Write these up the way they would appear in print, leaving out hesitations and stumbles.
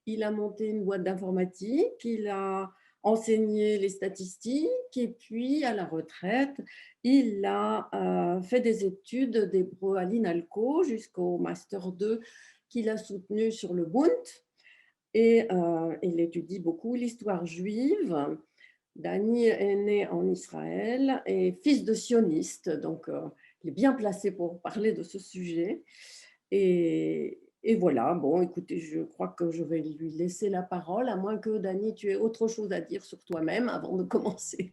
il a monté une boîte d'informatique, il a enseigné les statistiques et puis à la retraite, il a fait des études d'hébreu à l'INALCO jusqu'au Master 2 qu'il a soutenu sur le Bund et il étudie beaucoup l'histoire juive. Dany est né en Israël et fils de sioniste, donc il est bien placé pour parler de ce sujet. Et voilà, bon, écoutez, je crois que je vais lui laisser la parole, à moins que Dany, tu aies autre chose à dire sur toi-même avant de commencer.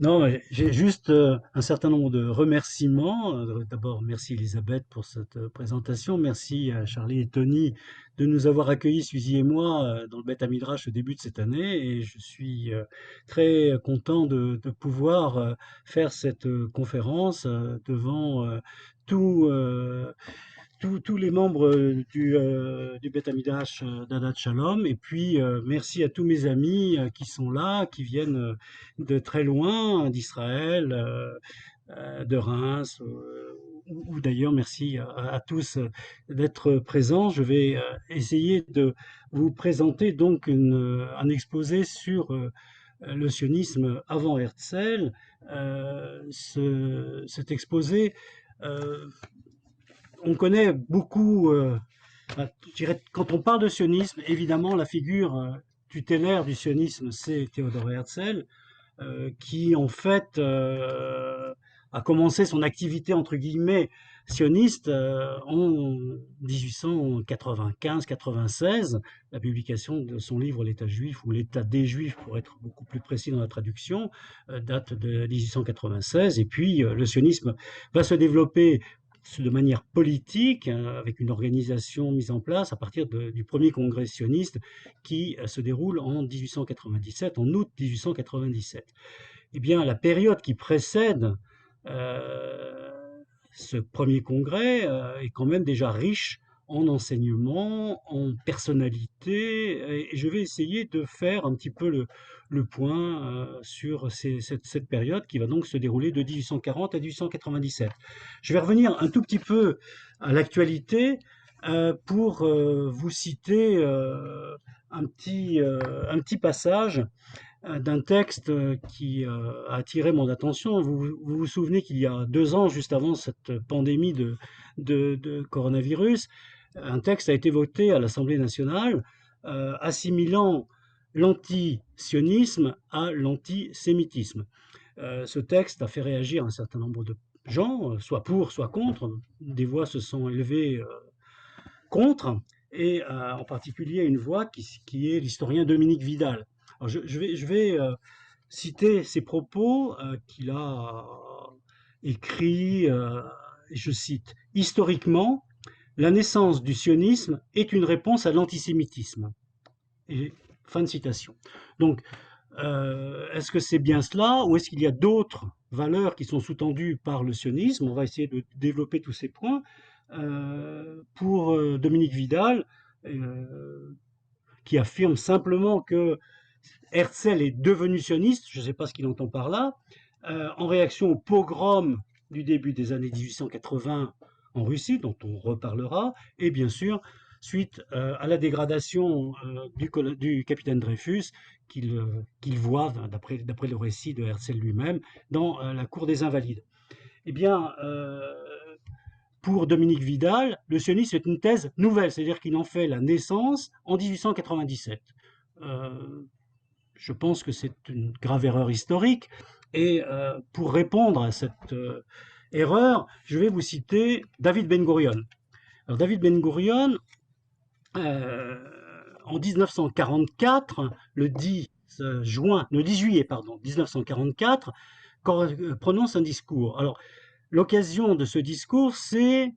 Non, mais j'ai juste un certain nombre de remerciements. D'abord, merci Elisabeth pour cette présentation. Merci à Charlie et Tony de nous avoir accueillis, Suzy et moi, dans le Beth Midrash au début de cette année. Et je suis très content de pouvoir faire cette conférence devant tout, tous les membres du Beth Amidrash d'Adat Shalom. Et puis, merci à tous mes amis qui sont là, qui viennent de très loin, d'Israël, de Reims, ou d'ailleurs, merci à tous d'être présents. Je vais essayer de vous présenter donc un exposé sur le sionisme avant Herzl. Cet exposé euh, on connaît beaucoup, je dirais, quand on parle de sionisme, évidemment, la figure tutélaire du sionisme, c'est Theodor Herzl, qui en fait a commencé son activité entre guillemets sioniste en 1895-96, la publication de son livre L'État juif ou L'État des juifs pour être beaucoup plus précis dans la traduction, date de 1896 et puis le sionisme va se développer de manière politique, avec une organisation mise en place à partir du premier congrès sioniste qui se déroule en 1897, en août 1897. Eh bien, la période qui précède euh, ce premier congrès est quand même déjà riche en enseignement, en personnalité, et je vais essayer de faire un petit peu le point sur cette période qui va donc se dérouler de 1840 à 1897. Je vais revenir un tout petit peu à l'actualité pour vous citer un petit passage d'un texte qui a attiré mon attention. Vous vous souvenez qu'il y a 2 ans, juste avant cette pandémie de coronavirus, un texte a été voté à l'Assemblée nationale assimilant l'antisionisme à l'antisémitisme. Ce texte a fait réagir un certain nombre de gens, soit pour, soit contre. Des voix se sont élevées contre, et en particulier une voix qui est l'historien Dominique Vidal. Alors je vais citer ses propos qu'il a écrits, je cite, historiquement, la naissance du sionisme est une réponse à l'antisémitisme. Et fin de citation. Donc, est-ce que c'est bien cela ou est-ce qu'il y a d'autres valeurs qui sont sous-tendues par le sionisme? On va essayer de développer tous ces points. Pour Dominique Vidal, qui affirme simplement que Herzl est devenu sioniste, je ne sais pas ce qu'il entend par là, en réaction au pogrom du début des années 1880 en Russie, dont on reparlera, et bien sûr, suite à la dégradation du capitaine Dreyfus, qu'il voit, d'après le récit de Herzl lui-même, dans la cour des Invalides. Eh bien, pour Dominique Vidal, le sionisme est une thèse nouvelle, c'est-à-dire qu'il en fait la naissance en 1897. Euh, je pense que c'est une grave erreur historique. Et pour répondre à cette erreur, je vais vous citer David Ben Gurion. Alors David Ben Gurion, en 1944, le 10 juillet 1944, prononce un discours. Alors l'occasion de ce discours, c'est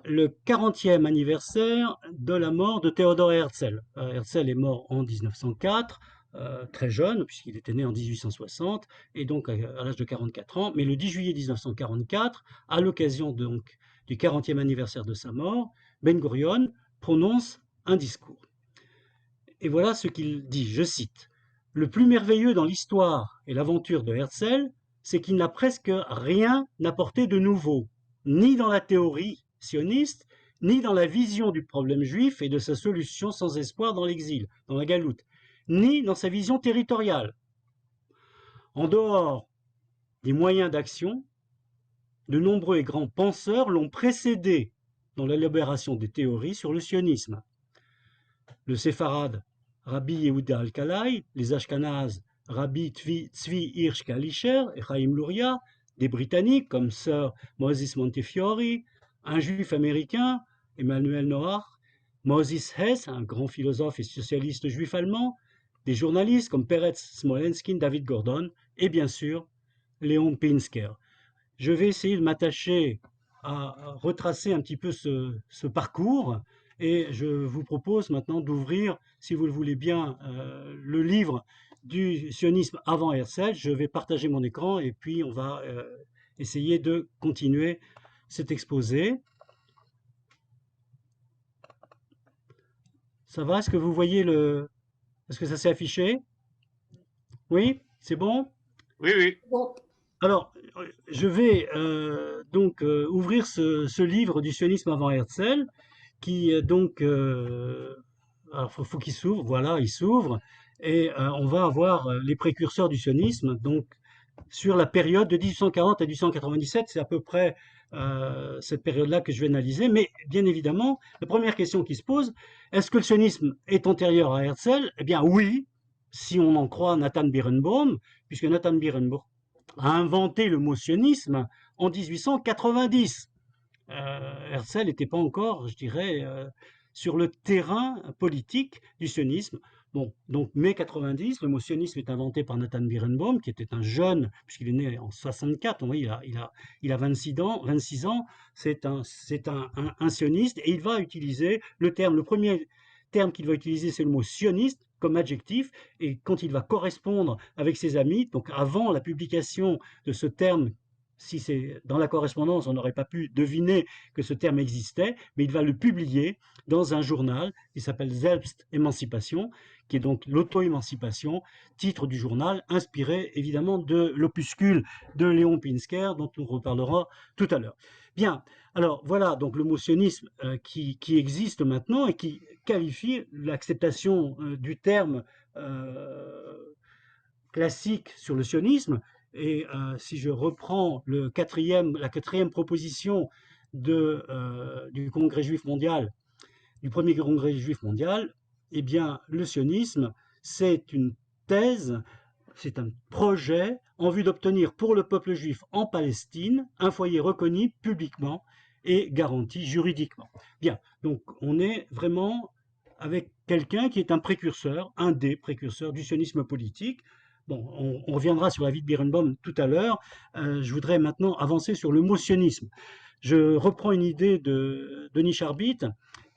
le 40e anniversaire de la mort de Theodor Herzl. Herzl est mort en 1904, très jeune, puisqu'il était né en 1860, et donc à l'âge de 44 ans. Mais le 10 juillet 1944, à l'occasion donc du 40e anniversaire de sa mort, Ben Gurion prononce un discours. Et voilà ce qu'il dit, je cite. Le plus merveilleux dans l'histoire et l'aventure de Herzl, c'est qu'il n'a presque rien apporté de nouveau, ni dans la théorie sioniste, ni dans la vision du problème juif et de sa solution sans espoir dans l'exil, dans la galoute, ni dans sa vision territoriale. En dehors des moyens d'action, de nombreux et grands penseurs l'ont précédé dans l'élaboration des théories sur le sionisme. Le séfarade Rabbi Yehuda Alkalai, les Ashkénazes Rabbi Tzvi Hirsch Kalischer et Chaim Luria, des Britanniques comme Sir Moses Montefiore, un juif américain, Emmanuel Noach, Moses Hess, un grand philosophe et socialiste juif allemand, des journalistes comme Peretz Smolenskin, David Gordon et bien sûr Léon Pinsker. Je vais essayer de m'attacher à retracer un petit peu ce parcours et je vous propose maintenant d'ouvrir, si vous le voulez bien, le livre du sionisme avant Herzl. Je vais partager mon écran et puis on va essayer de continuer cet exposé. Ça va? Est-ce que vous voyez le... Est-ce que ça s'est affiché? Oui? C'est bon? Oui, oui. Bon, Alors, je vais donc ouvrir ce livre du sionisme avant Herzl, qui donc, alors faut qu'il s'ouvre, voilà, il s'ouvre, et on va avoir les précurseurs du sionisme, donc sur la période de 1840 à 1897, c'est à peu près cette période-là que je vais analyser, mais bien évidemment, la première question qui se pose, est-ce que le sionisme est antérieur à Herzl? Eh bien oui, si on en croit Nathan Birnbaum, puisque Nathan Birnbaum a inventé le mot sionisme en 1890. Herzl n'était pas encore, je dirais, sur le terrain politique du sionisme. Bon, donc mai 90, le mot sionisme est inventé par Nathan Birnbaum, qui était un jeune, puisqu'il est né en 64, oui, il a 26 ans, c'est un sioniste, et il va utiliser le premier terme qu'il va utiliser, c'est le mot sioniste, comme adjectif, et quand il va correspondre avec ses amis, donc avant la publication de ce terme, si c'est dans la correspondance, on n'aurait pas pu deviner que ce terme existait, mais il va le publier dans un journal qui s'appelle Selbst-Émancipation, qui est donc l'auto-émancipation, titre du journal, inspiré évidemment de l'opuscule de Léon Pinsker, dont on reparlera tout à l'heure. Bien, alors voilà donc le mot sionisme qui existe maintenant et qui qualifie l'acceptation du terme classique sur le sionisme. Et si je reprends la quatrième proposition du Congrès juif mondial, du premier Congrès juif mondial, eh bien, le sionisme, c'est une thèse, c'est un projet en vue d'obtenir pour le peuple juif en Palestine un foyer reconnu publiquement et garanti juridiquement. Bien, donc on est vraiment avec quelqu'un qui est un précurseur, un des précurseurs du sionisme politique. Bon, on reviendra sur la vie de Birnbaum tout à l'heure. Je voudrais maintenant avancer sur le mot sionisme. Je reprends une idée de Denis Charbit,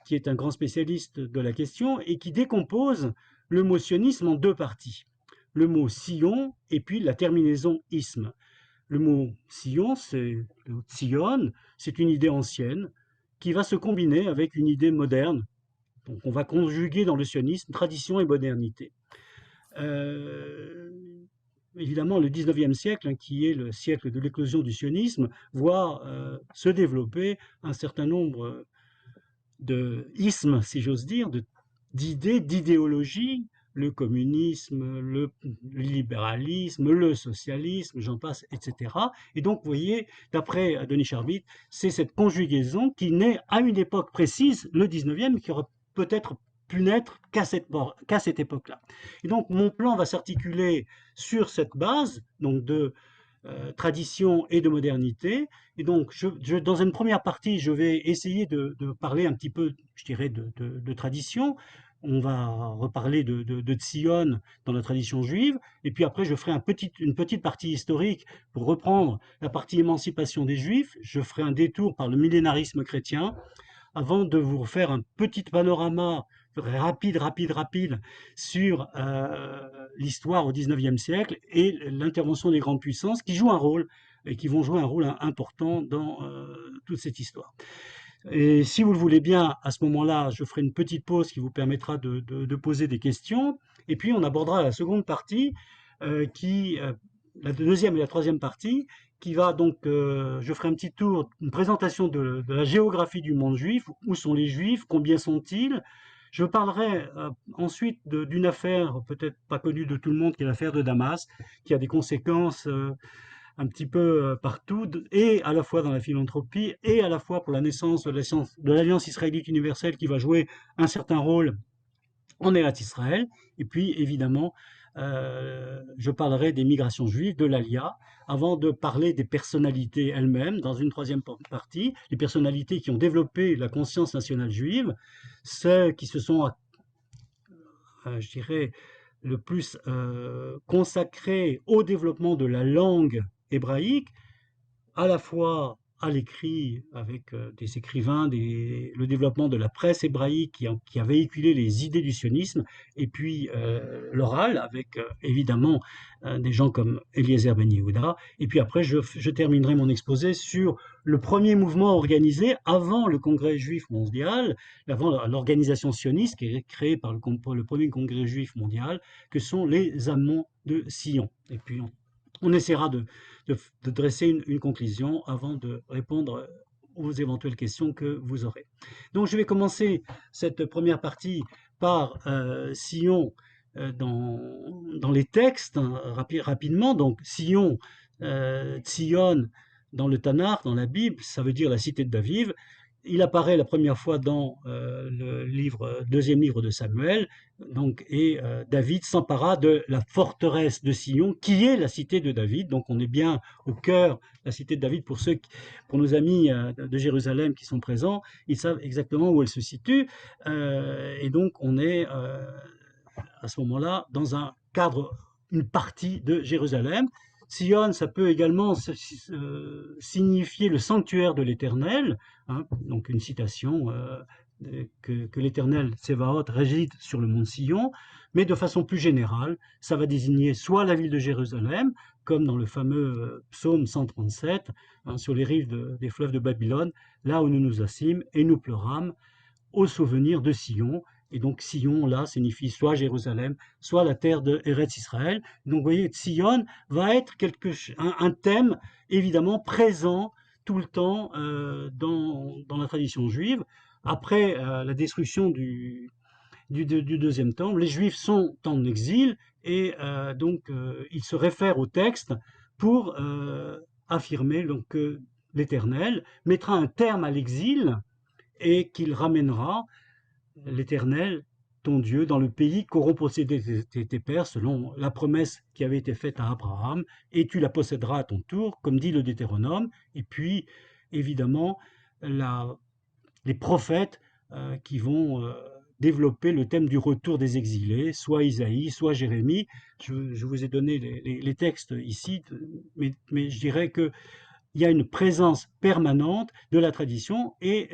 qui est un grand spécialiste de la question, et qui décompose le mot sionisme en deux parties. Le mot Sion et puis la terminaison isme. Le mot Sion, c'est le Tzion, c'est une idée ancienne qui va se combiner avec une idée moderne. Donc on va conjuguer dans le sionisme tradition et modernité. Évidemment, le 19e siècle, qui est le siècle de l'éclosion du sionisme, voit se développer un certain nombre de ismes, si j'ose dire, d'idées, d'idéologies, le communisme, le libéralisme, le socialisme, j'en passe, etc. Et donc, vous voyez, d'après Denis Charbit, c'est cette conjugaison qui naît à une époque précise, le 19e, qui aurait peut-être pu naître qu'à cette époque-là. Et donc, mon plan va s'articuler sur cette base, donc de tradition et de modernité. Et donc, dans une première partie, je vais essayer de parler un petit peu, je dirais, de tradition. On va reparler de Tzion dans la tradition juive. Et puis après, je ferai une petite partie historique pour reprendre la partie émancipation des Juifs. Je ferai un détour par le millénarisme chrétien avant de vous faire un petit panorama rapide sur l'histoire au XIXe siècle et l'intervention des grandes puissances qui jouent un rôle et qui vont jouer un rôle important dans toute cette histoire. Et si vous le voulez bien, à ce moment-là, je ferai une petite pause qui vous permettra de poser des questions. Et puis on abordera la seconde partie, la deuxième et la troisième partie, qui va donc, je ferai un petit tour, une présentation de la géographie du monde juif, où sont les juifs, combien sont-ils. Je parlerai ensuite d'une affaire peut-être pas connue de tout le monde, qui est l'affaire de Damas, qui a des conséquences un petit peu partout, et à la fois dans la philanthropie, et à la fois pour la naissance de l'Alliance israélite universelle, qui va jouer un certain rôle en Eretz Israël. Et puis, évidemment, je parlerai des migrations juives, de l'Alia, avant de parler des personnalités elles-mêmes, dans une troisième partie, les personnalités qui ont développé la conscience nationale juive, ceux qui se sont, je dirais, le plus consacrés au développement de la langue hébraïque, à la fois à l'écrit avec des écrivains, le développement de la presse hébraïque qui a véhiculé les idées du sionisme, et puis l'oral avec évidemment des gens comme Eliezer Ben Yehuda. Et puis après, je terminerai mon exposé sur le premier mouvement organisé avant le Congrès juif mondial, avant l'organisation sioniste qui est créée par le premier Congrès juif mondial, que sont les Amants de Sion. Et puis on essaiera de dresser une conclusion avant de répondre aux éventuelles questions que vous aurez. Donc je vais commencer cette première partie par Sion dans les textes, hein, rapidement. Donc Sion, Tzion dans le Tanakh, dans la Bible, ça veut dire la cité de David. Il apparaît la première fois dans le deuxième livre de Samuel, donc, et David s'empara de la forteresse de Sion, qui est la cité de David. Donc on est bien au cœur de la cité de David. Pour nos amis de Jérusalem qui sont présents, ils savent exactement où elle se situe. Et donc on est à ce moment-là dans un cadre, une partie de Jérusalem. Sion, ça peut également signifier le sanctuaire de l'Éternel, hein, donc une citation que l'Éternel Tsevaot réside sur le mont Sion, mais de façon plus générale, ça va désigner soit la ville de Jérusalem, comme dans le fameux psaume 137, hein, sur les rives des fleuves de Babylone, là où nous nous assîmes et nous pleurâmes, au souvenir de Sion. Et donc Sion, là, signifie soit Jérusalem, soit la terre de Eretz Israël. Donc vous voyez, Sion va être un thème évidemment présent tout le temps dans la tradition juive. Après la destruction du deuxième temple, les Juifs sont en exil, et donc ils se réfèrent au texte pour affirmer donc, que l'Éternel mettra un terme à l'exil et qu'il ramènera l'Éternel, ton Dieu, dans le pays qu'auront possédé tes pères, selon la promesse qui avait été faite à Abraham, et tu la posséderas à ton tour, comme dit le Deutéronome. Et puis, évidemment, les prophètes qui vont développer le thème du retour des exilés, soit Isaïe, soit Jérémie. Je vous ai donné les textes ici, mais je dirais que il y a une présence permanente de la tradition, et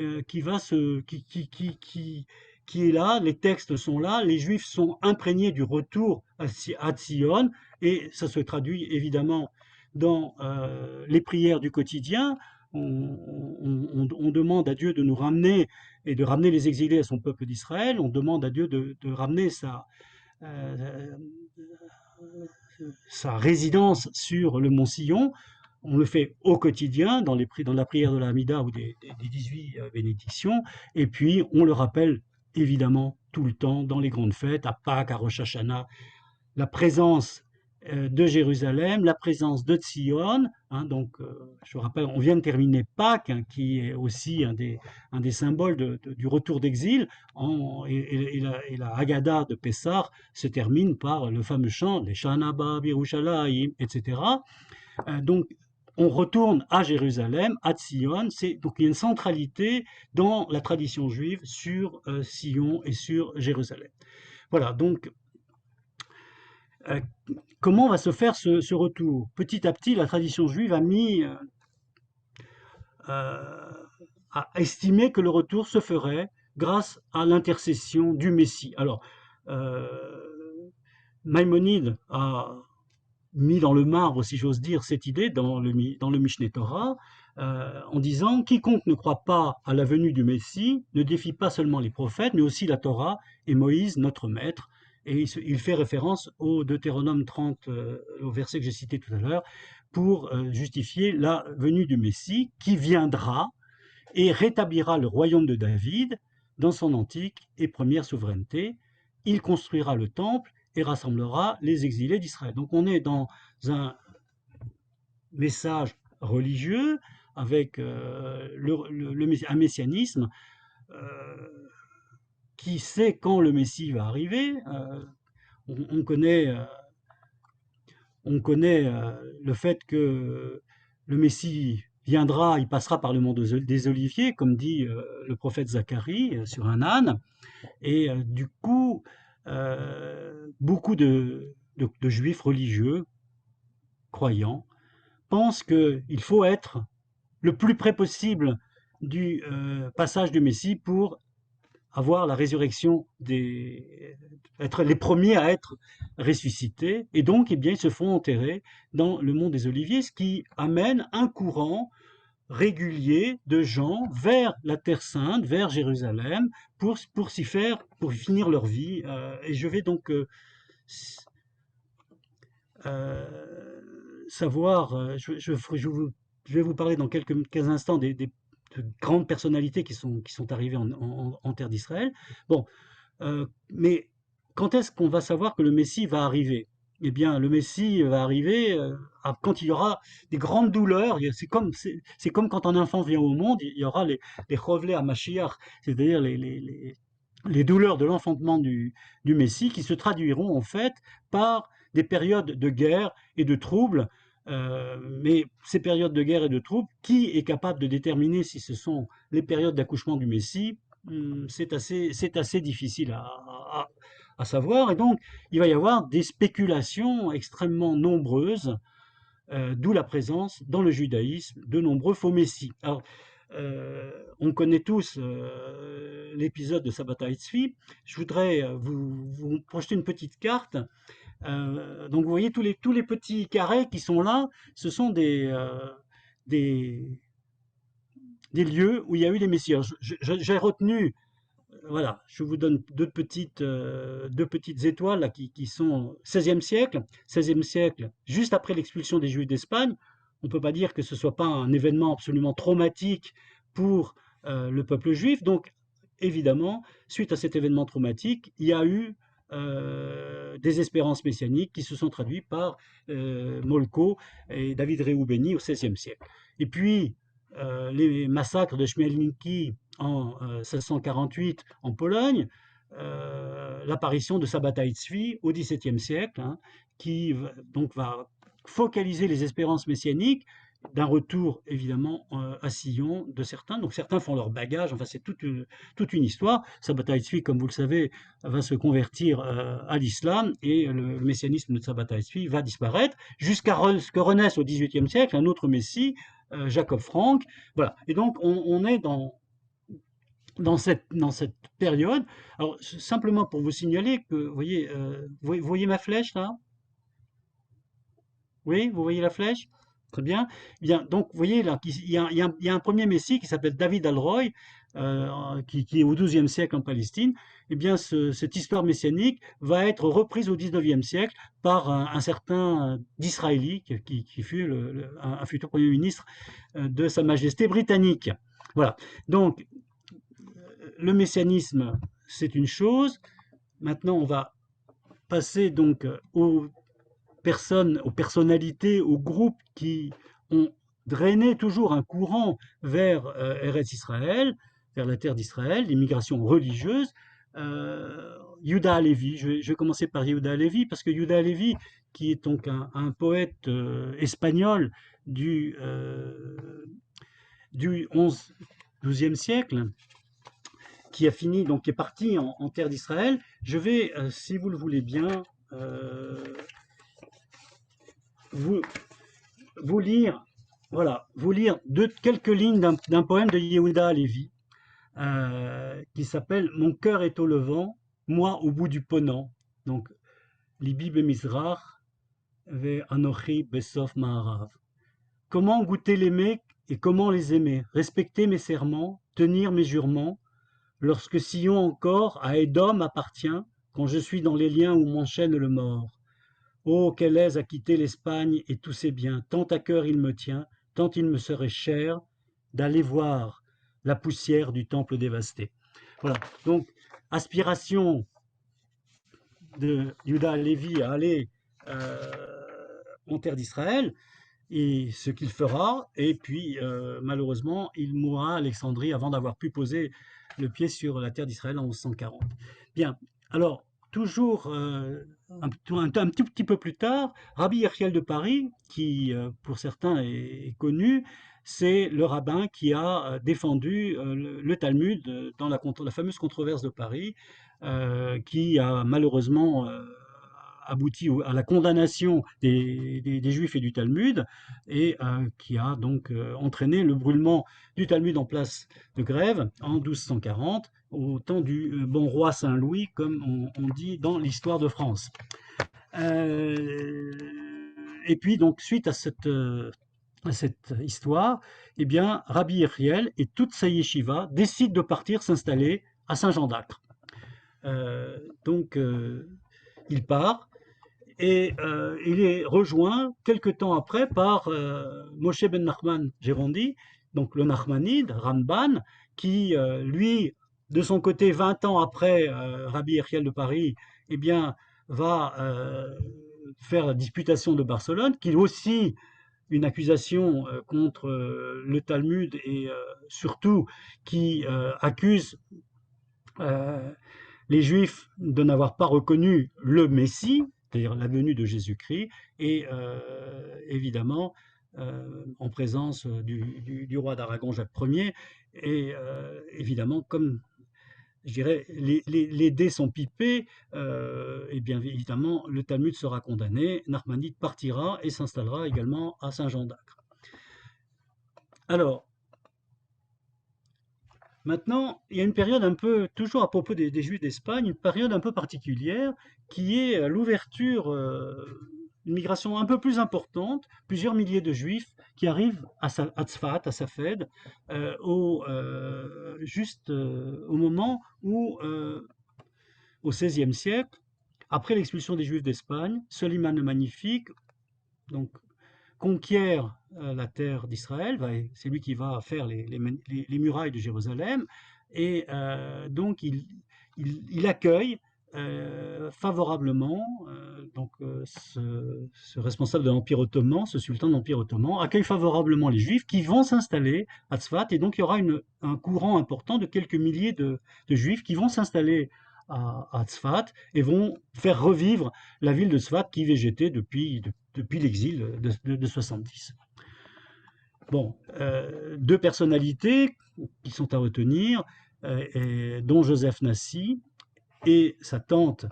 qui est là, les textes sont là, les Juifs sont imprégnés du retour à Sion, et ça se traduit évidemment dans les prières du quotidien. On demande à Dieu de nous ramener et de ramener les exilés à son peuple d'Israël. On demande à Dieu de ramener euh, sa résidence sur le mont Sion. On le fait au quotidien, dans la prière de la Hamida ou des 18 bénédictions, et puis on le rappelle évidemment tout le temps dans les grandes fêtes, à Pâques, à Rosh Hashanah, la présence de Jérusalem, la présence de Tzion, hein, donc je rappelle, on vient de terminer Pâques, hein, qui est aussi un des symboles du retour d'exil, et la Haggadah de Pessah se termine par le fameux chant, les Shana Ba Birushalayim, etc. Donc on retourne à Jérusalem, à Tzion. Donc il y a une centralité dans la tradition juive sur Sion et sur Jérusalem. Voilà, donc comment va se faire ce retour? Petit à petit, la tradition juive a estimé que le retour se ferait grâce à l'intercession du Messie. Alors, Maïmonide a mis dans le marbre, si j'ose dire, cette idée dans le Mishneh Torah, en disant « Quiconque ne croit pas à la venue du Messie ne défie pas seulement les prophètes, mais aussi la Torah et Moïse, notre maître. » Et il fait référence au Deutéronome 30, au verset que j'ai cité tout à l'heure, pour justifier la venue du Messie qui viendra et rétablira le royaume de David dans son antique et première souveraineté. Il construira le temple et rassemblera les exilés d'Israël. Donc on est dans un message religieux avec un messianisme qui sait quand le Messie va arriver. On connaît le fait que le Messie viendra, il passera par le mont des Oliviers, comme dit le prophète Zacharie, sur un âne. Et du coup, beaucoup de juifs religieux, croyants, pensent qu'il faut être le plus près possible du passage du Messie pour avoir la résurrection être les premiers à être ressuscités, et donc, eh bien, ils se font enterrer dans le mont des Oliviers, ce qui amène un courant régulier de gens vers la Terre Sainte, vers Jérusalem, pour finir leur vie. Et je vais donc savoir, je vais vous parler dans quelques instants de grandes personnalités qui sont arrivées en terre d'Israël. Bon, mais quand est-ce qu'on va savoir que le Messie va arriver? Eh bien, le Messie va arriver quand il y aura des grandes douleurs. C'est comme quand un enfant vient au monde, il y aura les Chovlei à Mashiach, c'est-à-dire les douleurs de l'enfantement du Messie qui se traduiront en fait par des périodes de guerre et de troubles. Mais ces périodes de guerre et de troubles, qui est capable de déterminer si ce sont les périodes d'accouchement du Messie? C'est assez difficile à savoir. Et donc, il va y avoir des spéculations extrêmement nombreuses, d'où la présence dans le judaïsme de nombreux faux messies. Alors, on connaît tous l'épisode de Sabbatai Tzvi. Je voudrais vous projeter une petite carte. Donc vous voyez tous les petits carrés qui sont là, ce sont des lieux où il y a eu les messies. J'ai retenu, voilà, je vous donne deux petites étoiles là, qui sont 16e siècle. 16e siècle, juste après l'expulsion des Juifs d'Espagne. On ne peut pas dire que ce ne soit pas un événement absolument traumatique pour le peuple juif. Donc, évidemment, suite à cet événement traumatique, il y a eu des espérances messianiques qui se sont traduites par Molko et David Rehoubeni au XVIe siècle. Et puis, les massacres de Chmielniki en 1648 en Pologne, l'apparition de Sabbatai Tzvi au XVIIe siècle, hein, qui donc va focaliser les espérances messianiques d'un retour évidemment à Sion de certains. Donc certains font leur bagage, enfin c'est toute une histoire. Sabbatai Tzvi, comme vous le savez, va se convertir à l'islam et le messianisme de Sabbatai Tzvi va disparaître jusqu'à ce que renaisse au XVIIIe siècle un autre messie, Jacob Frank. Voilà. Et donc on est dans cette période. Alors simplement pour vous signaler que, vous voyez ma flèche là? Oui, vous voyez la flèche? Très bien. Bien, donc, vous voyez là, il y a un premier messie qui s'appelle David Alroy, qui est au XIIe siècle en Palestine. Eh bien, cette histoire messianique va être reprise au XIXe siècle par un certain Disraeli, qui fut un futur Premier ministre de Sa Majesté britannique. Voilà. Donc, le messianisme, c'est une chose. Maintenant, on va passer donc aux personnalités, aux groupes qui ont drainé toujours un courant vers Eretz Israël, vers la terre d'Israël, l'immigration religieuse. Yehuda Halevi, je vais commencer par Yehuda Halevi, parce que Yehuda Halevi, qui est donc un poète espagnol du 12e siècle, qui a fini, donc qui est parti en terre d'Israël. Je vais, si vous le voulez bien, vous lire, voilà, quelques lignes d'un poème de Yehuda Halevi qui s'appelle Mon cœur est au levant, moi au bout du ponant. Donc, Libi bemizrach ve anochi besof ma'arav. Comment goûter l'aimer et comment les aimer, respecter mes serments, tenir mes jurements, lorsque Sion encore à Édom appartient, quand je suis dans les liens où m'enchaîne le mort. Oh, quelle aise à quitter l'Espagne et tous ses biens, tant à cœur il me tient, tant il me serait cher d'aller voir la poussière du temple dévasté. Voilà, donc aspiration de Juda Lévi à aller en terre d'Israël, et ce qu'il fera, et puis malheureusement, il mourra à Alexandrie avant d'avoir pu poser le pied sur la terre d'Israël en 1140. Bien, alors, toujours un tout petit peu plus tard, Rabbi Yechiel de Paris, qui pour certains est connu, c'est le rabbin qui a défendu le Talmud dans la fameuse controverse de Paris, qui a malheureusement abouti à la condamnation des Juifs et du Talmud, et qui a donc entraîné le brûlement du Talmud en place de Grève en 1240, au temps du bon roi Saint-Louis, comme on dit dans l'histoire de France. Et puis donc suite à cette histoire, eh bien Rabbi Yechiel et toute sa yeshiva décident de partir s'installer à Saint-Jean-d'Acre. Donc il part, et il est rejoint quelque temps après par Moshe ben Nachman Gerondi, donc le Nachmanide, Ramban, qui lui, de son côté, 20 ans après Rabbi Yechiel de Paris, eh bien, va faire la disputation de Barcelone, qui est aussi une accusation contre le Talmud, et surtout qui accuse euh, les Juifs de n'avoir pas reconnu le Messie, c'est-à-dire la venue de Jésus-Christ, et évidemment en présence du roi d'Aragon Jacques Ier, et évidemment comme je dirais les dés sont pipés, et bien évidemment le Talmud sera condamné, Nachmanide partira et s'installera également à Saint-Jean-d'Acre. Alors, maintenant, il y a une période un peu, toujours à propos des Juifs d'Espagne, une période un peu particulière qui est l'ouverture, une migration un peu plus importante, plusieurs milliers de Juifs qui arrivent à Tzfat, à Safed, juste au moment où, au XVIe siècle, après l'expulsion des Juifs d'Espagne, Soliman le Magnifique, donc conquiert la terre d'Israël, c'est lui qui va faire les murailles de Jérusalem, et donc il accueille favorablement donc ce responsable de l'Empire ottoman, ce sultan de l'Empire ottoman, accueille favorablement les Juifs qui vont s'installer à Tzfat, et donc il y aura un courant important de quelques milliers de Juifs qui vont s'installer à Tzfat et vont faire revivre la ville de Tzfat qui végétait depuis l'exil de 70. Bon, deux personnalités qui sont à retenir, dont Joseph Nassi et sa tante,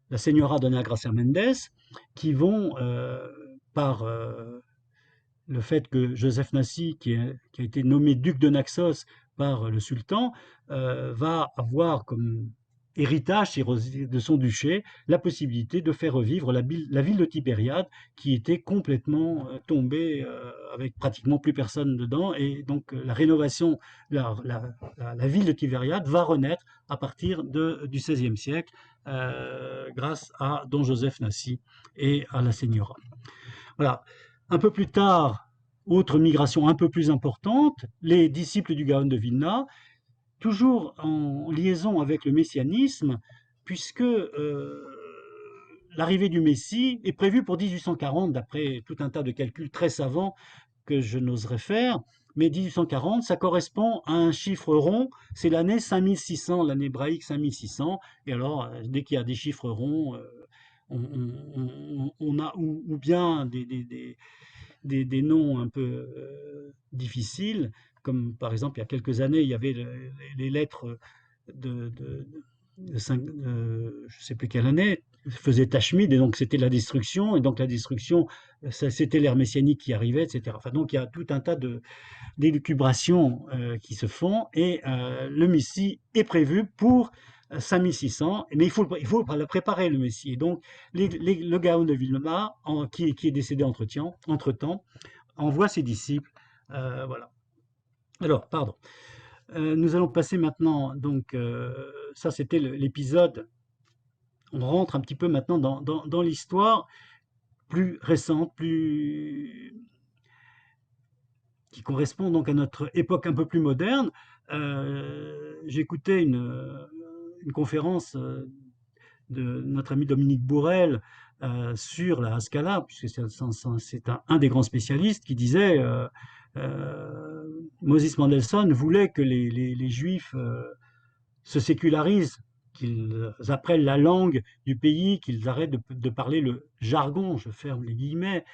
la señora Dona Gracia Mendes, qui vont, par le fait que Joseph Nassi, qui a été nommé duc de Naxos par le sultan, va avoir comme héritage de son duché la possibilité de faire revivre la ville de Tibériade, qui était complètement tombée avec pratiquement plus personne dedans, et donc la rénovation, la ville de Tibériade va renaître à partir du XVIe siècle grâce à Don Joseph Nassi et à la Señora. Voilà. Un peu plus tard, autre migration un peu plus importante, les disciples du Gaon de Vilna, toujours en liaison avec le messianisme, puisque l'arrivée du Messie est prévue pour 1840, d'après tout un tas de calculs très savants que je n'oserais faire, mais 1840, ça correspond à un chiffre rond, c'est l'année 5600, l'année hébraïque 5600, et alors dès qu'il y a des chiffres ronds, on a ou bien des noms un peu difficiles, comme par exemple il y a quelques années, il y avait les lettres de je ne sais plus quelle année, faisait Tachmid, et donc c'était la destruction, et donc la destruction, c'était l'ère messianique qui arrivait, etc. Enfin, donc il y a tout un tas d'élucubrations qui se font, et le Messie est prévu pour 5600, mais il faut le préparer, le Messie. Et donc le Gaon de Vilna, qui est décédé entre-temps, envoie ses disciples. Voilà. Alors, pardon. Nous allons passer maintenant, donc ça c'était l'épisode, on rentre un petit peu maintenant dans l'histoire plus récente, qui correspond donc à notre époque un peu plus moderne. J'écoutais une conférence de notre ami Dominique Bourrel sur la Haskalah, puisque c'est un des grands spécialistes, qui disait Moses Mendelssohn voulait que les Juifs se sécularisent, qu'ils apprennent la langue du pays, qu'ils arrêtent de parler le jargon, je ferme les guillemets.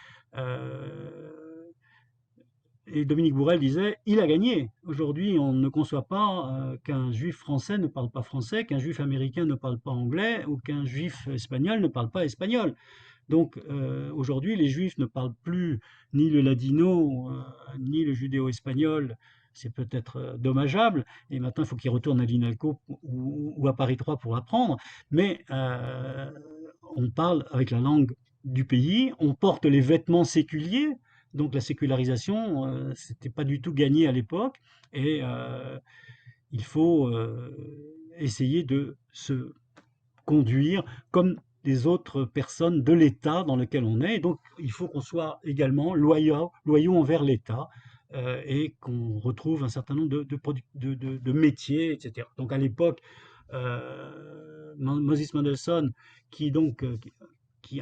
Et Dominique Bourrel disait, il a gagné. Aujourd'hui, on ne conçoit pas qu'un juif français ne parle pas français, qu'un juif américain ne parle pas anglais, ou qu'un juif espagnol ne parle pas espagnol. Donc aujourd'hui, les juifs ne parlent plus ni le ladino, ni le judéo-espagnol. C'est peut-être dommageable, et maintenant il faut qu'ils retournent à l'INALCO ou à Paris 3 pour apprendre, mais on parle avec la langue du pays, on porte les vêtements séculiers, donc la sécularisation, c'était pas du tout gagné à l'époque, et il faut essayer de se conduire comme des autres personnes de l'État dans lequel on est. Et donc, il faut qu'on soit également loyaux envers l'État et qu'on retrouve un certain nombre de métiers, etc. Donc, à l'époque, Moses Mendelssohn, qui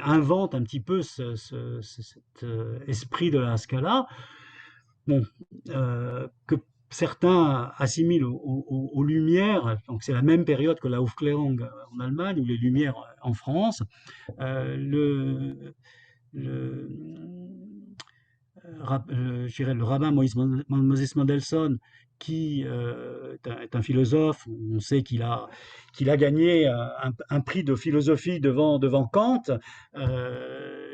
invente un petit peu cet esprit de la Scala, bon, que certains assimilent aux Lumières, donc c'est la même période que la Aufklärung en Allemagne ou les Lumières en France. Le, je dirais le rabbin Moses Mendelssohn, qui est un philosophe, on sait qu'il a gagné un prix de philosophie devant Kant,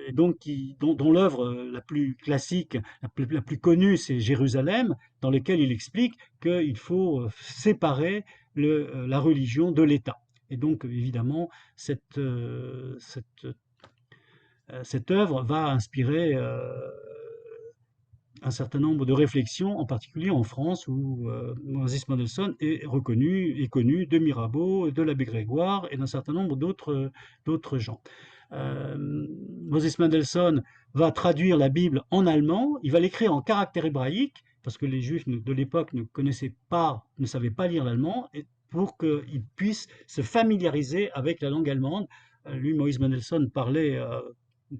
et donc dont l'œuvre la plus classique, la plus connue, c'est Jérusalem, dans laquelle il explique qu'il faut séparer la religion de l'État. Et donc, évidemment, cette œuvre va inspirer un certain nombre de réflexions, en particulier en France, où Moses Mendelssohn est connu de Mirabeau, de l'abbé Grégoire et d'un certain nombre d'autres gens. Moses Mendelssohn va traduire la Bible en allemand, il va l'écrire en caractère hébraïque, parce que les Juifs de l'époque ne savaient pas lire l'allemand, et pour qu'ils puissent se familiariser avec la langue allemande. Lui, Moses Mendelssohn, parlait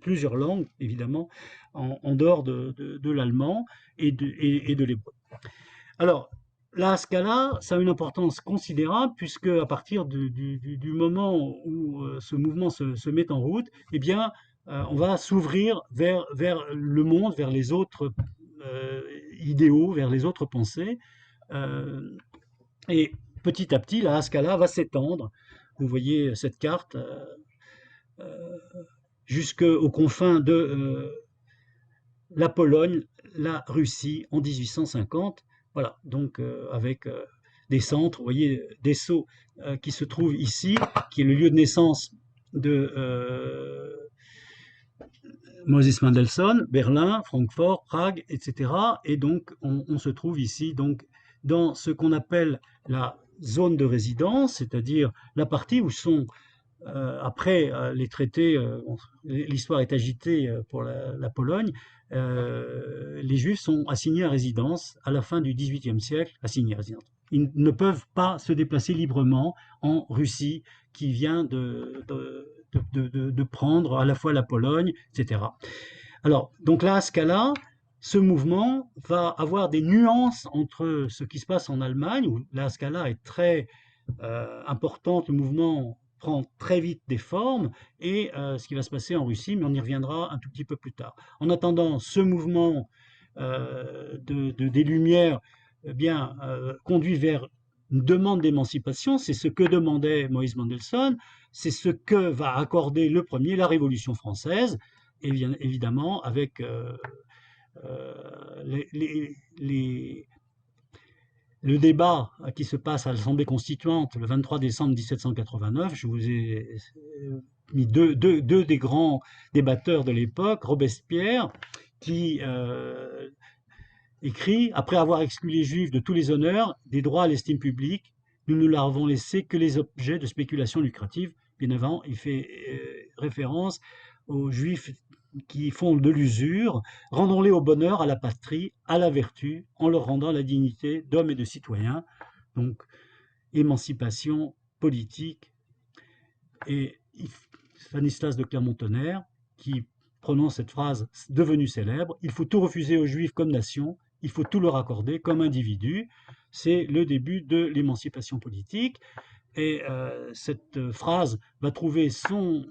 plusieurs langues, évidemment, en dehors de l'allemand et de l'hébreu. Alors, la Haskalah, ça a une importance considérable, puisque à partir du moment où ce mouvement se met en route, eh bien, on va s'ouvrir vers le monde, vers les autres idéaux, vers les autres pensées. Et petit à petit, la Haskalah va s'étendre. Vous voyez cette carte jusqu'aux confins de la Pologne, la Russie en 1850. Voilà, donc avec des centres, vous voyez, des sceaux qui se trouvent ici, qui est le lieu de naissance de Moses Mendelssohn, Berlin, Francfort, Prague, etc. Et donc, on se trouve ici donc dans ce qu'on appelle la zone de résidence, c'est-à-dire la partie où sont après les traités, l'histoire est agitée pour la Pologne, les Juifs sont assignés à résidence à la fin du XVIIIe siècle, assignés à résidence. Ils ne peuvent pas se déplacer librement en Russie, qui vient de prendre à la fois la Pologne, etc. Alors, donc la Haskalah, ce mouvement va avoir des nuances entre ce qui se passe en Allemagne, où la Haskalah est très importante, le mouvement prend très vite des formes, et ce qui va se passer en Russie, mais on y reviendra un tout petit peu plus tard. En attendant, ce mouvement des Lumières conduit vers une demande d'émancipation, c'est ce que demandait Moses Mendelssohn, c'est ce que va accorder le premier, la Révolution française, et bien évidemment avec le débat qui se passe à l'Assemblée constituante le 23 décembre 1789, je vous ai mis deux des grands débatteurs de l'époque, Robespierre, qui écrit « Après avoir exclu les Juifs de tous les honneurs, des droits à l'estime publique, nous ne leur avons laissé que les objets de spéculation lucrative. » Bien avant, il fait référence aux Juifs qui font de l'usure, rendons-les au bonheur, à la patrie, à la vertu, en leur rendant la dignité d'hommes et de citoyens. Donc, émancipation politique. Et Stanislas de Clermont-Tonnerre, qui prononce cette phrase devenue célèbre, il faut tout refuser aux Juifs comme nation, il faut tout leur accorder comme individu. C'est le début de l'émancipation politique. Et cette phrase va trouver son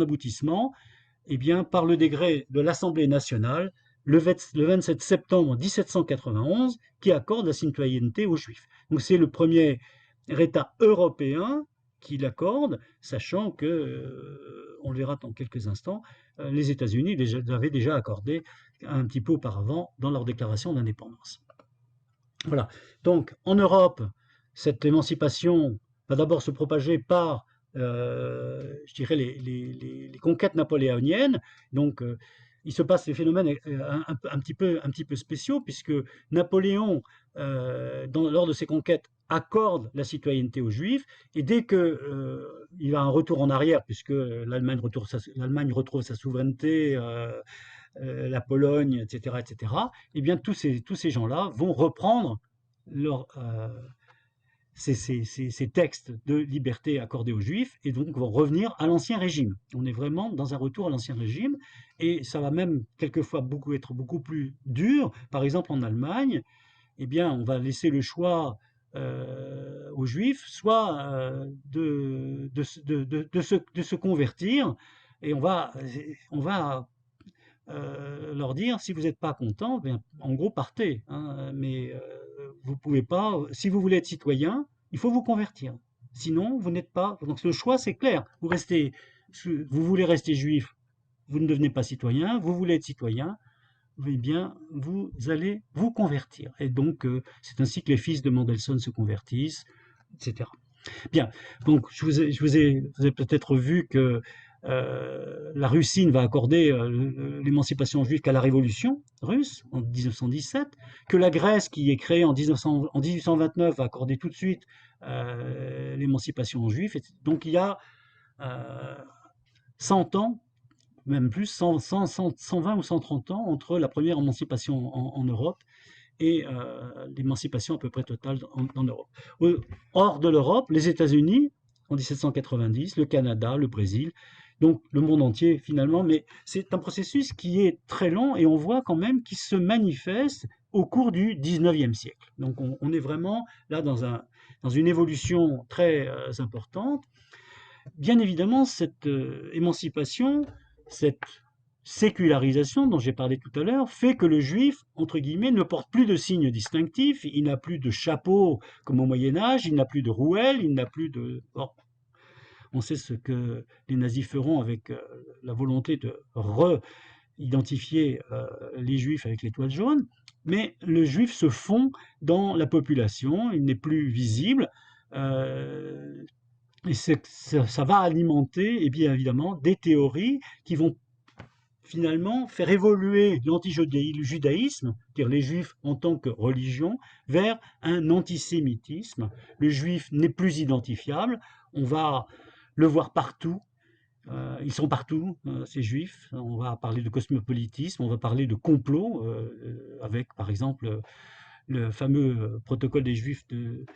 aboutissement eh bien, par le décret de l'Assemblée nationale le 27 septembre 1791 qui accorde la citoyenneté aux Juifs. Donc c'est le premier État européen qui l'accorde, sachant que, on le verra dans quelques instants, les États-Unis l'avaient déjà accordé un petit peu auparavant dans leur déclaration d'indépendance. Voilà. Donc en Europe, cette émancipation va d'abord se propager par je dirais les conquêtes napoléoniennes. Donc, il se passe des phénomènes un petit peu spéciaux, puisque Napoléon, lors de ses conquêtes, accorde la citoyenneté aux Juifs, et dès que il a un retour en arrière, puisque l'Allemagne retrouve sa souveraineté, la Pologne, etc., eh bien tous ces gens-là vont reprendre leur, ces textes de liberté accordés aux Juifs et donc vont revenir à l'Ancien Régime. On est vraiment dans un retour à l'Ancien Régime et ça va même quelquefois être beaucoup plus dur. Par exemple, en Allemagne, eh bien, on va laisser le choix aux Juifs soit de se convertir et on va leur dire si vous n'êtes pas content, bien, en gros partez, hein, mais vous pouvez pas. Si vous voulez être citoyen, il faut vous convertir. Sinon, vous n'êtes pas. Donc le choix c'est clair. Vous voulez rester juif, vous ne devenez pas citoyen. Vous voulez être citoyen, eh bien vous allez vous convertir. Et donc c'est ainsi que les fils de Mendelssohn se convertissent, etc. Bien, donc vous avez peut-être vu que la Russie ne va accorder l'émancipation juive qu'à la Révolution russe en 1917, que la Grèce, qui est créée en 1829, va accorder tout de suite l'émancipation aux Juifs. Donc il y a euh, 100 ans, même plus, 120 ou 130 ans entre la première émancipation en Europe et l'émancipation à peu près totale en Europe. Hors de l'Europe, les États-Unis en 1790, le Canada, le Brésil, donc le monde entier finalement, mais c'est un processus qui est très long et on voit quand même qu'il se manifeste au cours du 19e siècle. Donc on est vraiment là dans une évolution très importante. Bien évidemment, cette émancipation, cette sécularisation dont j'ai parlé tout à l'heure fait que le juif, entre guillemets, ne porte plus de signes distinctifs, il n'a plus de chapeau comme au Moyen Âge, il n'a plus de rouelle, il n'a plus de... Bon, on sait ce que les nazis feront avec la volonté de re-identifier les juifs avec l'étoile jaune, mais le juif se fond dans la population, il n'est plus visible, et ça va alimenter, et bien évidemment, des théories qui vont finalement faire évoluer l'antijudaïsme, c'est-à-dire les juifs en tant que religion, vers un antisémitisme. Le juif n'est plus identifiable, on va le voir partout, ils sont partout, ces juifs. On va parler de cosmopolitisme, on va parler de complot, avec par exemple le fameux protocole des juifs de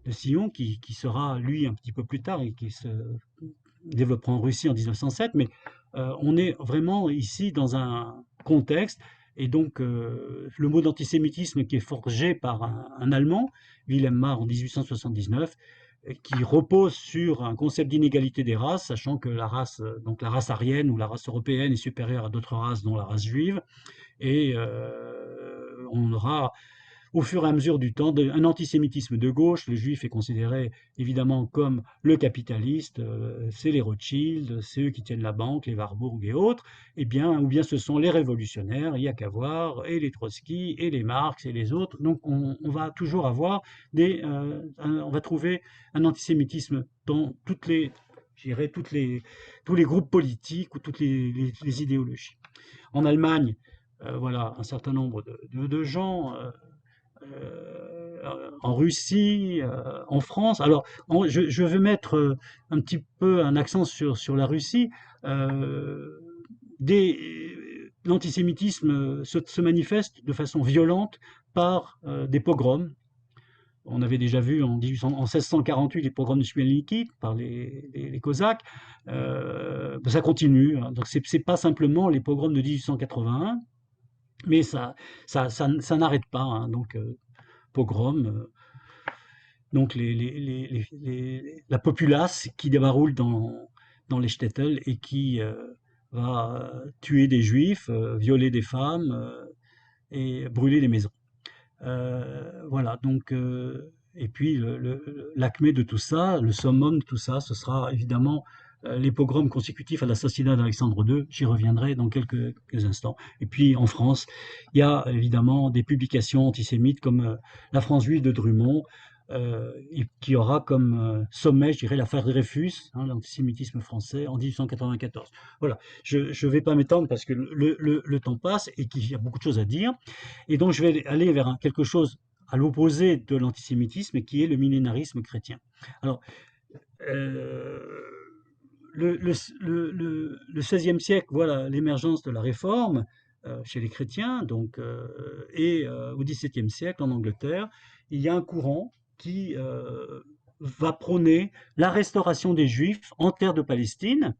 Sion, qui sera, lui, un petit peu plus tard, et qui se développera en Russie en 1907, mais on est vraiment ici dans un contexte, et donc le mot d'antisémitisme qui est forgé par un Allemand, Wilhelm Marr, en 1879, qui repose sur un concept d'inégalité des races, sachant que donc la race aryenne ou la race européenne est supérieure à d'autres races, dont la race juive, et on aura au fur et à mesure du temps, un antisémitisme de gauche. Le juif est considéré évidemment comme le capitaliste, c'est les Rothschild, c'est eux qui tiennent la banque, les Warburg et autres, ou bien ce sont les révolutionnaires, il n'y a qu'à voir, et les Trotsky, et les Marx, et les autres. Donc on va toujours avoir on va trouver un antisémitisme dans tous les groupes politiques ou toutes les idéologies. En Allemagne, voilà, un certain nombre de gens en Russie, en France. Alors, je veux mettre un petit peu un accent sur la Russie. l'antisémitisme se manifeste de façon violente par des pogroms. On avait déjà vu en 1648 les pogroms de Chmielniki par les Cosaques. Ça continue, hein. Donc c'est pas simplement les pogroms de 1881, mais ça n'arrête pas, hein. Donc pogrom, donc la populace qui débaroule dans les shtetl et qui va tuer des juifs, violer des femmes et brûler les maisons. Voilà, donc, et puis l'acmé de tout ça, le summum de tout ça, ce sera évidemment les pogroms consécutifs à l'assassinat d'Alexandre II. J'y reviendrai dans quelques instants. Et puis en France, il y a évidemment des publications antisémites comme La France juive de Drummond, qui aura comme sommet, je dirais, l'affaire Dreyfus, hein, l'antisémitisme français en 1894. Voilà, je ne vais pas m'étendre parce que le temps passe et qu'il y a beaucoup de choses à dire. Et donc je vais aller vers quelque chose à l'opposé de l'antisémitisme, qui est le millénarisme chrétien. Alors, le XVIe siècle, voilà l'émergence de la réforme chez les chrétiens, donc, et au XVIIe siècle, en Angleterre, il y a un courant qui va prôner la restauration des Juifs en terre de Palestine.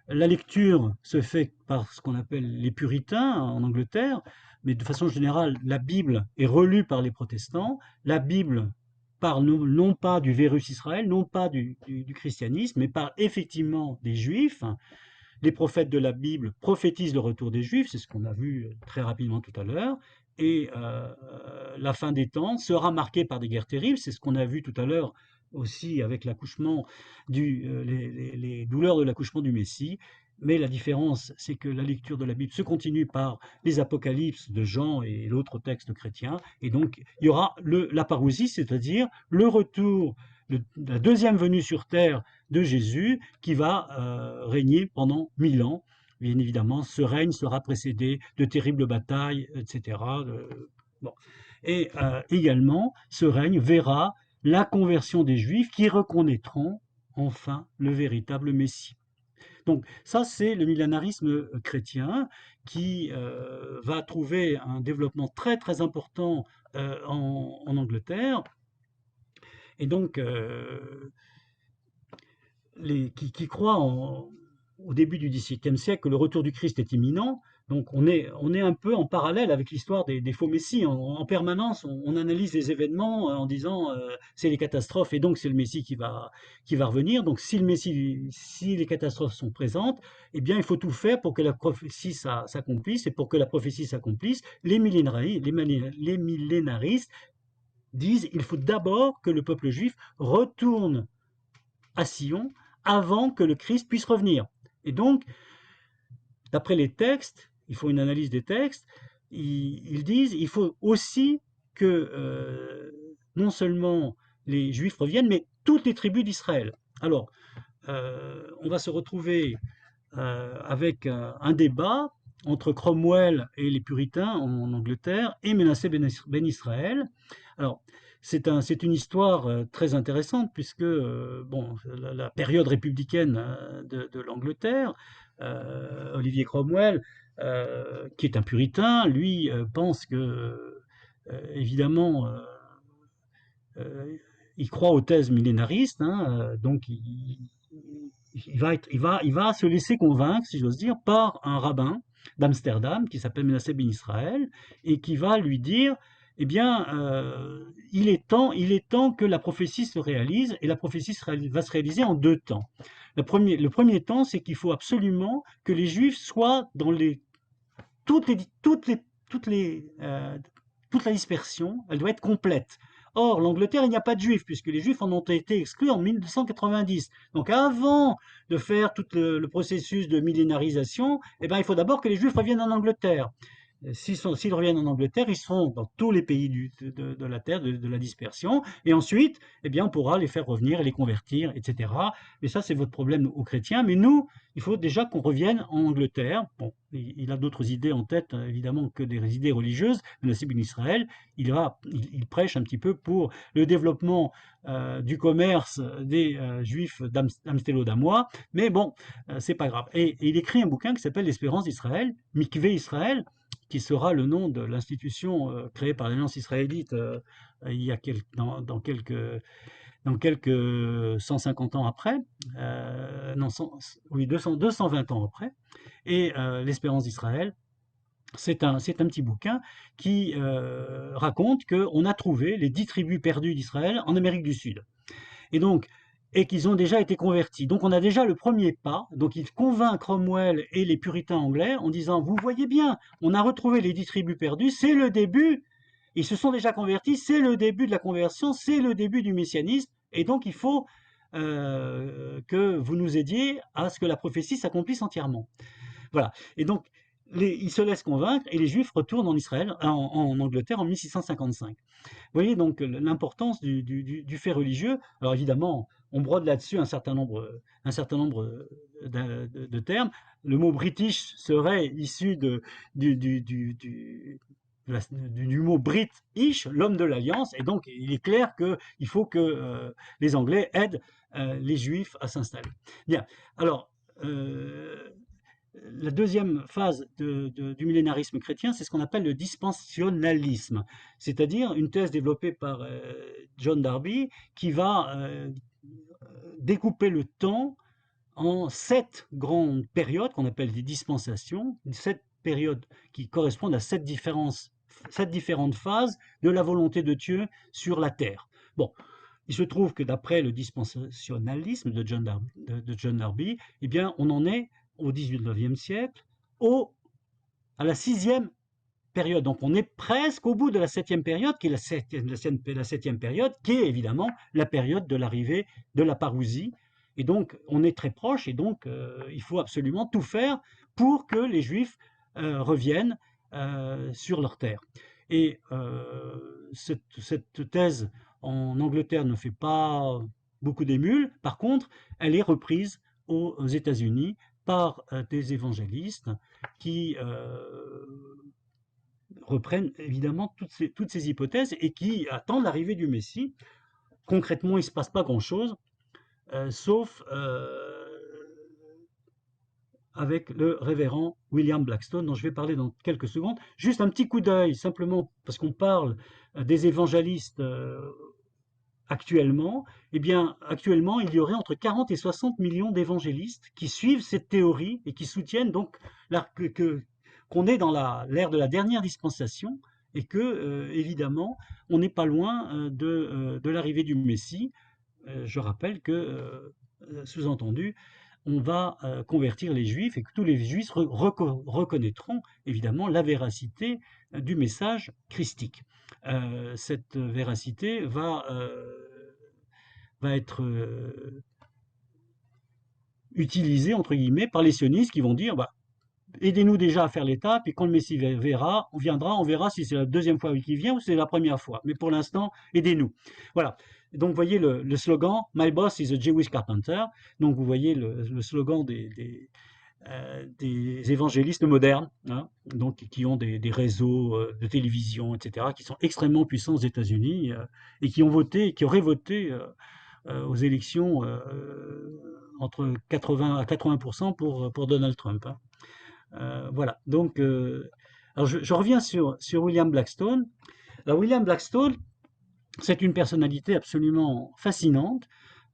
La lecture se fait par ce qu'on appelle les puritains en Angleterre, mais de façon générale, la Bible est relue par les protestants. La Bible parle non pas du Vérus Israël, non pas du christianisme, mais parle effectivement des Juifs. Les prophètes de la Bible prophétisent le retour des Juifs, c'est ce qu'on a vu très rapidement tout à l'heure. Et la fin des temps sera marquée par des guerres terribles, c'est ce qu'on a vu tout à l'heure aussi avec l'accouchement, les douleurs de l'accouchement du Messie. Mais la différence, c'est que la lecture de la Bible se continue par les apocalypses de Jean et l'autre texte chrétien. Et donc, il y aura la parousie, c'est-à-dire le retour, la deuxième venue sur terre de Jésus, qui va régner pendant 1000 ans. Bien évidemment, ce règne sera précédé de terribles batailles, etc. Bon. Et également, ce règne verra la conversion des Juifs qui reconnaîtront enfin le véritable Messie. Donc ça, c'est le millénarisme chrétien qui va trouver un développement très très important en Angleterre. Et donc, qui croient au début du XVIIe siècle que le retour du Christ est imminent. Donc on est un peu en parallèle avec l'histoire des faux messies. En permanence, on analyse les événements en disant c'est les catastrophes et donc c'est le Messie qui va revenir. Donc si les catastrophes sont présentes, eh bien il faut tout faire pour que la prophétie s'accomplisse. Et pour que la prophétie s'accomplisse, les millénaristes disent il faut d'abord que le peuple juif retourne à Sion avant que le Christ puisse revenir. Et donc, d'après les textes, il faut une analyse des textes, ils disent il faut aussi que non seulement les Juifs reviennent, mais toutes les tribus d'Israël. Alors, on va se retrouver avec un débat entre Cromwell et les puritains en Angleterre et Menassé ben Israël. Alors, c'est une histoire très intéressante puisque bon, la période républicaine de l'Angleterre, Olivier Cromwell, qui est un puritain, lui pense que évidemment il croit aux thèses millénaristes, hein, donc il va se laisser convaincre, si j'ose dire, par un rabbin d'Amsterdam qui s'appelle Menassé ben Israël et qui va lui dire eh bien, il est temps que la prophétie se réalise, et la prophétie va se réaliser en deux temps. Le premier temps, c'est qu'il faut absolument que les Juifs soient dans toute la dispersion, elle doit être complète. Or, l'Angleterre, il n'y a pas de Juifs, puisque les Juifs en ont été exclus en 1290. Donc, avant de faire tout le processus de millénarisation, eh ben, il faut d'abord que les Juifs reviennent en Angleterre. s'ils reviennent en Angleterre, ils seront dans tous les pays de la terre, de la dispersion, et ensuite, eh bien, on pourra les faire revenir, les convertir, etc. Mais ça, c'est votre problème aux chrétiens. Mais nous, il faut déjà qu'on revienne en Angleterre. Bon, il a d'autres idées en tête, évidemment, que des idées religieuses. Mais c'est Israël. Il prêche un petit peu pour le développement du commerce des juifs d'Amstello-Damois. Mais bon, c'est pas grave. Et il écrit un bouquin qui s'appelle L'Espérance d'Israël, Mikvé Israël, qui sera le nom de l'institution créée par l'Alliance israélite il y a dans quelques 150 ans après, non, 220 ans après, et l'Espérance d'Israël, c'est un petit bouquin qui raconte qu'on a trouvé les 10 tribus perdues d'Israël en Amérique du Sud. Et donc, et qu'ils ont déjà été convertis. Donc on a déjà le premier pas. Donc il convainc Cromwell et les puritains anglais en disant, vous voyez bien, on a retrouvé les 10 tribus perdues, c'est le début, ils se sont déjà convertis, c'est le début de la conversion, c'est le début du messianisme, et donc il faut que vous nous aidiez à ce que la prophétie s'accomplisse entièrement. Voilà. Et donc, ils se laissent convaincre et les Juifs retournent en Israël, en Angleterre en 1655. Vous voyez donc l'importance du fait religieux. Alors évidemment, on brode là-dessus un certain nombre de termes. Le mot british serait issu du mot Brit-ish, l'homme de l'alliance, et donc il est clair qu'il faut que les Anglais aident les Juifs à s'installer. Bien, alors la deuxième phase du millénarisme chrétien, c'est ce qu'on appelle le dispensionnalisme, c'est-à-dire une thèse développée par John Darby qui va découper le temps en 7 grandes périodes qu'on appelle des dispensations, 7 périodes qui correspondent à 7 différentes phases de la volonté de Dieu sur la terre. Bon, il se trouve que d'après le dispensationalisme de John Darby, eh bien, on en est au XIXe siècle, à la 6e période. Donc on est presque au bout de la 7e période, qui est la septième période, qui est évidemment la période de l'arrivée de la parousie. Et donc on est très proche, et donc il faut absolument tout faire pour que les Juifs reviennent sur leur terre. Et cette thèse en Angleterre ne fait pas beaucoup d'émules. Par contre, elle est reprise aux États-Unis par des évangélistes qui reprennent évidemment toutes ces hypothèses et qui attendent l'arrivée du Messie. Concrètement, il ne se passe pas grand-chose, sauf avec le révérend William Blackstone, dont je vais parler dans quelques secondes. Juste un petit coup d'œil, simplement, parce qu'on parle des évangélistes actuellement. Eh bien, actuellement, il y aurait entre 40 et 60 millions d'évangélistes qui suivent cette théorie et qui soutiennent donc qu'on est dans l'ère de la dernière dispensation et que, évidemment, on n'est pas loin de l'arrivée du Messie. Je rappelle que, sous-entendu, on va convertir les Juifs et que tous les Juifs reconnaîtront évidemment la véracité du message christique. Cette véracité va être utilisée entre guillemets par les sionistes qui vont dire bah, aidez-nous déjà à faire l'étape et quand le Messie viendra, on verra si c'est la deuxième fois qu'il vient ou si c'est la première fois. Mais pour l'instant, aidez-nous. Voilà. Donc vous voyez le slogan My boss is a Jewish carpenter. Donc vous voyez le slogan des évangélistes modernes, hein, donc qui ont des réseaux de télévision, etc., qui sont extrêmement puissants aux États-Unis et qui auraient voté aux élections entre 80 à 80% pour Donald Trump. Hein. Voilà. Donc, alors je reviens sur William Blackstone. Alors William Blackstone, c'est une personnalité absolument fascinante.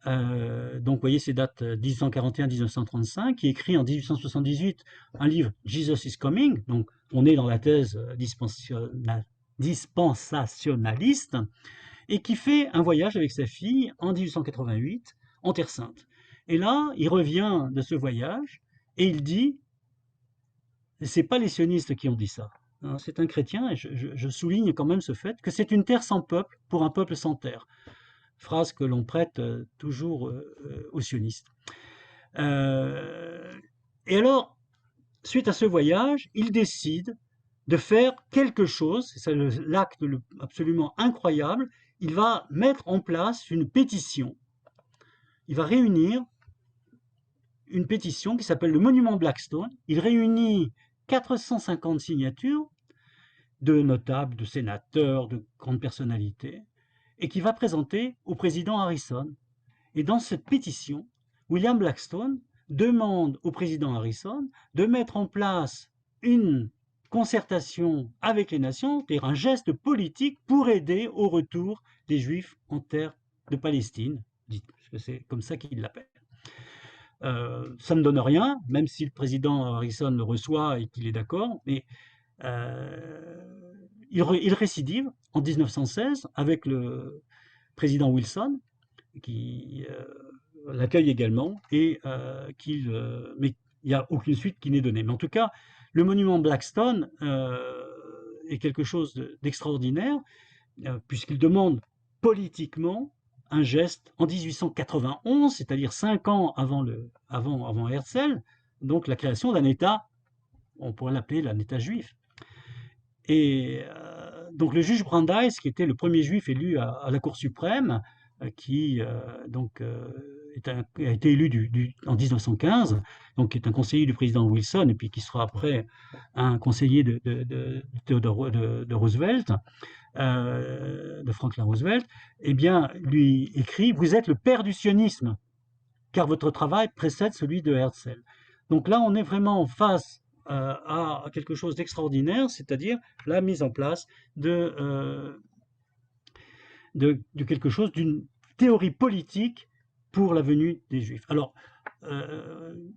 Donc, vous voyez, ces dates 1841-1935, qui écrit en 1878 un livre Jesus is Coming. Donc, on est dans la thèse dispensationaliste, et qui fait un voyage avec sa fille en 1888 en Terre Sainte. Et là, il revient de ce voyage et il dit, c'est pas les sionistes qui ont dit ça. C'est un chrétien, et je souligne quand même ce fait, que c'est une terre sans peuple pour un peuple sans terre. Phrase que l'on prête toujours aux sionistes. Et alors, suite à ce voyage, il décide de faire quelque chose, c'est l'acte absolument incroyable, il va mettre en place une pétition. Il va réunir une pétition qui s'appelle le Monument Blackstone. Il réunit 450 signatures de notables, de sénateurs, de grandes personnalités, et qui va présenter au président Harrison. Et dans cette pétition, William Blackstone demande au président Harrison de mettre en place une concertation avec les nations, c'est-à-dire un geste politique pour aider au retour des Juifs en terre de Palestine, parce que c'est comme ça qu'il l'appelle. Ça ne donne rien, même si le président Harrison le reçoit et qu'il est d'accord, mais il récidive en 1916 avec le président Wilson, qui l'accueille également, et mais il n'y a aucune suite qui n'est donnée. Mais en tout cas, le monument Blackstone est quelque chose d'extraordinaire, puisqu'il demande politiquement un geste en 1891, c'est-à-dire 5 ans avant Herzl, donc la création d'un État, on pourrait l'appeler un État juif. Et donc le juge Brandeis, qui était le premier juif élu à la Cour suprême, qui a été élu en 1915, donc qui est un conseiller du président Wilson, et puis qui sera après un conseiller de Roosevelt, de Franklin Roosevelt, eh bien, lui écrit « Vous êtes le père du sionisme, car votre travail précède celui de Herzl ». Donc là, on est vraiment face à quelque chose d'extraordinaire, c'est-à-dire la mise en place de quelque chose, d'une théorie politique pour la venue des Juifs. Alors,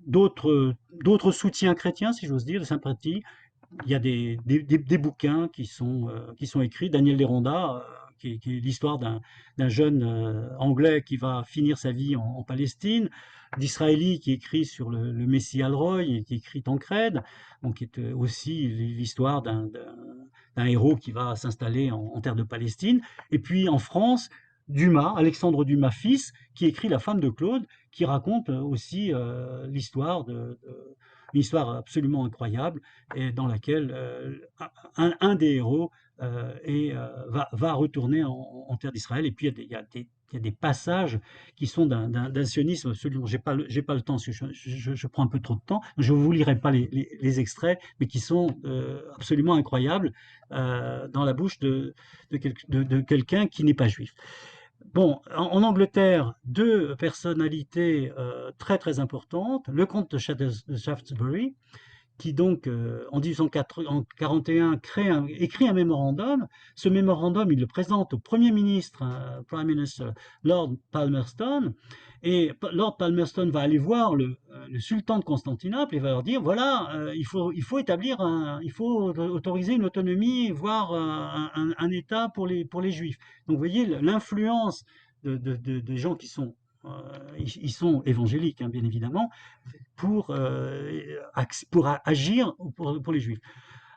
d'autres soutiens chrétiens, si j'ose dire, de sympathie, il y a des bouquins qui sont écrits. Daniel Deronda, qui est l'histoire d'un jeune anglais qui va finir sa vie en Palestine, d'Israéli qui écrit sur le Messie Alroy et qui écrit Tancred, donc qui est aussi l'histoire d'un héros qui va s'installer en terre de Palestine. Et puis en France, Dumas, Alexandre Dumas fils, qui écrit La femme de Claude, qui raconte aussi l'histoire une histoire absolument incroyable, et dans laquelle un des héros va retourner en terre d'Israël. Et puis il y a des passages qui sont d'un sionisme absolument. J'ai pas le temps, parce que je prends un peu trop de temps. Je vous lirai pas les extraits, mais qui sont absolument incroyables dans la bouche de quelqu'un qui n'est pas juif. Bon, en Angleterre, deux personnalités très très importantes. Le comte de Shaftesbury, qui donc en 1841 écrit un mémorandum. Ce mémorandum, il le présente au Premier ministre, Prime Minister Lord Palmerston, et Lord Palmerston va aller voir le sultan de Constantinople et va leur dire voilà, il faut établir il faut autoriser une autonomie, voire un État pour les Juifs. Donc vous voyez l'influence des gens qui sont ils sont évangéliques, hein, bien évidemment, pour agir pour les Juifs.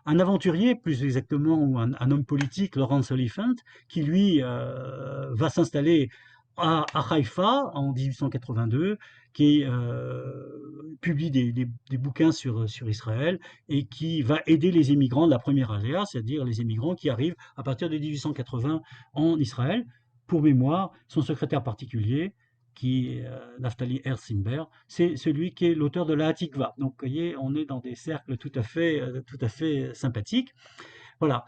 Un aventurier, plus exactement, ou un homme politique, Laurence Oliphant, qui lui va s'installer à Haïfa en 1882, qui publie des bouquins sur Israël et qui va aider les immigrants de la première aléa, c'est-à-dire les immigrants qui arrivent à partir de 1880 en Israël. Pour mémoire, son secrétaire particulier, qui est Naftali Herz-Imber, c'est celui qui est l'auteur de la Hatikva. Donc, vous voyez, on est dans des cercles tout à fait sympathiques. Voilà.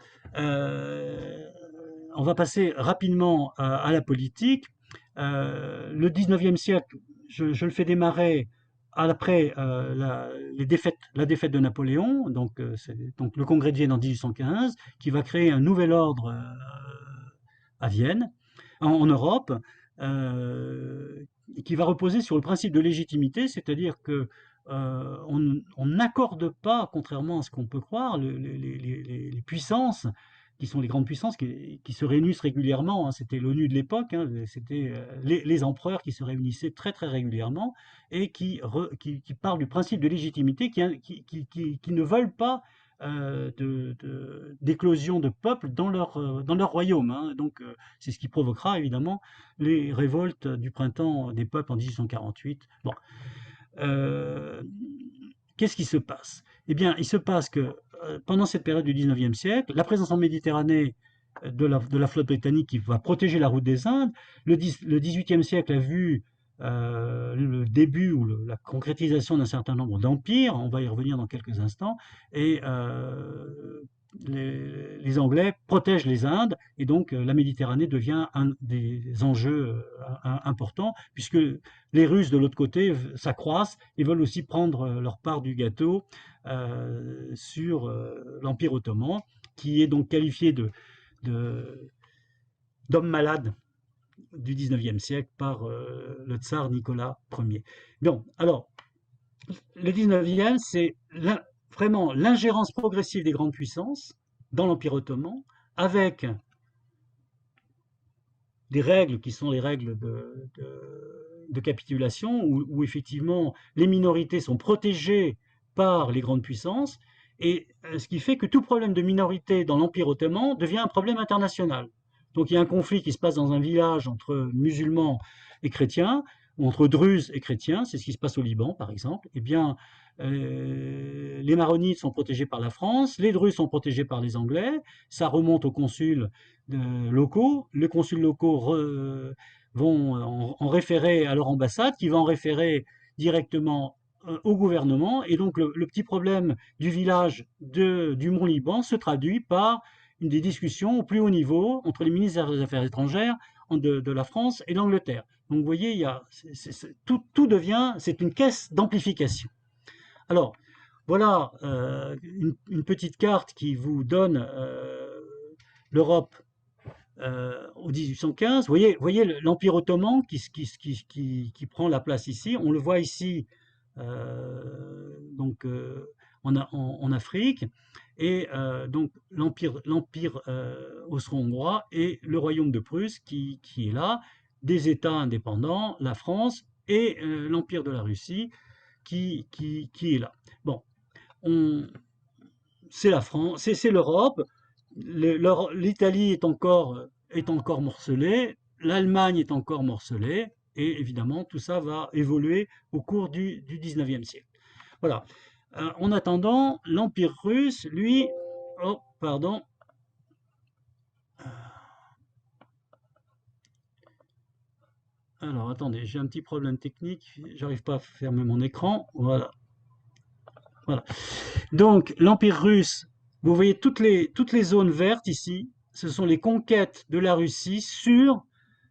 On va passer rapidement à la politique. Le 19e siècle, je le fais démarrer après la défaite de Napoléon, donc le congrès de Vienne en 1815, qui va créer un nouvel ordre à Vienne, en Europe, qui va reposer sur le principe de légitimité, c'est-à-dire que on n'accorde pas, contrairement à ce qu'on peut croire, les puissances qui sont les grandes puissances qui se réunissent régulièrement. Hein, c'était l'ONU de l'époque, hein, c'était les empereurs qui se réunissaient très très régulièrement et qui parlent du principe de légitimité, qui ne veulent pas d'éclosion de peuples dans leur royaume. Hein. Donc c'est ce qui provoquera évidemment les révoltes du printemps des peuples en 1848. Bon. Qu'est-ce qui se passe? Eh bien, il se passe que pendant cette période du 19e siècle, la présence en Méditerranée de la flotte britannique qui va protéger la route des Indes. Le 18e siècle a vu le début ou la concrétisation d'un certain nombre d'empires, on va y revenir dans quelques instants, et les Anglais protègent les Indes, et donc la Méditerranée devient un des enjeux importants, puisque les Russes de l'autre côté s'accroissent et veulent aussi prendre leur part du gâteau sur l'Empire ottoman, qui est donc qualifié d'homme malade du 19e siècle par le tsar Nicolas Ier. Donc, alors, le 19e, c'est vraiment l'ingérence progressive des grandes puissances dans l'Empire ottoman, avec des règles qui sont les règles de capitulation, où effectivement les minorités sont protégées par les grandes puissances, et ce qui fait que tout problème de minorité dans l'Empire ottoman devient un problème international. Donc il y a un conflit qui se passe dans un village entre musulmans et chrétiens, ou entre druzes et chrétiens, c'est ce qui se passe au Liban par exemple. Eh bien, les maronites sont protégés par la France, les druzes sont protégés par les Anglais, ça remonte aux consuls locaux, les consuls locaux vont en référer à leur ambassade, qui va en référer directement au gouvernement, et donc le petit problème du village du Mont-Liban se traduit par des discussions au plus haut niveau entre les ministres des Affaires étrangères de la France et d'Angleterre. Donc vous voyez, il y a, tout devient, c'est une caisse d'amplification. Alors, voilà une petite carte qui vous donne l'Europe au 1815. Vous voyez l'Empire ottoman qui prend la place ici. On le voit ici donc en Afrique, et donc l'Empire austro-hongrois et le Royaume de Prusse qui est là, des États indépendants, la France et l'Empire de la Russie qui est là. Bon, c'est la France, c'est l'Europe. L'Italie est encore morcelée, l'Allemagne est encore morcelée, et évidemment tout ça va évoluer au cours du 19e siècle. Voilà. En attendant, l'Empire russe, lui, oh, pardon. Alors, attendez, j'ai un petit problème technique, j'arrive pas à fermer mon écran, voilà. Voilà. Donc, l'Empire russe, vous voyez toutes les zones vertes ici, ce sont les conquêtes de la Russie sur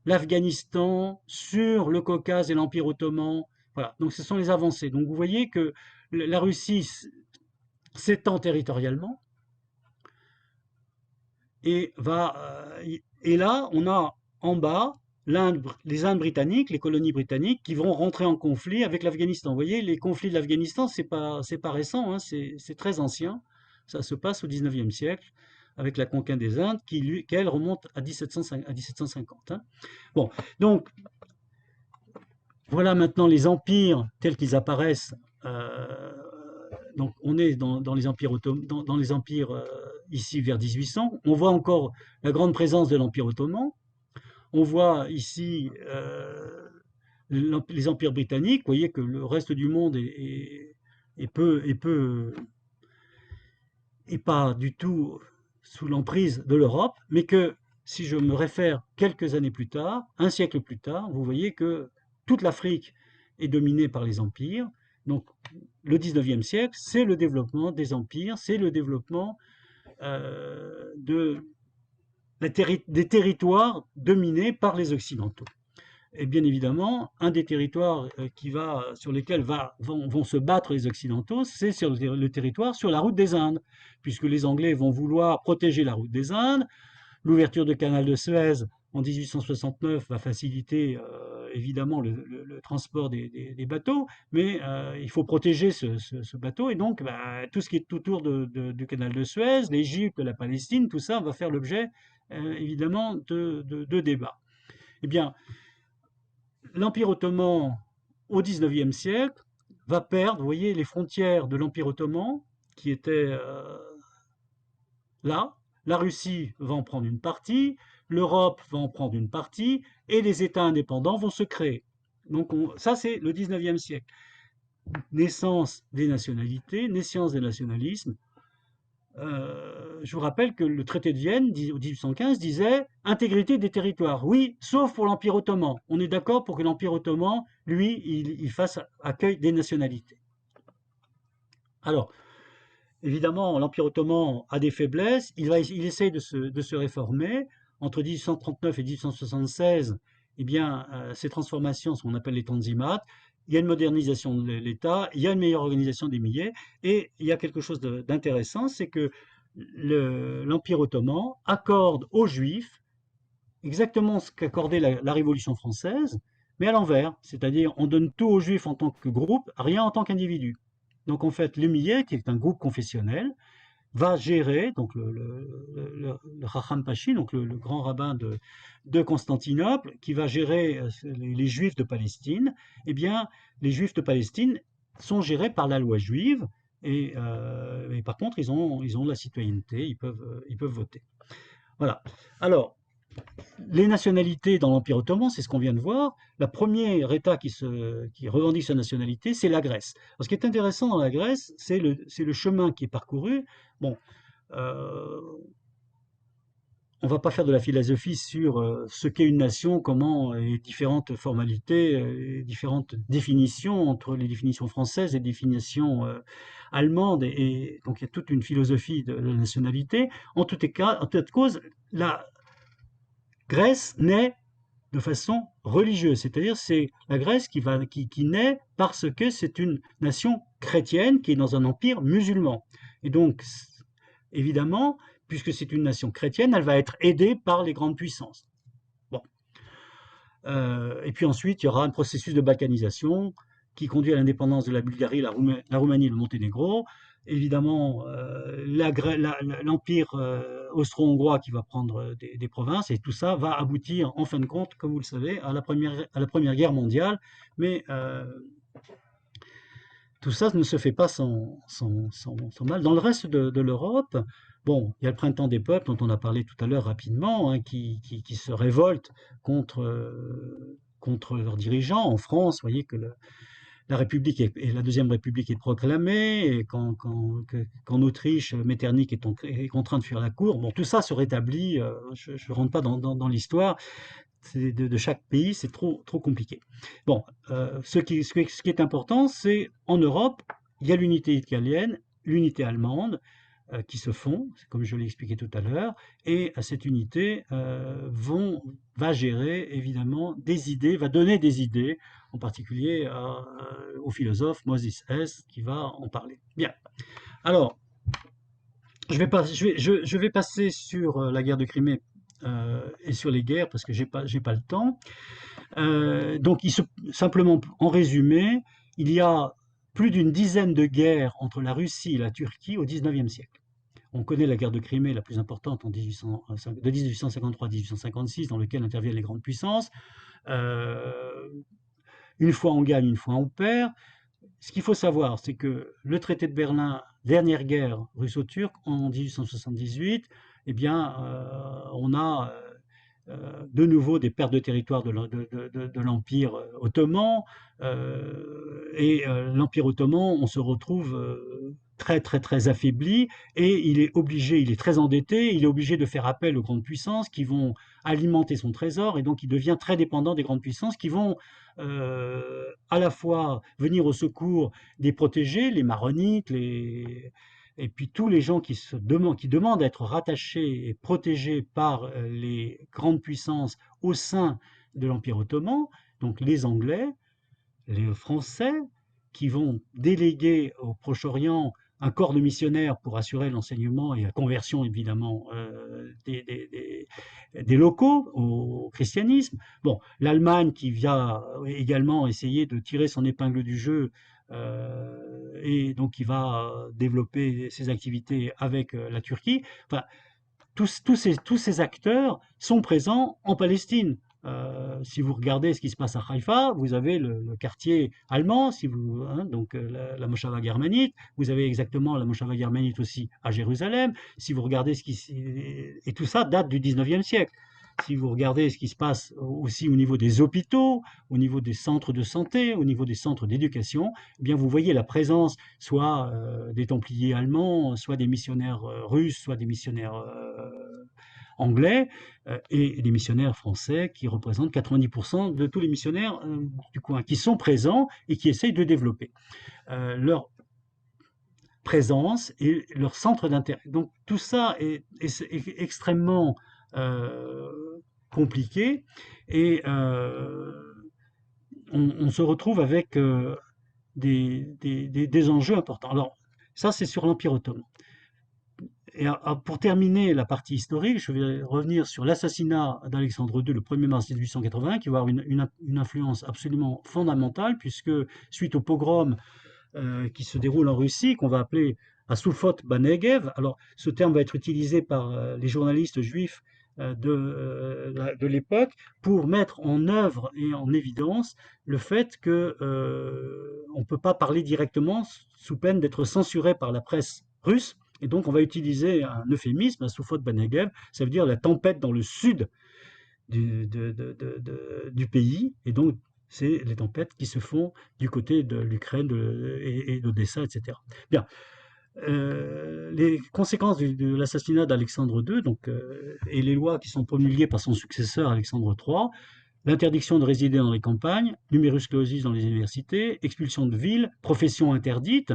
l'Afghanistan, sur le Caucase et l'Empire ottoman. Voilà, donc ce sont les avancées. Donc vous voyez que la Russie s'étend territorialement, et là, on a en bas les Indes britanniques, les colonies britanniques, qui vont rentrer en conflit avec l'Afghanistan. Vous voyez, les conflits de l'Afghanistan, c'est pas récent, hein, c'est très ancien. Ça se passe au 19e siècle, avec la conquête des Indes, qui elle remonte à 1750. Hein. Bon, donc, voilà maintenant les empires tels qu'ils apparaissent. Donc, on est dans les empires ici vers 1800. On voit encore la grande présence de l'Empire ottoman. On voit ici les empires britanniques. Vous voyez que le reste du monde est pas du tout sous l'emprise de l'Europe, mais que si je me réfère quelques années plus tard, un siècle plus tard, vous voyez que toute l'Afrique est dominée par les empires. Donc le 19e siècle, c'est le développement des empires, c'est le développement des territoires dominés par les Occidentaux. Et bien évidemment, un des territoires sur lesquels vont se battre les Occidentaux, c'est sur le territoire sur la route des Indes, puisque les Anglais vont vouloir protéger la route des Indes. L'ouverture du canal de Suez en 1869 va faciliter évidemment le transport des bateaux, mais il faut protéger ce bateau, et donc tout ce qui est autour du canal de Suez, l'Égypte, la Palestine, tout ça va faire l'objet évidemment de débats. Eh bien, l'Empire ottoman au XIXe siècle va perdre, vous voyez, les frontières de l'Empire ottoman qui étaient là. La Russie va en prendre une partie, l'Europe va en prendre une partie, et les États indépendants vont se créer. Donc ça, c'est le XIXe siècle. Naissance des nationalités, naissance des nationalismes, je vous rappelle que le traité de Vienne, en 1815, disait intégrité des territoires. Oui, sauf pour l'Empire ottoman. On est d'accord pour que l'Empire ottoman, lui, il fasse accueil des nationalités. Alors, évidemment, l'Empire ottoman a des faiblesses. Il essaye de se réformer. Entre 1839 et 1876, eh bien, ces transformations, ce qu'on appelle les tanzimat, il y a une modernisation de l'État, il y a une meilleure organisation des milliers, et il y a quelque chose d'intéressant, c'est que l'Empire ottoman accorde aux Juifs exactement ce qu'accordait la Révolution française, mais à l'envers, c'est-à-dire on donne tout aux Juifs en tant que groupe, rien en tant qu'individu. Donc en fait, le millet, qui est un groupe confessionnel, va gérer, donc le Chacham Pachi, donc le grand rabbin de Constantinople, qui va gérer les Juifs de Palestine. Eh bien, les Juifs de Palestine sont gérés par la loi juive, et par contre, ils ont la citoyenneté, ils peuvent voter. Voilà. Alors, les nationalités dans l'Empire ottoman, c'est ce qu'on vient de voir. La première État qui revendique sa nationalité, c'est la Grèce. Alors, ce qui est intéressant dans la Grèce, c'est le chemin qui est parcouru. Bon, euh, on ne va pas faire de la philosophie sur ce qu'est une nation, comment les différentes formalités, les différentes définitions entre les définitions françaises et les définitions allemandes, et donc il y a toute une philosophie de la nationalité. En tout cas, en toute cause, la Grèce naît de façon religieuse, c'est-à-dire c'est la Grèce qui naît parce que c'est une nation chrétienne qui est dans un empire musulman. Et donc, évidemment, puisque c'est une nation chrétienne, elle va être aidée par les grandes puissances. Bon. Et puis ensuite, il y aura un processus de balkanisation qui conduit à l'indépendance de la Bulgarie, la Roumanie et le Monténégro. Évidemment, l'empire austro-hongrois qui va prendre des provinces, et tout ça va aboutir, en fin de compte, comme vous le savez, à la Première Guerre mondiale. Mais tout ça ne se fait pas sans mal. Dans le reste de l'Europe, bon, il y a le printemps des peuples dont on a parlé tout à l'heure rapidement, hein, qui se révoltent contre leurs dirigeants. En France, vous voyez que la République et la Deuxième République est proclamée, et qu'en Autriche, Metternich est contraint de fuir la cour. Bon, tout ça se rétablit. Je ne rentre pas dans l'histoire de chaque pays, c'est trop compliqué. Bon, ce qui est important, c'est en Europe, il y a l'unité italienne, l'unité allemande, qui se font, comme je l'ai expliqué tout à l'heure, et cette unité va gérer évidemment des idées, va donner des idées, en particulier au philosophe Moses Hess, qui va en parler. Bien. Alors, je vais passer sur la guerre de Crimée et sur les guerres parce que j'ai pas le temps. Donc, simplement en résumé, il y a plus d'une dizaine de guerres entre la Russie et la Turquie au XIXe siècle. On connaît la guerre de Crimée, la plus importante de 1853 à 1856, dans laquelle interviennent les grandes puissances. Une fois on gagne, une fois on perd. Ce qu'il faut savoir, c'est que le traité de Berlin, dernière guerre russo-turque, en 1878, eh bien, on a de nouveau des pertes de territoire de l'Empire ottoman. Et l'Empire ottoman, on se retrouve très affaibli, et il est très endetté, il est obligé de faire appel aux grandes puissances qui vont alimenter son trésor, et donc il devient très dépendant des grandes puissances qui vont à la fois venir au secours des protégés, les maronites, et puis tous les gens qui demandent à être rattachés et protégés par les grandes puissances au sein de l'Empire ottoman, donc les Anglais, les Français, qui vont déléguer au Proche-Orient un corps de missionnaires pour assurer l'enseignement et la conversion évidemment des locaux au christianisme. Bon, l'Allemagne qui vient également essayer de tirer son épingle du jeu, et donc qui va développer ses activités avec la Turquie. Enfin, tous ces acteurs sont présents en Palestine. Si vous regardez ce qui se passe à Haïfa, vous avez le quartier allemand, donc la Moshava germanique, vous avez exactement la Moshava germanique aussi à Jérusalem. Si vous regardez et tout ça date du 19e siècle. si vous regardez ce qui se passe aussi au niveau des hôpitaux, au niveau des centres de santé, au niveau des centres d'éducation, eh bien vous voyez la présence soit des Templiers allemands, soit des missionnaires russes, soit des missionnaires anglais et des missionnaires français qui représentent 90% de tous les missionnaires du coin, qui sont présents et qui essayent de développer leur présence et leur centre d'intérêt. Donc tout ça est extrêmement compliqué et on se retrouve avec des enjeux importants. Alors ça c'est sur l'Empire ottoman. Et pour terminer la partie historique, je vais revenir sur l'assassinat d'Alexandre II le 1er mars 1880, qui va avoir une influence absolument fondamentale, puisque suite au pogrom qui se déroule en Russie, qu'on va appeler Asufot Banegev. Alors, ce terme va être utilisé par les journalistes juifs de l'époque pour mettre en œuvre et en évidence le fait que on ne peut pas parler directement sous peine d'être censuré par la presse russe. Et donc, on va utiliser un euphémisme, Asufot Banegev, ça veut dire la tempête dans le sud du pays. Et donc, c'est les tempêtes qui se font du côté de l'Ukraine et d'Odessa, etc. Bien. Les conséquences de l'assassinat d'Alexandre II et les lois qui sont promulguées par son successeur Alexandre III, l'interdiction de résider dans les campagnes, numerus clausus dans les universités, expulsion de villes, profession interdite,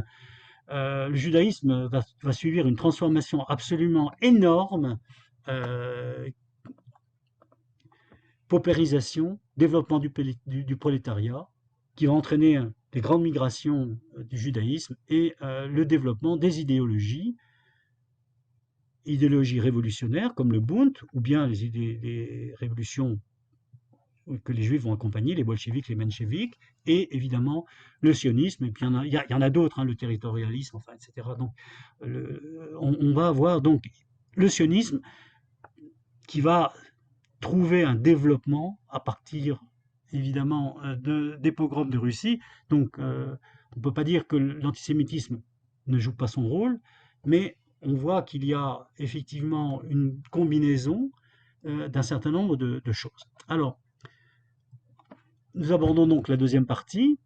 le judaïsme va suivre une transformation absolument énorme, paupérisation, développement du prolétariat, qui va entraîner des grandes migrations du judaïsme et le développement des idéologies révolutionnaires comme le Bund, ou bien les révolutions que les juifs vont accompagner, les bolcheviks, les mencheviks, et évidemment le sionisme, et puis il y en a d'autres, hein, le territorialisme, enfin, etc. Donc on va avoir donc le sionisme qui va trouver un développement à partir évidemment des pogroms de Russie. Donc on ne peut pas dire que l'antisémitisme ne joue pas son rôle, mais on voit qu'il y a effectivement une combinaison d'un certain nombre de choses. Alors, nous abordons donc la deuxième partie.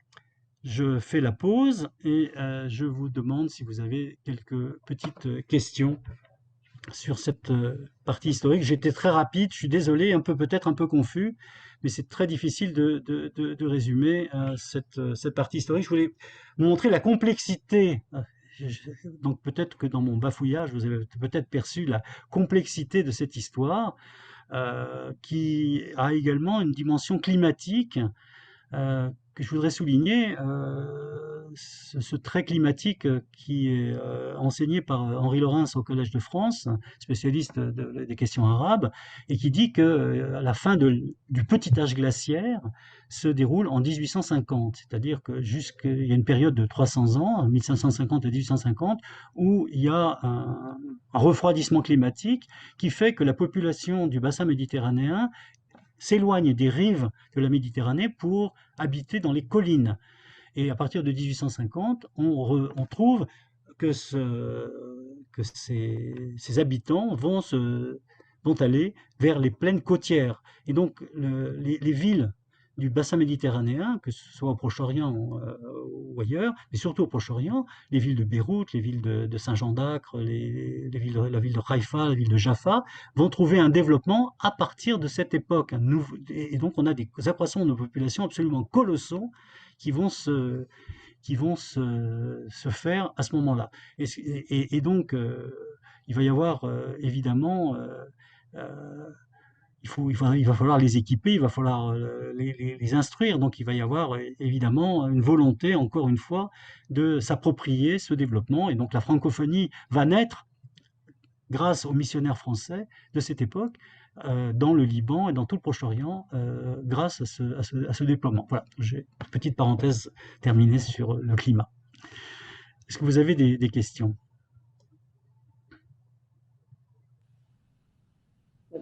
Je fais la pause et je vous demande si vous avez quelques petites questions sur cette partie historique. J'étais très rapide, je suis désolé, peut-être un peu confus, mais c'est très difficile de résumer cette partie historique. Je voulais vous montrer la complexité. Donc peut-être que dans mon bafouillage, vous avez peut-être perçu la complexité de cette histoire, qui a également une dimension climatique que je voudrais souligner, ce trait climatique qui est enseigné par Henri Laurens au Collège de France, spécialiste des questions arabes, et qui dit que la fin du petit âge glaciaire se déroule en 1850, c'est-à-dire que il y a une période de 300 ans, 1550 à 1850, où il y a un refroidissement climatique qui fait que la population du bassin méditerranéen s'éloigne des rives de la Méditerranée pour habiter dans les collines. Et à partir de 1850, on trouve que ces habitants vont aller vers les plaines côtières. Et donc les villes du bassin méditerranéen, que ce soit au Proche-Orient ou ailleurs, mais surtout au Proche-Orient, les villes de Beyrouth, les villes de Saint-Jean d'Acre, la ville de Haïfa, la ville de Jaffa, vont trouver un développement à partir de cette époque. Et donc on a des accroissements de population absolument colossaux qui vont se faire à ce moment-là. Et donc, il va y avoir évidemment, euh, il va falloir les équiper, il va falloir les instruire. Donc, il va y avoir évidemment une volonté, encore une fois, de s'approprier ce développement. Et donc, la francophonie va naître grâce aux missionnaires français de cette époque, dans le Liban et dans tout le Proche-Orient, grâce à ce déploiement. Voilà, j'ai une petite parenthèse terminée sur le climat. Est-ce que vous avez des questions?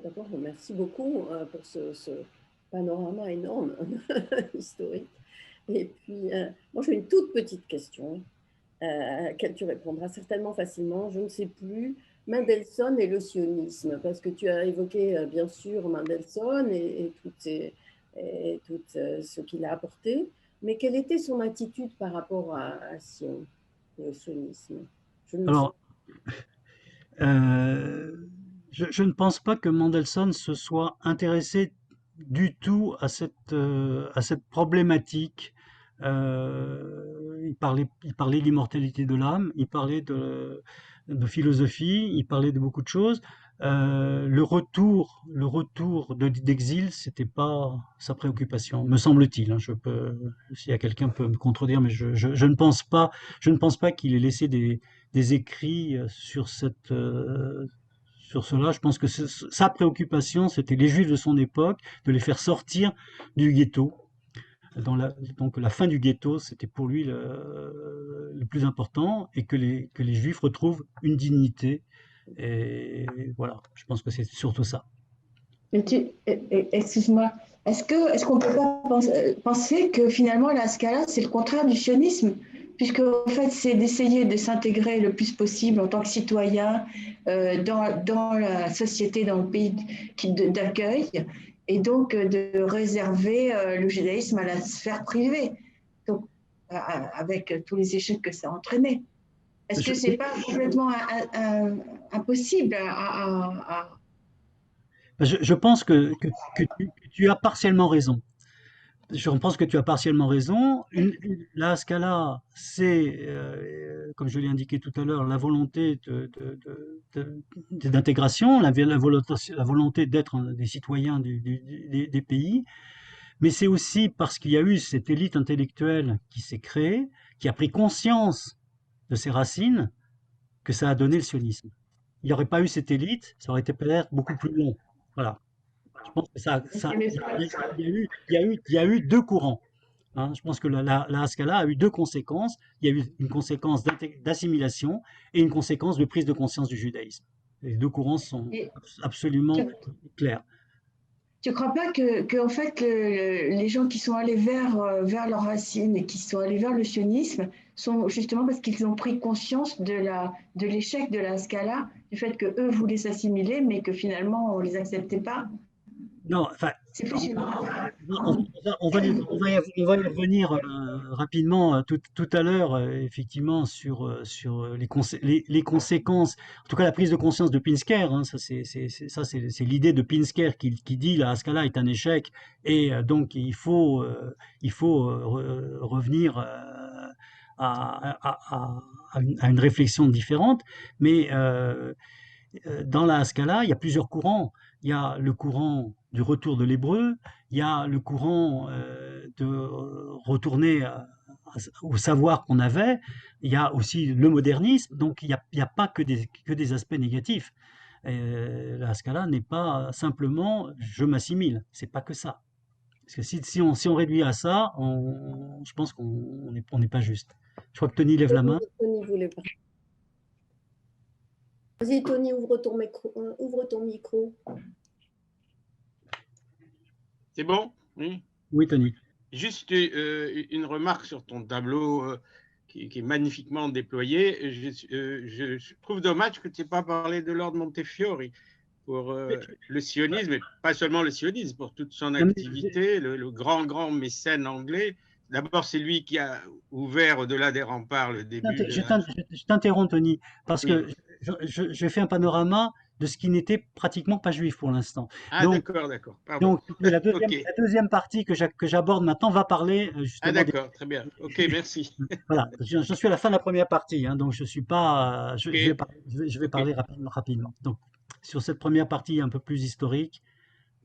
D'abord, merci beaucoup pour ce panorama énorme historique. Et puis, moi, j'ai une toute petite question à laquelle tu répondras certainement facilement. Je ne sais plus Mendelssohn et le sionisme, parce que tu as évoqué bien sûr Mendelssohn et tout ce qu'il a apporté, mais quelle était son attitude par rapport à Sion et au sionisme? Je ne me souviens. Alors, je ne pense pas que Mendelssohn se soit intéressé du tout à cette problématique. Il parlait de l'immortalité de l'âme, il parlait de philosophie, il parlait de beaucoup de choses. Le retour d'exil, c'était pas sa préoccupation, me semble-t-il, hein. S'il y a quelqu'un peut me contredire, mais je ne pense pas qu'il ait laissé des écrits sur cela. Je pense que sa préoccupation, c'était les Juifs de son époque, de les faire sortir du ghetto. Donc la fin du ghetto, c'était pour lui le plus important, et que les Juifs retrouvent une dignité. Et voilà, je pense que c'est surtout ça. Excuse-moi, est-ce qu'on peut pas penser que finalement la Scala, c'est le contraire du sionisme, puisque en fait, c'est d'essayer de s'intégrer le plus possible en tant que citoyen dans la société, dans le pays d'accueil, et donc de réserver le judaïsme à la sphère privée, donc, avec tous les échecs que ça a entraîné. Est-ce que c'est pas complètement impossible Je pense que tu as partiellement raison. Je pense que tu as partiellement raison. La Scala, c'est, comme je l'ai indiqué tout à l'heure, la volonté d'intégration, la volonté d'être des citoyens des pays, mais c'est aussi parce qu'il y a eu cette élite intellectuelle qui s'est créée, qui a pris conscience de ses racines, que ça a donné le sionisme. Il n'y aurait pas eu cette élite, ça aurait été peut-être beaucoup plus long. Voilà. Je pense que il y a eu deux courants, hein. Je pense que la Haskalah a eu deux conséquences. Il y a eu une conséquence d'assimilation et une conséquence de prise de conscience du judaïsme. Les deux courants sont absolument clairs. tu ne crois pas que en fait, les gens qui sont allés vers leurs racines et qui sont allés vers le sionisme sont justement parce qu'ils ont pris conscience de l'échec de la Scala, du fait qu'eux voulaient s'assimiler, mais que finalement, on ne les acceptait pas? Non, enfin, C'est plus on va y revenir rapidement tout à l'heure, effectivement, sur les conséquences, en tout cas la prise de conscience de Pinsker, hein. C'est l'idée de Pinsker qui dit la Haskalah est un échec, et donc il faut revenir à une réflexion différente. Mais dans la Haskalah, il y a plusieurs courants. Il y a le courant du retour de l'hébreu, il y a le courant de retourner au savoir qu'on avait, il y a aussi le modernisme, donc il n'y a pas que des aspects négatifs. La Haskalah n'est pas simplement je m'assimile, c'est pas que ça. Parce que si on réduit à ça, je pense qu'on n'est pas juste. Je crois que Tony lève la main. Tony voulait parler. Vas-y, Tony, ouvre ton micro. C'est bon? Oui. Oui, Tony. Juste une remarque sur ton tableau qui est magnifiquement déployé. Je trouve dommage que tu n'aies pas parlé de Lord Montefiore pour le sionisme, et pas seulement le sionisme, pour toute son activité, le grand mécène anglais. D'abord, c'est lui qui a ouvert au-delà des remparts le début. Je t'interromps, Tony, parce que je fais un panorama de ce qui n'était pratiquement pas juif pour l'instant. Ah, d'accord. Pardon. Donc, la deuxième partie que j'aborde maintenant va parler justement. Ah, d'accord, très bien. Ok, merci. Voilà, je suis à la fin de la première partie, hein, donc je suis pas. Je vais parler rapidement. Donc, sur cette première partie un peu plus historique,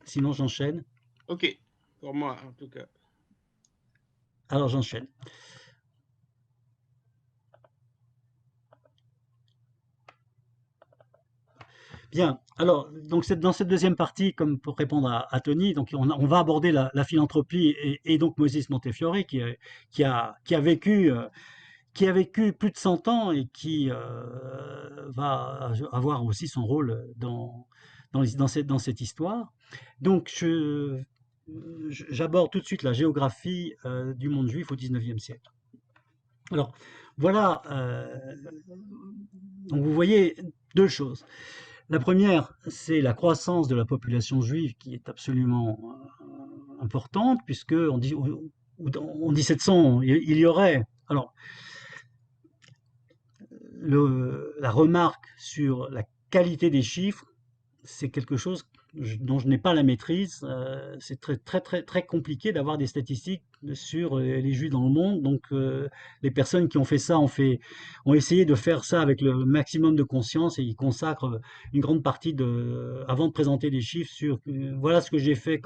sinon j'enchaîne. Ok, pour moi en tout cas. Alors j'enchaîne. Bien, alors donc dans cette deuxième partie, comme pour répondre à Tony, donc on va aborder la philanthropie et donc Moses Montefiore qui a vécu plus de 100 ans et qui va avoir aussi son rôle dans cette histoire. Donc j'aborde tout de suite la géographie du monde juif au XIXe siècle. Alors voilà, donc vous voyez Deux choses. La première, c'est la croissance de la population juive qui est absolument importante, puisque on dit, en 1700, il y aurait... Alors, la remarque sur la qualité des chiffres, c'est quelque chose dont je n'ai pas la maîtrise. C'est très compliqué d'avoir des statistiques sur les juifs dans le monde. Donc, les personnes qui ont fait ça ont essayé de faire ça avec le maximum de conscience, et ils consacrent une grande partie avant de présenter des chiffres sur voilà ce que j'ai fait,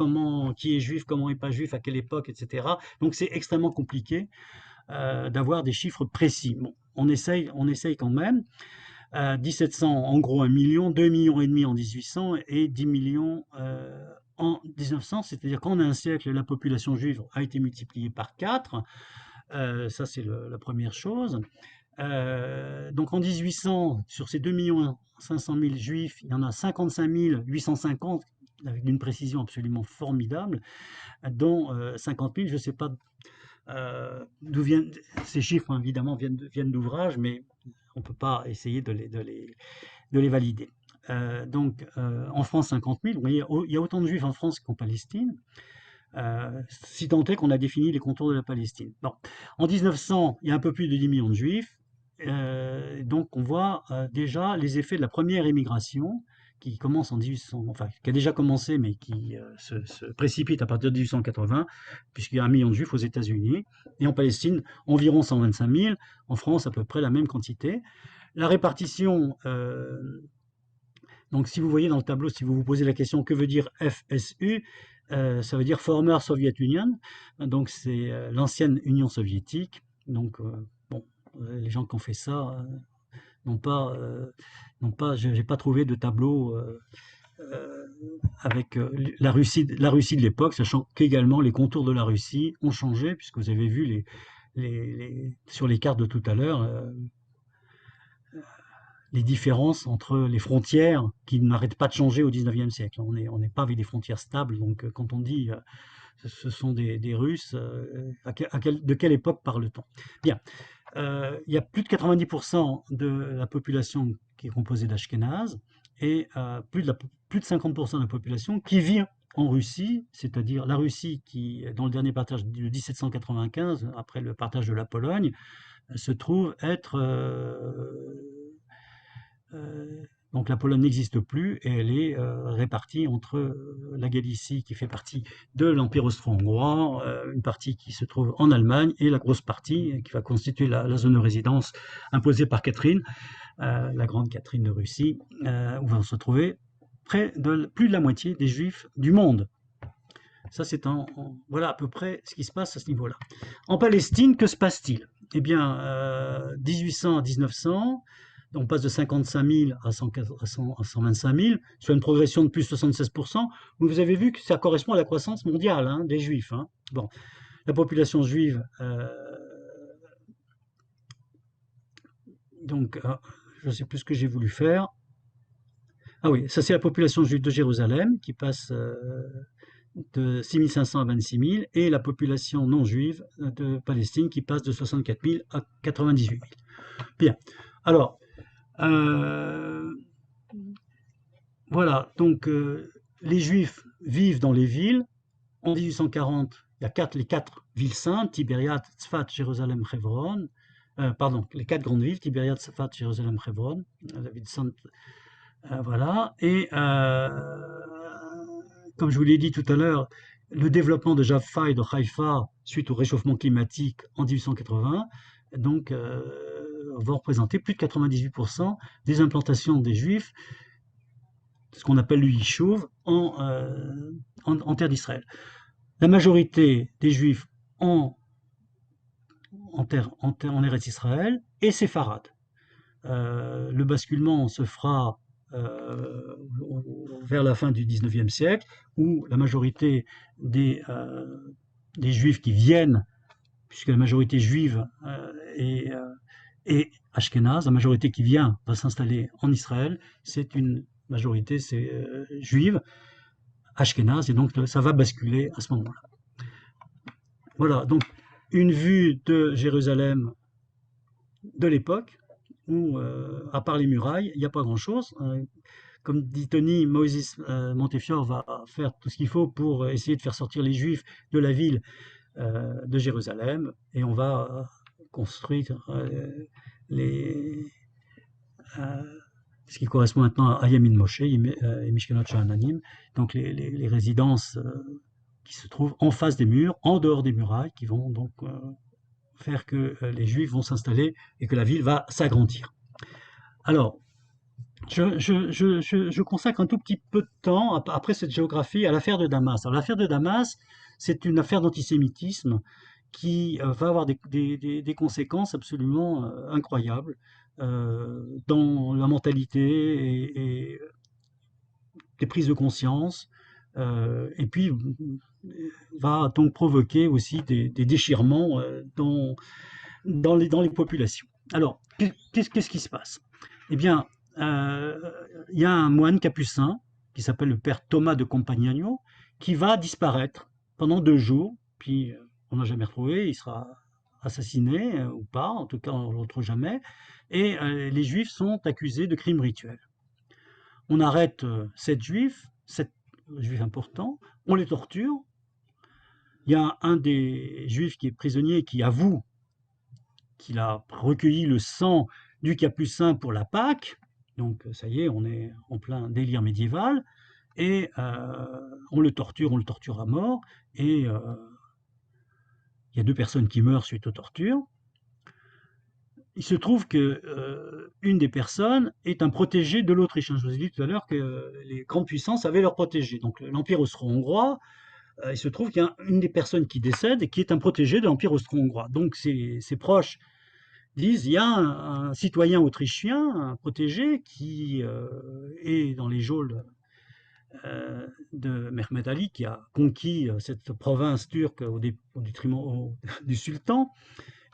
qui est juif, comment est pas juif, à quelle époque, etc. Donc, c'est extrêmement compliqué d'avoir des chiffres précis. Bon, on essaye quand même. 1700, en gros 1 million, 2 millions et demi en 1800 et 10 millions en 1900, c'est-à-dire qu'en un siècle, la population juive a été multipliée par 4. Ça, c'est la première chose. Donc en 1800, sur ces 2 500 000 juifs, il y en a 55 850, avec une précision absolument formidable, dont 50 000, je ne sais pas d'où viennent ces chiffres, évidemment, viennent d'ouvrages, mais on ne peut pas essayer de les valider. Donc, en France, 50 000. Vous voyez, il y a autant de juifs en France qu'en Palestine, si tant est qu'on a défini les contours de la Palestine. Bon. En 1900, il y a un peu plus de 10 millions de juifs. Donc, on voit déjà les effets de la première émigration qui commence en 1800, enfin, qui a déjà commencé, mais qui se précipite à partir de 1880, puisqu'il y a 1 million de juifs aux États-Unis, et en Palestine, environ 125 000, en France, à peu près la même quantité. La répartition, donc si vous voyez dans le tableau, si vous vous posez la question que veut dire FSU, ça veut dire Former Soviet Union, donc c'est l'ancienne Union soviétique. Donc, bon, les gens qui ont fait ça j'ai pas trouvé de tableau avec la Russie de l'époque, sachant qu'également les contours de la Russie ont changé, puisque vous avez vu sur les cartes de tout à l'heure, les différences entre les frontières qui n'arrêtent pas de changer au 19e siècle. On n'est pas avec des frontières stables, donc quand on dit ce sont des Russes, de quelle époque parle-t-on? Bien. Il y a plus de 90% de la population qui est composée d'Ashkénazes et plus de 50% de la population qui vit en Russie, c'est-à-dire la Russie qui, dans le dernier partage de 1795, après le partage de la Pologne, se trouve être... donc la Pologne n'existe plus et elle est répartie entre la Galicie qui fait partie de l'Empire austro-hongrois, une partie qui se trouve en Allemagne et la grosse partie qui va constituer la zone de résidence imposée par Catherine, la grande Catherine de Russie, où vont se trouver près de plus de la moitié des Juifs du monde. Ça, c'est voilà à peu près ce qui se passe à ce niveau-là. En Palestine, que se passe-t-il? Eh bien, 1800 à 1900, on passe de 55 000 à 125 000, soit une progression de plus de 76%. Vous avez vu que ça correspond à la croissance mondiale des Juifs. Bon, la population juive, donc, je ne sais plus ce que j'ai voulu faire. Ah oui, ça c'est la population juive de Jérusalem qui passe de 6 500 à 26 000, et la population non juive de Palestine qui passe de 64 000 à 98 000. Bien, alors, voilà, donc les Juifs vivent dans les villes. En 1840, il y a les quatre villes saintes, Tibériade, Tzfat, Jérusalem, Hebron. Pardon, les quatre grandes villes, Tibériade, Tzfat, Jérusalem, Hebron, la ville sainte, voilà. Et comme je vous l'ai dit tout à l'heure, le développement de Jaffa et de Haïfa suite au réchauffement climatique en 1880, donc va représenter plus de 98% des implantations des Juifs, ce qu'on appelle le Yishuv, en terre d'Israël. La majorité des Juifs en Eretz Israël et séfarades. Le basculement se fera vers la fin du 19e siècle, où la majorité des Juifs qui viennent, puisque la majorité juive est ashkénaze, la majorité qui va s'installer en Israël, c'est une majorité juive, ashkénaze, et donc ça va basculer à ce moment-là. Voilà, donc une vue de Jérusalem de l'époque, où, à part les murailles, il n'y a pas grand-chose. Comme dit Tony, Moses Montefiore va faire tout ce qu'il faut pour essayer de faire sortir les Juifs de la ville de Jérusalem, et on va construire ce qui correspond maintenant à Yamin Moshe et Mishkenot Sha'ananim, donc les résidences qui se trouvent en face des murs, en dehors des murailles, qui vont donc faire que les Juifs vont s'installer et que la ville va s'agrandir. Alors, je consacre un tout petit peu de temps, après cette géographie, à l'affaire de Damas. Alors, l'affaire de Damas, c'est une affaire d'antisémitisme qui va avoir des conséquences absolument incroyables dans la mentalité et des prises de conscience, et puis va donc provoquer aussi des déchirements dans les populations. Alors, qu'est-ce qui se passe? Eh bien, il y a un moine capucin qui s'appelle le père Thomas de Compagnano qui va disparaître pendant 2 jours, puis on n'a jamais retrouvé, il sera assassiné ou pas, en tout cas on ne le retrouve jamais, et les Juifs sont accusés de crimes rituels. On arrête 7 Juifs importants, on les torture. Il y a un des Juifs qui est prisonnier qui avoue qu'il a recueilli le sang du capucin pour la Pâque, donc ça y est, on est en plein délire médiéval, et on le torture à mort, et il y a 2 personnes qui meurent suite aux tortures. Il se trouve que une des personnes est un protégé de l'Autriche. Je vous ai dit tout à l'heure que les grandes puissances avaient leurs protégés. Donc l'Empire austro-hongrois, il se trouve qu'il y a une des personnes qui décède et qui est un protégé de l'Empire austro-hongrois. Donc ses proches disent il y a un citoyen autrichien, un protégé, qui est dans les geôles de Mehmed Ali, qui a conquis cette province turque au détriment du sultan.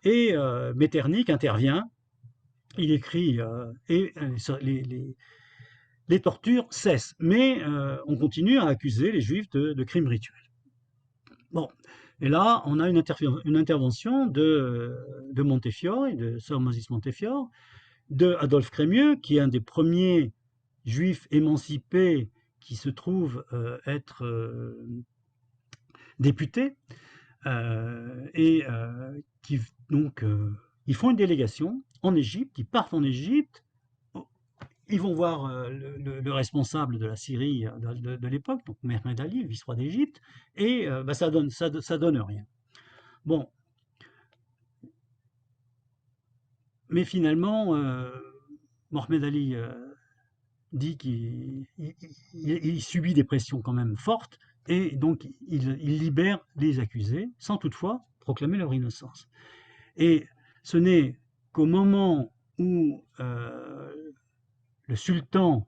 Et Metternich intervient, il écrit et les tortures cessent, mais on continue à accuser les Juifs de crimes rituels. Bon, et là on a une intervention de Montefiore, de Sir Moses Montefiore, de Adolphe Crémieux, qui est un des premiers Juifs émancipés qui se trouve être député, et qui donc ils font une délégation en Égypte, ils partent en Égypte, ils vont voir le responsable de la Syrie de l'époque, donc Mehmed Ali, le vice-roi d'Égypte, et ça donne rien. Bon, mais finalement Mohamed Ali dit qu'il subit des pressions quand même fortes, et donc il libère les accusés sans toutefois proclamer leur innocence. Et ce n'est qu'au moment où le sultan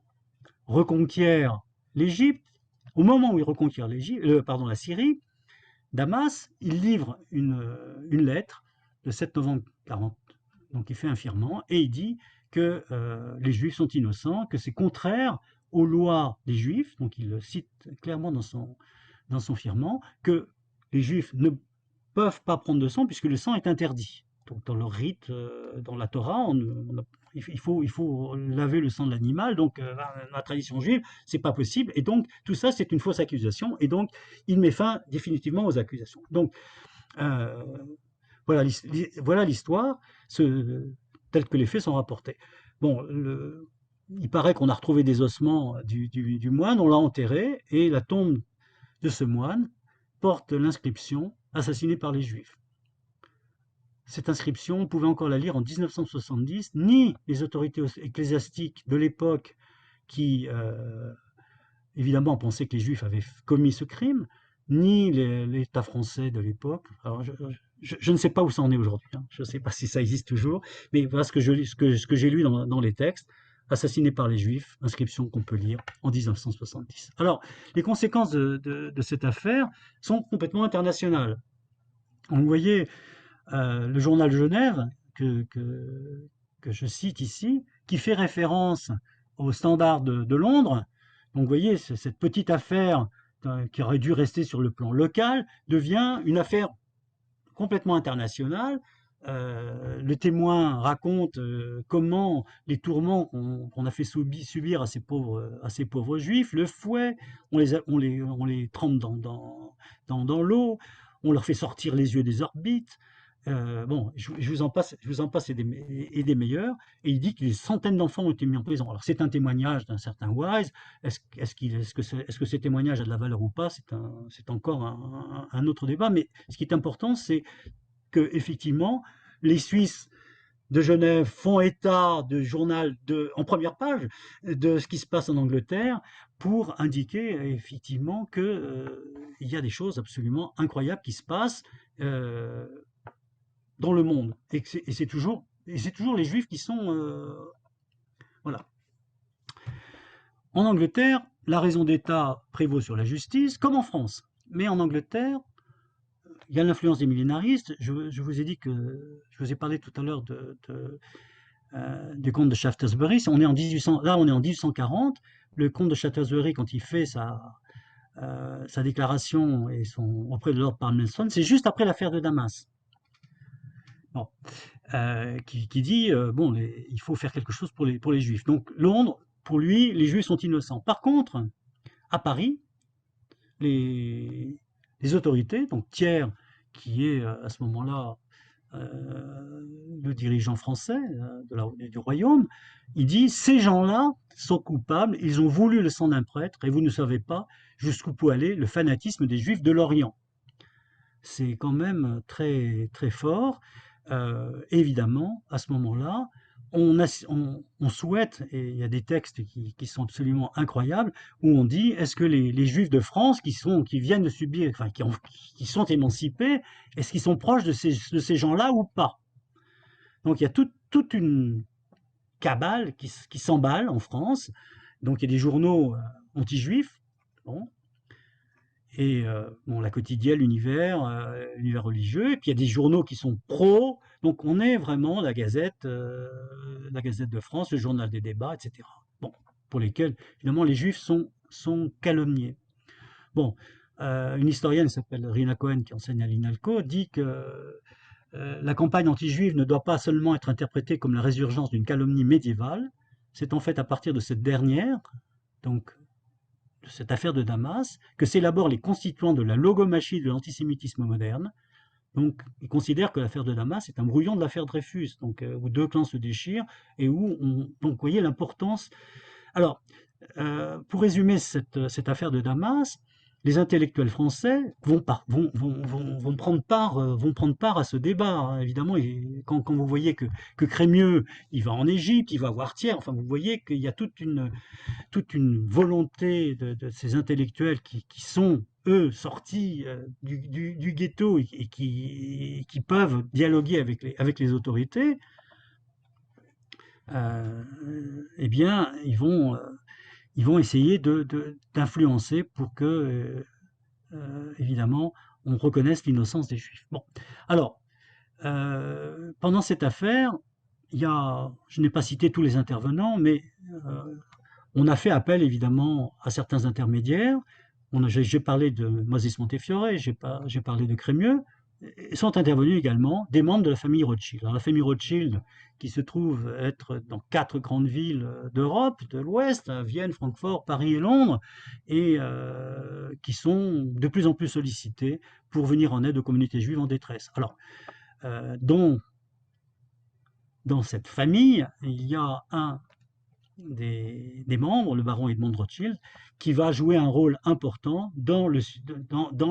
reconquiert l'Égypte, au moment où il reconquiert la Syrie, Damas, il livre une lettre le 7 novembre 40, donc il fait un firmament, et il dit que les Juifs sont innocents, que c'est contraire aux lois des Juifs, donc il le cite clairement dans son firmament, que les Juifs ne peuvent pas prendre de sang puisque le sang est interdit. Donc dans leur rite, dans la Torah, il faut laver le sang de l'animal, donc dans la tradition juive, c'est pas possible, et donc tout ça c'est une fausse accusation, et donc il met fin définitivement aux accusations. Donc voilà l'histoire, telle que les faits sont rapportés. Bon, il paraît qu'on a retrouvé des ossements du moine, on l'a enterré, et la tombe de ce moine porte l'inscription « Assassiné par les Juifs ». Cette inscription, on pouvait encore la lire en 1970, ni les autorités ecclésiastiques de l'époque qui, évidemment, pensaient que les Juifs avaient commis ce crime, ni l'État français de l'époque. Alors, je ne sais pas où ça en est aujourd'hui, hein. Je ne sais pas si ça existe toujours, mais voilà ce que j'ai lu dans les textes. Assassiné par les Juifs, inscription qu'on peut lire en 1970. Alors, les conséquences de cette affaire sont complètement internationales. Vous voyez, le journal Genève, que je cite ici, qui fait référence au Standard de Londres. Donc, vous voyez, cette petite affaire qui aurait dû rester sur le plan local devient une affaire complètement internationale, le témoin raconte comment les tourments qu'on a fait subir à ces pauvres juifs, le fouet, on les trempe dans l'eau, on leur fait sortir les yeux des orbites. Bon, je vous en passe et des meilleurs. Et il dit que des centaines d'enfants ont été mis en prison. Alors c'est un témoignage d'un certain Wise. Est-ce que ce témoignage a de la valeur ou pas? C'est encore un autre débat. Mais ce qui est important, c'est que effectivement, les Suisses de Genève font état de journal en première page de ce qui se passe en Angleterre pour indiquer effectivement que il y a des choses absolument incroyables qui se passent dans le monde, et c'est toujours les Juifs qui sont voilà. En Angleterre, la raison d'État prévaut sur la justice, comme en France. Mais en Angleterre, il y a l'influence des millénaristes. Je vous ai dit que je vous ai parlé tout à l'heure du comte de Shaftesbury. On est en 1840. Le comte de Shaftesbury, quand il fait sa déclaration et auprès de Lord Palmerston, c'est juste après l'affaire de Damas. Bon, qui dit bon, il faut faire quelque chose pour les Juifs. Donc Londres, pour lui, les Juifs sont innocents. Par contre, à Paris, les autorités, donc Thiers, qui est à ce moment-là le dirigeant français du royaume, il dit ces gens-là sont coupables, ils ont voulu le sang d'un prêtre, et vous ne savez pas jusqu'où peut aller le fanatisme des Juifs de l'Orient. C'est quand même très très fort. Évidemment, à ce moment-là, on souhaite, et il y a des textes qui sont absolument incroyables, où on dit, est-ce que les Juifs de France qui viennent de subir, enfin, qui sont émancipés, est-ce qu'ils sont proches de ces gens-là ou pas? Donc il y a toute une cabale qui s'emballe en France. Donc il y a des journaux anti-juifs, bon, et bon, la quotidienne, l'univers religieux, et puis il y a des journaux qui sont pro, donc on est vraiment la Gazette de France, le journal des débats, etc. Bon, pour lesquels, finalement, les Juifs sont calomniés. Bon, une historienne qui s'appelle Rina Cohen, qui enseigne à l'INALCO, dit que la campagne anti-juive ne doit pas seulement être interprétée comme la résurgence d'une calomnie médiévale, c'est en fait à partir de cette dernière, donc de cette affaire de Damas, que s'élaborent les constituants de la logomachie de l'antisémitisme moderne. Donc, ils considèrent que l'affaire de Damas est un brouillon de l'affaire Dreyfus, donc où deux clans se déchirent et où donc, vous voyez l'importance. Alors, pour résumer cette affaire de Damas, les intellectuels français vont prendre part à ce débat, hein, évidemment. Et quand vous voyez que Crémieux, il va en Égypte, il va voir Thiers, enfin, vous voyez qu'il y a toute une volonté de ces intellectuels qui sont, eux, sortis du ghetto et qui peuvent dialoguer avec les autorités, eh bien, ils vont essayer d'influencer pour que, évidemment, on reconnaisse l'innocence des Juifs. Bon, alors, pendant cette affaire, je n'ai pas cité tous les intervenants, mais on a fait appel évidemment à certains intermédiaires. J'ai parlé de Moses Montefiore, j'ai parlé de Crémieux. Sont intervenus également des membres de la famille Rothschild. Alors, la famille Rothschild, qui se trouve être dans 4 grandes villes d'Europe, de l'Ouest, Vienne, Francfort, Paris et Londres, et qui sont de plus en plus sollicités pour venir en aide aux communautés juives en détresse. Alors, dans cette famille, il y a un des membres, le baron Edmond Rothschild, qui va jouer un rôle important dans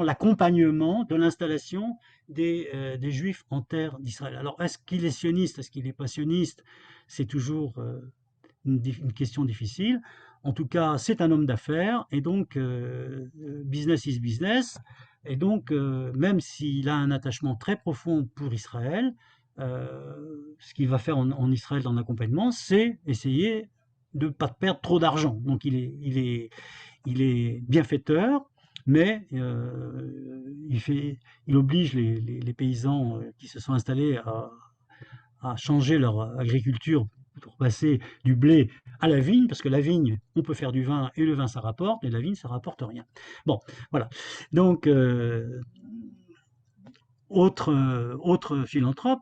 l'accompagnement de l'installation des Juifs en terre d'Israël. Alors, est-ce qu'il est sioniste, est-ce qu'il n'est pas sioniste? C'est toujours une question difficile. En tout cas, c'est un homme d'affaires, et donc business is business, et donc même s'il a un attachement très profond pour Israël, ce qu'il va faire en Israël dans l'accompagnement, c'est essayer de ne pas perdre trop d'argent. Donc il est bienfaiteur, mais il oblige les paysans qui se sont installés à changer leur agriculture pour passer du blé à la vigne, parce que la vigne, on peut faire du vin, et le vin, ça rapporte, mais la vigne, ça rapporte rien. Bon, voilà. Donc, autre philanthrope,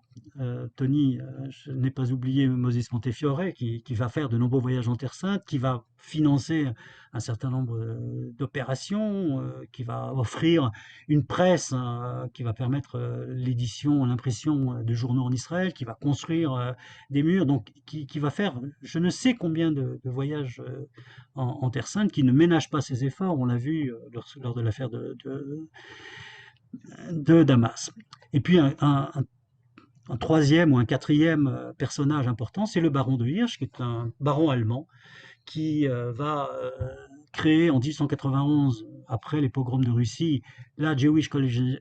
Tony, je n'ai pas oublié Moses Montefiore, qui va faire de nombreux voyages en Terre Sainte, qui va financer un certain nombre d'opérations, qui va offrir une presse qui va permettre l'édition, l'impression de journaux en Israël, qui va construire des murs, donc qui va faire je ne sais combien de voyages en Terre Sainte, qui ne ménage pas ses efforts, on l'a vu lors de l'affaire de Damas. Et puis un troisième ou un quatrième personnage important, c'est le baron de Hirsch, qui est un baron allemand, qui va créer en 1891, après les pogroms de Russie, la GCA,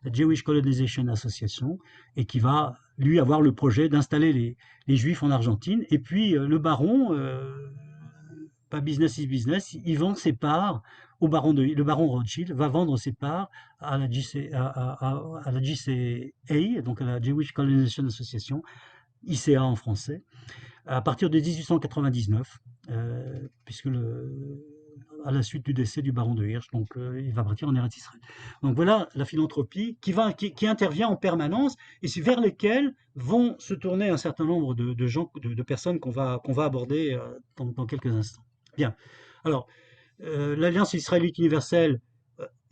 la Jewish Colonization Association, et qui va, lui, avoir le projet d'installer les Juifs en Argentine. Et puis, le baron, pas business is business, il vend ses parts au le baron Rothschild va vendre ses parts à la GCA, donc à la Jewish Colonization Association, ICA en français, à partir de 1899, puisque à la suite du décès du baron de Hirsch, donc il va partir en Eretz Israël. Donc voilà la philanthropie qui intervient en permanence et c'est vers lesquelles vont se tourner un certain nombre de gens, de personnes qu'on va aborder dans quelques instants. Bien. Alors, l'Alliance israélite universelle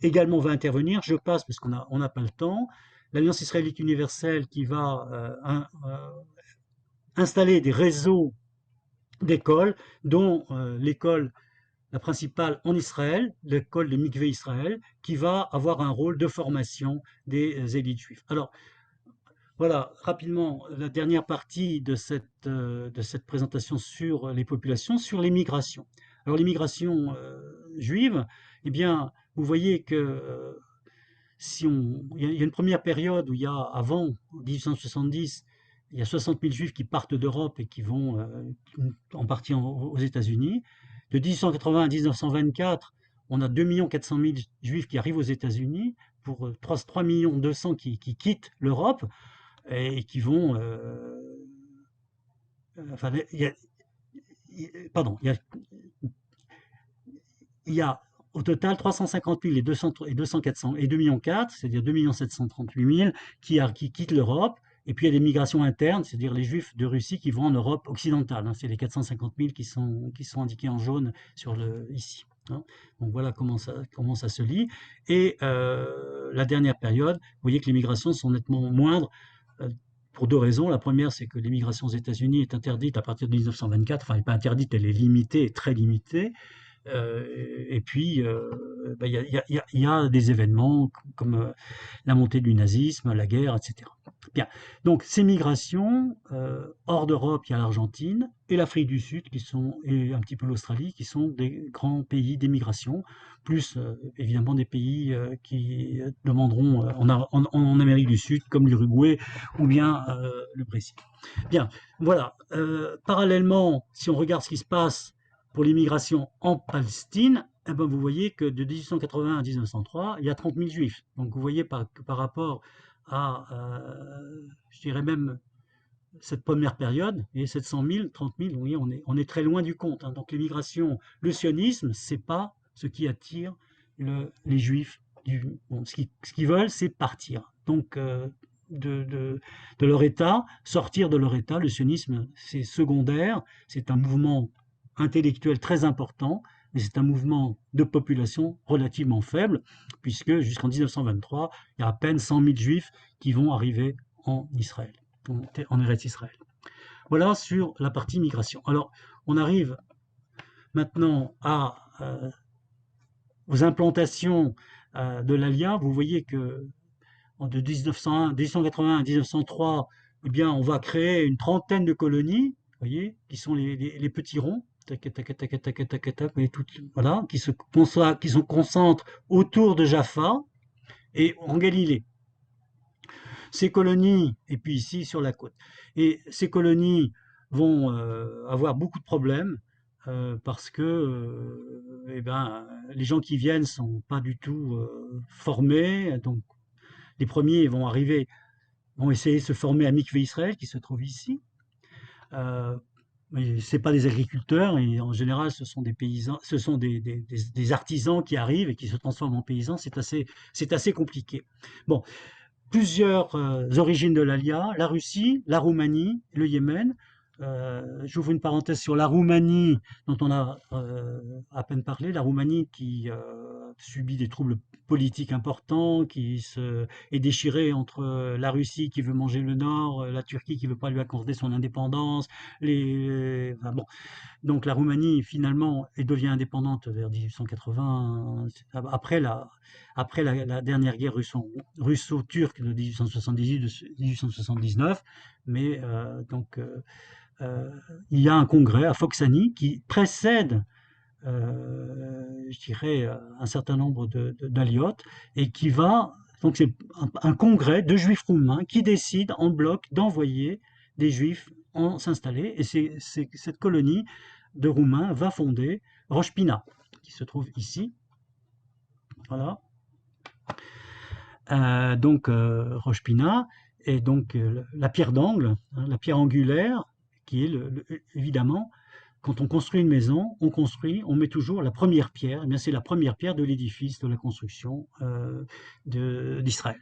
également va intervenir. Je passe parce qu'on n'a pas le temps. L'Alliance israélite universelle qui va installer des réseaux d'écoles, dont l'école la principale en Israël, l'école de Mikvé Israël, qui va avoir un rôle de formation des élites juives. Alors, voilà, rapidement, la dernière partie de cette présentation sur les populations, sur les migrations. Alors, les migrations juives, eh bien, vous voyez que il y a une première période où il y a, avant 1870, il y a 60 000 juifs qui partent d'Europe et qui vont en partie aux États-Unis. De 1880 à 1924, on a 2 400 000 juifs qui arrivent aux États-Unis, pour 3 200 000 qui quittent l'Europe et qui vont. Enfin, pardon, il y a au total 350 000 et 200 et 2 millions 4, c'est-à-dire 2 738 000 qui quittent l'Europe. Et puis il y a des migrations internes, c'est-à-dire les Juifs de Russie qui vont en Europe occidentale. C'est les 450 000 qui sont indiqués en jaune ici. Donc voilà comment ça se lit. Et la dernière période, vous voyez que les migrations sont nettement moindres pour 2 raisons. La première, c'est que l'immigration aux États-Unis est interdite à partir de 1924. Enfin, elle n'est pas interdite, elle est limitée, très limitée. Et puis, il y a des événements comme la montée du nazisme, la guerre, etc. Bien. Donc, ces migrations, hors d'Europe, il y a l'Argentine et l'Afrique du Sud, et un petit peu l'Australie, qui sont des grands pays d'émigration, plus évidemment des pays qui demanderont en Amérique du Sud, comme l'Uruguay ou bien le Brésil. Bien, voilà. Parallèlement, si on regarde ce qui se passe pour l'immigration en Palestine, eh ben vous voyez que de 1880 à 1903, il y a 30 000 juifs. Donc vous voyez par rapport à, je dirais même, cette première période, et 700 000, 30 000, vous voyez, on est très loin du compte. Donc l'immigration, le sionisme, c'est pas ce qui attire les juifs. Ce qu'ils veulent, c'est partir. Donc de leur état, sortir de leur état. Le sionisme, c'est secondaire, c'est un mouvement intellectuel très important, mais c'est un mouvement de population relativement faible, puisque jusqu'en 1923, il y a à peine 100 000 juifs qui vont arriver en Israël, en Eretz Israël. Voilà sur la partie migration. Alors, on arrive maintenant aux implantations de l'Alia. Vous voyez que de 1880 à 1903, eh bien, on va créer une trentaine de colonies, vous voyez, qui sont les petits ronds, voilà, qui se concentrent autour de Jaffa et en Galilée. Ces colonies, et puis ici sur la côte, et ces colonies vont avoir beaucoup de problèmes parce que les gens qui viennent sont pas du tout formés. Donc les premiers vont essayer de se former à Mikvé Israël qui se trouve ici. c'est pas des agriculteurs et en général ce sont des paysans, ce sont des artisans qui arrivent et qui se transforment en paysans. C'est assez compliqué. Bon, plusieurs origines de l'Alia, la Russie, la Roumanie, le Yémen. J'ouvre une parenthèse sur la Roumanie, dont on a à peine parlé. La Roumanie qui subit des troubles politiques importants, est déchirée entre la Russie qui veut manger le Nord, la Turquie qui veut pas lui accorder son indépendance. Enfin, bon. Donc la Roumanie finalement devient indépendante vers 1880, après la dernière guerre russo-turque de 1878-1879. Mais il y a un congrès à Foxani qui précède, je dirais, un certain nombre d'aliotes et qui va. Donc c'est un congrès de juifs roumains qui décide en bloc d'envoyer des juifs s'installer. Et cette colonie de Roumains va fonder Rosh Pina, qui se trouve ici. Voilà. Rosh Pina est donc la pierre d'angle, hein, la pierre angulaire, qui est évidemment, quand on construit une maison, on met toujours la première pierre. Eh bien, c'est la première pierre de l'édifice, de la construction d'Israël.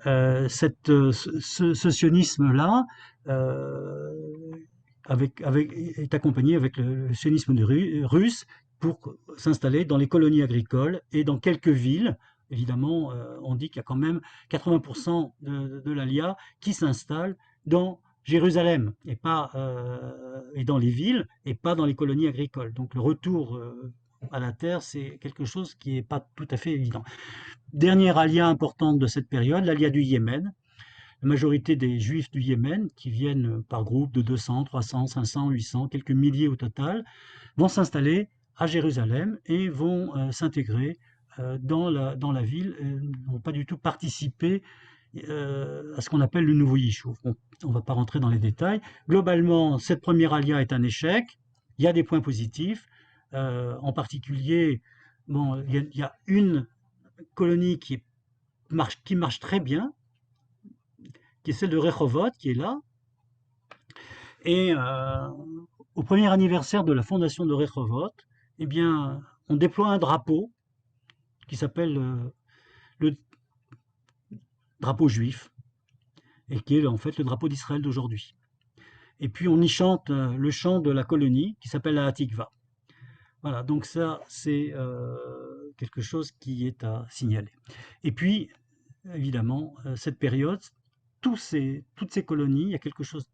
Ce sionisme-là est accompagné avec le sionisme russe pour s'installer dans les colonies agricoles et dans quelques villes. Évidemment, on dit qu'il y a quand même 80% de l'Alia qui s'installe dans Jérusalem et dans les villes et pas dans les colonies agricoles. Donc le retour à la terre, c'est quelque chose qui n'est pas tout à fait évident. Dernière alia importante de cette période, l'alia du Yémen. La majorité des Juifs du Yémen, qui viennent par groupe de 200, 300, 500, 800, quelques milliers au total, vont s'installer à Jérusalem et vont s'intégrer dans la ville, n'ont pas du tout participé à ce qu'on appelle le nouveau Yishuv. Bon, on ne va pas rentrer dans les détails. Globalement, cette première alia est un échec. Il y a des points positifs. En particulier, bon, il y a une colonie qui marche très bien, qui est celle de Rehovot, qui est là. Et au premier anniversaire de la fondation de Rehovot, eh bien, on déploie un drapeau qui s'appelle le drapeau juif, et qui est en fait le drapeau d'Israël d'aujourd'hui. Et puis on y chante le chant de la colonie qui s'appelle la Hatikva. Voilà, donc ça c'est quelque chose qui est à signaler. Et puis, évidemment, cette période, toutes ces colonies, il y a quelque chose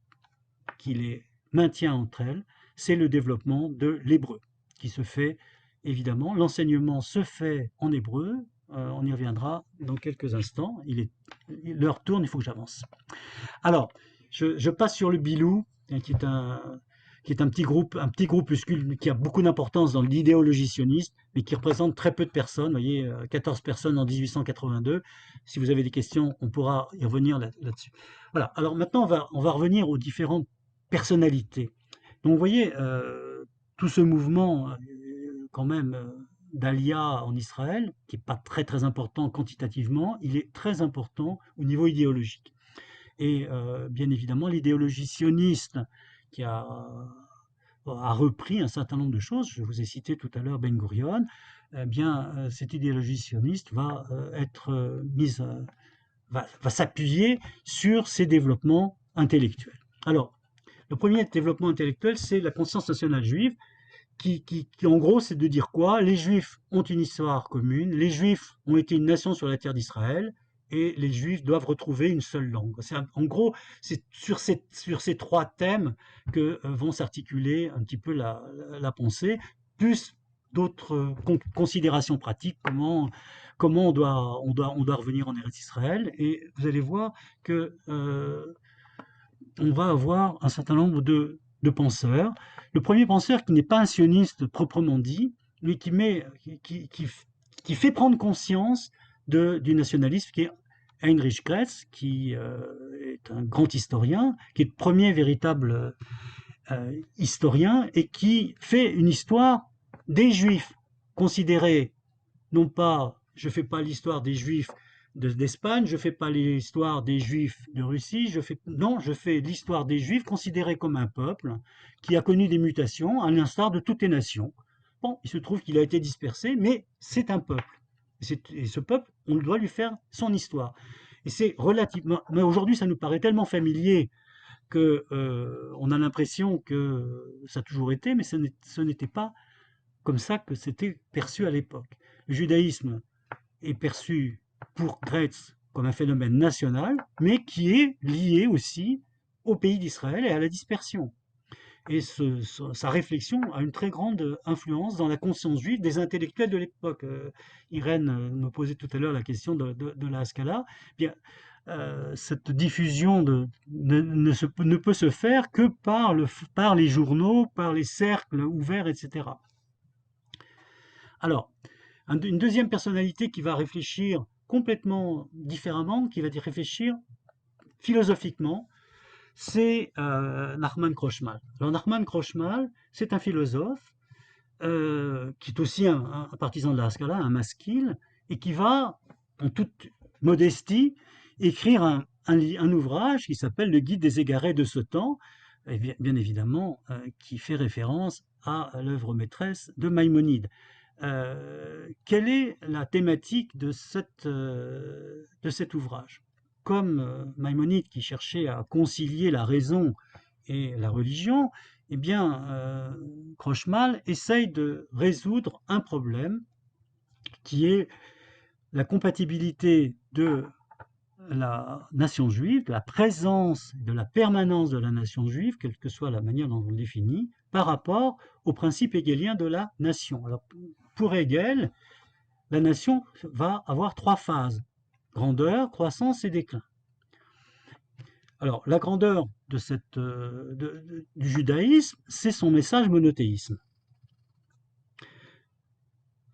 qui les maintient entre elles, c'est le développement de l'hébreu, qui se fait, évidemment, l'enseignement se fait en hébreu, on y reviendra dans quelques instants, l'heure tourne, il faut que j'avance. Alors, je passe sur le Bilou, qui est un petit groupuscule qui a beaucoup d'importance dans l'idéologie sioniste, mais qui représente très peu de personnes. Vous voyez, 14 personnes en 1882. Si vous avez des questions, on pourra y revenir là-dessus. Voilà. Alors maintenant, on va revenir aux différentes personnalités. Donc vous voyez, tout ce mouvement, quand même, d'Alia en Israël, qui n'est pas très très important quantitativement, il est très important au niveau idéologique. Et bien évidemment, l'idéologie sioniste qui a repris un certain nombre de choses, je vous ai cité tout à l'heure Ben Gurion, eh bien, cette idéologie sioniste va s'appuyer sur ces développements intellectuels. Alors, le premier développement intellectuel, c'est la conscience nationale juive, qui en gros, c'est de dire quoi? Les Juifs ont une histoire commune, les Juifs ont été une nation sur la terre d'Israël, et les Juifs doivent retrouver une seule langue. En gros, c'est sur ces trois thèmes que vont s'articuler un petit peu la pensée, plus d'autres considérations pratiques, comment on doit revenir en Eretz Israël. Et vous allez voir que on va avoir un certain nombre de penseurs. Le premier penseur qui n'est pas un sioniste proprement dit, mais qui fait prendre conscience du nationalisme, qui est Heinrich Graetz, qui est un grand historien, qui est le premier véritable historien, et qui fait une histoire des Juifs, considérés, non pas, je ne fais pas l'histoire des Juifs d'Espagne, je fais pas l'histoire des Juifs de Russie, je fais l'histoire des Juifs considérés comme un peuple qui a connu des mutations, à l'instar de toutes les nations. Bon, il se trouve qu'il a été dispersé, mais c'est un peuple. Et ce peuple, on doit lui faire son histoire. Et c'est relativement, mais aujourd'hui, ça nous paraît tellement familier que on a l'impression que ça a toujours été, mais ce n'était pas comme ça que c'était perçu à l'époque. Le judaïsme est perçu pour Graetz comme un phénomène national, mais qui est lié aussi au pays d'Israël et à la dispersion. Et sa réflexion a une très grande influence dans la conscience juive des intellectuels de l'époque. Irène me posait tout à l'heure la question de la Haskalah. Bien, cette diffusion ne peut se faire que par les journaux, par les cercles ouverts, etc. Alors, une deuxième personnalité qui va réfléchir complètement différemment, qui va réfléchir philosophiquement, c'est Nachman Krochmal. Alors Nachman Krochmal, c'est un philosophe qui est aussi un partisan de la Haskalah, un maskil, et qui va, en toute modestie, écrire un ouvrage qui s'appelle Le Guide des égarés de ce temps, et bien évidemment, qui fait référence à l'œuvre maîtresse de Maïmonide. Quelle est la thématique de cet ouvrage? Comme Maïmonide qui cherchait à concilier la raison et la religion, eh bien, Krochmal essaye de résoudre un problème qui est la compatibilité de la nation juive, de la présence, de la permanence de la nation juive, quelle que soit la manière dont on le définit, par rapport au principe hegelien de la nation. Alors, pour Hegel, la nation va avoir trois phases: grandeur, croissance et déclin. Alors, la grandeur du judaïsme, c'est son message monothéisme.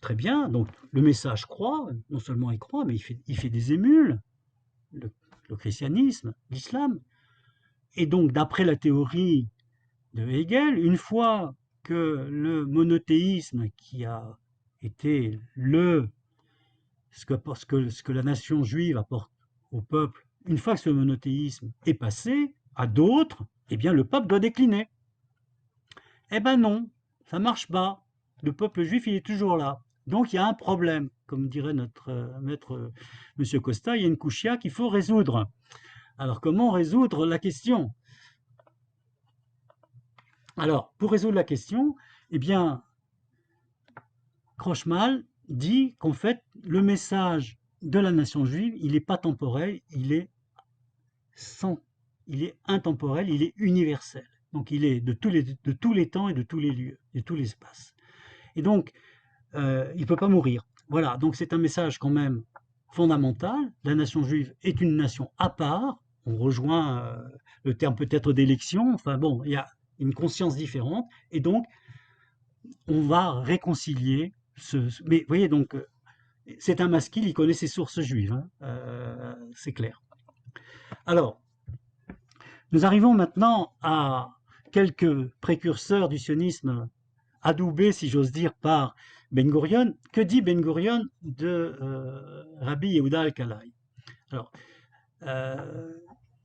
Très bien, donc le message croît, non seulement il croît, mais il fait des émules, le christianisme, l'islam. Et donc, d'après la théorie de Hegel, une fois que le monothéisme, qui a été ce que la nation juive apporte au peuple, une fois que ce monothéisme est passé à d'autres, eh bien le peuple doit décliner. Eh ben non, ça marche pas. Le peuple juif, il est toujours là. Donc il y a un problème, comme dirait notre maître Monsieur Costa, il y a une kouchia qu'il faut résoudre. Alors comment résoudre la question? Alors, pour résoudre la question, eh bien, Krochmal dit qu'en fait, le message de la nation juive, il n'est pas temporel, il est intemporel, il est universel. Donc, il est de tous les temps et de tous les lieux, et de tous les espaces. Et donc, il ne peut pas mourir. Voilà, donc c'est un message quand même fondamental. La nation juive est une nation à part. On rejoint le terme peut-être d'élection. Enfin bon, il y a une conscience différente. Et donc, on va réconcilier mais vous voyez, donc, c'est un maskil, il connaît ses sources juives. Hein, c'est clair. Alors, nous arrivons maintenant à quelques précurseurs du sionisme adoubés, si j'ose dire, par Ben Gurion. Que dit Ben Gurion de Rabbi Yehuda Alkalai? Alors,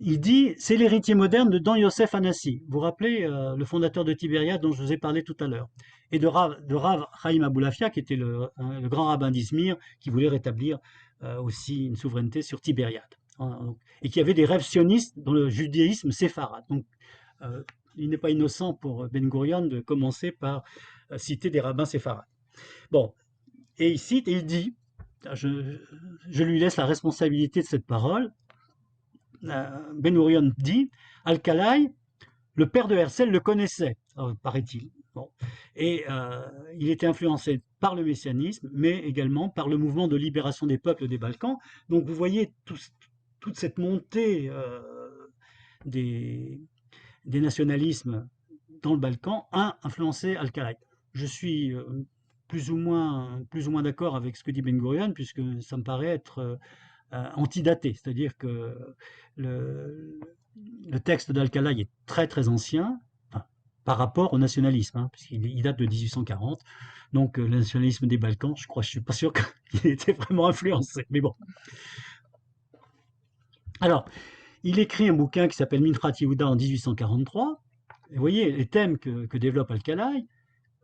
il dit, c'est l'héritier moderne de Dan Yosef Hanassi. Vous vous rappelez le fondateur de Tibériade dont je vous ai parlé tout à l'heure, et de Rav Chaim Aboulafia, qui était le grand rabbin d'Izmir, qui voulait rétablir aussi une souveraineté sur Tibériade, et qui avait des rêves sionistes dans le judaïsme séfarade. Donc, il n'est pas innocent pour Ben Gurion de commencer par citer des rabbins séfarades. Bon, et il cite et il dit, je lui laisse la responsabilité de cette parole. Ben Gurion dit, Alkalai, le père de Herzl le connaissait, paraît-il. Bon. Et il était influencé par le messianisme, mais également par le mouvement de libération des peuples des Balkans. Donc vous voyez toute cette montée des nationalismes dans le Balkan a influencé Alkalai. Je suis plus ou moins d'accord avec ce que dit Ben Gurion, puisque ça me paraît être antidaté, c'est-à-dire que le texte d'Alkalai est très très ancien, enfin, par rapport au nationalisme, hein, puisqu'il date de 1840, donc le nationalisme des Balkans, je suis pas sûr qu'il ait été vraiment influencé, mais bon. Alors, il écrit un bouquin qui s'appelle Minhrat Yehuda en 1843. Et vous voyez les thèmes que développe Al-Kalaï.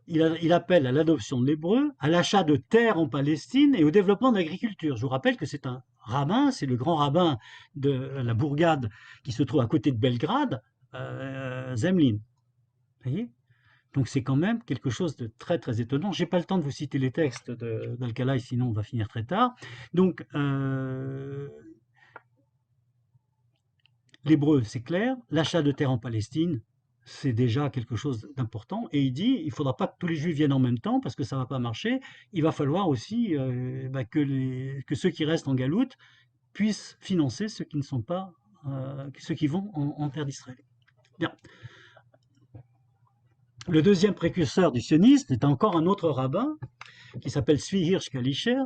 Il appelle à l'adoption de l'hébreu, à l'achat de terres en Palestine et au développement de l'agriculture. Je vous rappelle que c'est un rabbin, c'est le grand rabbin de la bourgade qui se trouve à côté de Belgrade, Zemlin. Vous voyez? Donc c'est quand même quelque chose de très très étonnant. J'ai pas le temps de vous citer les textes d'Al-Kalaï, sinon on va finir très tard. Donc l'hébreu, c'est clair. L'achat de terres en Palestine, c'est déjà quelque chose d'important. Et il dit, il ne faudra pas que tous les juifs viennent en même temps parce que ça ne va pas marcher. Il va falloir aussi que ceux qui restent en galoute puissent financer ceux qui ne sont pas, ceux qui vont en terre d'Israël. Bien. Le deuxième précurseur du sionisme est encore un autre rabbin qui s'appelle Tzvi Hirsch Kalischer,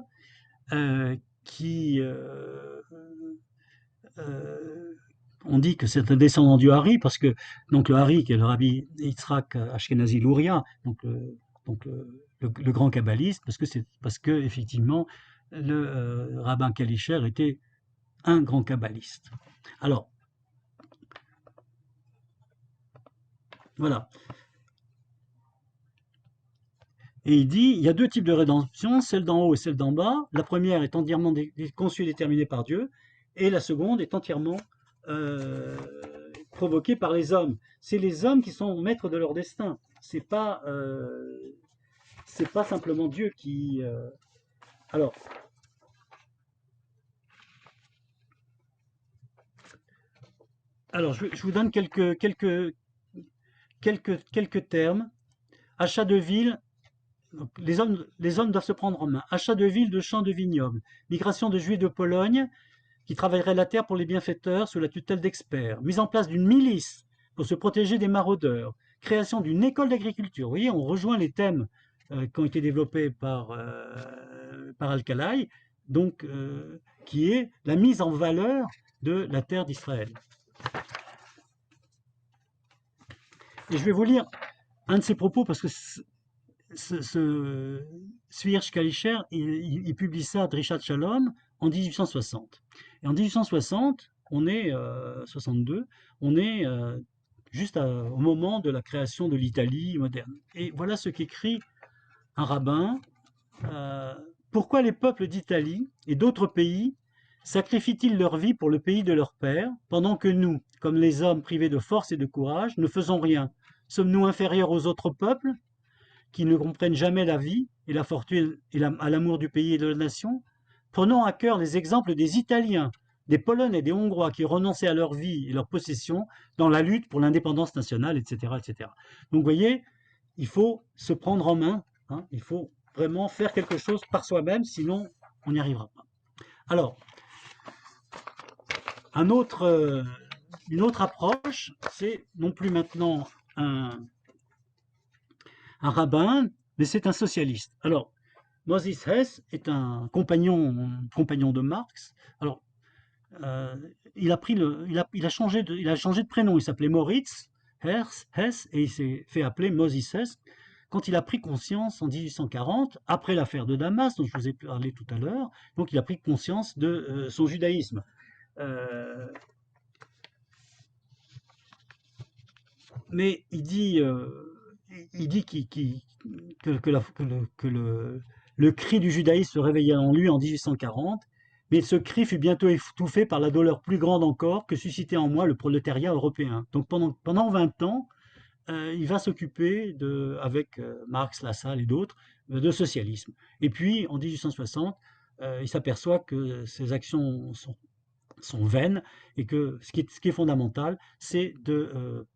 on dit que c'est un descendant du Hari, parce que donc le Hari, qui est le rabbi Yitzhak Ashkenazi Luria, donc le grand kabbaliste, parce que effectivement le rabbin Kalischer était un grand kabbaliste. Alors voilà. Et il dit, il y a deux types de rédemption, celle d'en haut et celle d'en bas. La première est entièrement conçue et déterminée par Dieu, et la seconde est entièrement provoquée par les hommes. C'est les hommes qui sont maîtres de leur destin. C'est pas simplement Dieu qui. Alors, je vous donne quelques termes. Achat de ville. Donc, les hommes doivent se prendre en main. Achat de villes, de champs, de vignobles. Migration de Juifs de Pologne qui travailleraient la terre pour les bienfaiteurs sous la tutelle d'experts. Mise en place d'une milice pour se protéger des maraudeurs. Création d'une école d'agriculture. Vous voyez, on rejoint les thèmes qui ont été développés par Al-Kalaï, donc qui est la mise en valeur de la terre d'Israël. Et je vais vous lire un de ses propos parce que Tzvi Hirsch Kalischer, il publie ça à Drishat Shalom en 1860. Et en 1860, on est 62, on est juste au moment de la création de l'Italie moderne. Et voilà ce qu'écrit un rabbin. Pourquoi les peuples d'Italie et d'autres pays sacrifient-ils leur vie pour le pays de leur père, pendant que nous, comme les hommes privés de force et de courage, ne faisons rien? Sommes-nous inférieurs aux autres peuples qui ne comprennent jamais la vie et la fortune et à l'amour du pays et de la nation? Prenons à cœur les exemples des Italiens, des Polonais et des Hongrois qui renonçaient à leur vie et leurs possessions dans la lutte pour l'indépendance nationale, etc., etc. Donc vous voyez, il faut se prendre en main, hein, il faut vraiment faire quelque chose par soi-même, sinon on n'y arrivera pas. Alors, une autre approche, c'est non plus maintenant un rabbin, mais c'est un socialiste. Alors, Moses Hess est un compagnon de Marx. Alors, il a changé de prénom. Il s'appelait Moritz Hess et il s'est fait appeler Moses Hess quand il a pris conscience en 1840, après l'affaire de Damas dont je vous ai parlé tout à l'heure. Donc, il a pris conscience de son judaïsme. Mais il dit que le cri du judaïsme se réveilla en lui en 1840, mais ce cri fut bientôt étouffé par la douleur plus grande encore que suscitait en moi le prolétariat européen. Donc pendant 20 ans, il va s'occuper, avec Marx, Lassalle et d'autres, de socialisme. Et puis, en 1860, il s'aperçoit que ses actions sont vaines et que ce qui est fondamental, c'est de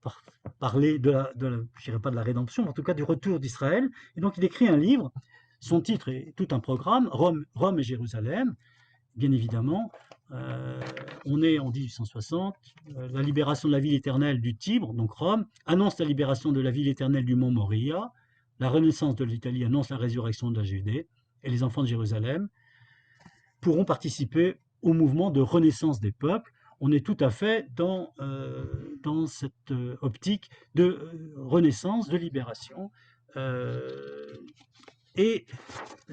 parler je dirais pas de la rédemption, mais en tout cas du retour d'Israël. Et donc il écrit un livre, son titre est tout un programme, Rome et Jérusalem, bien évidemment. On est en 1860, la libération de la ville éternelle du Tibre, donc Rome, annonce la libération de la ville éternelle du mont Moria, la renaissance de l'Italie annonce la résurrection de la Judée, et les enfants de Jérusalem pourront participer au mouvement de renaissance des peuples. On est tout à fait dans cette optique de renaissance, de libération. Et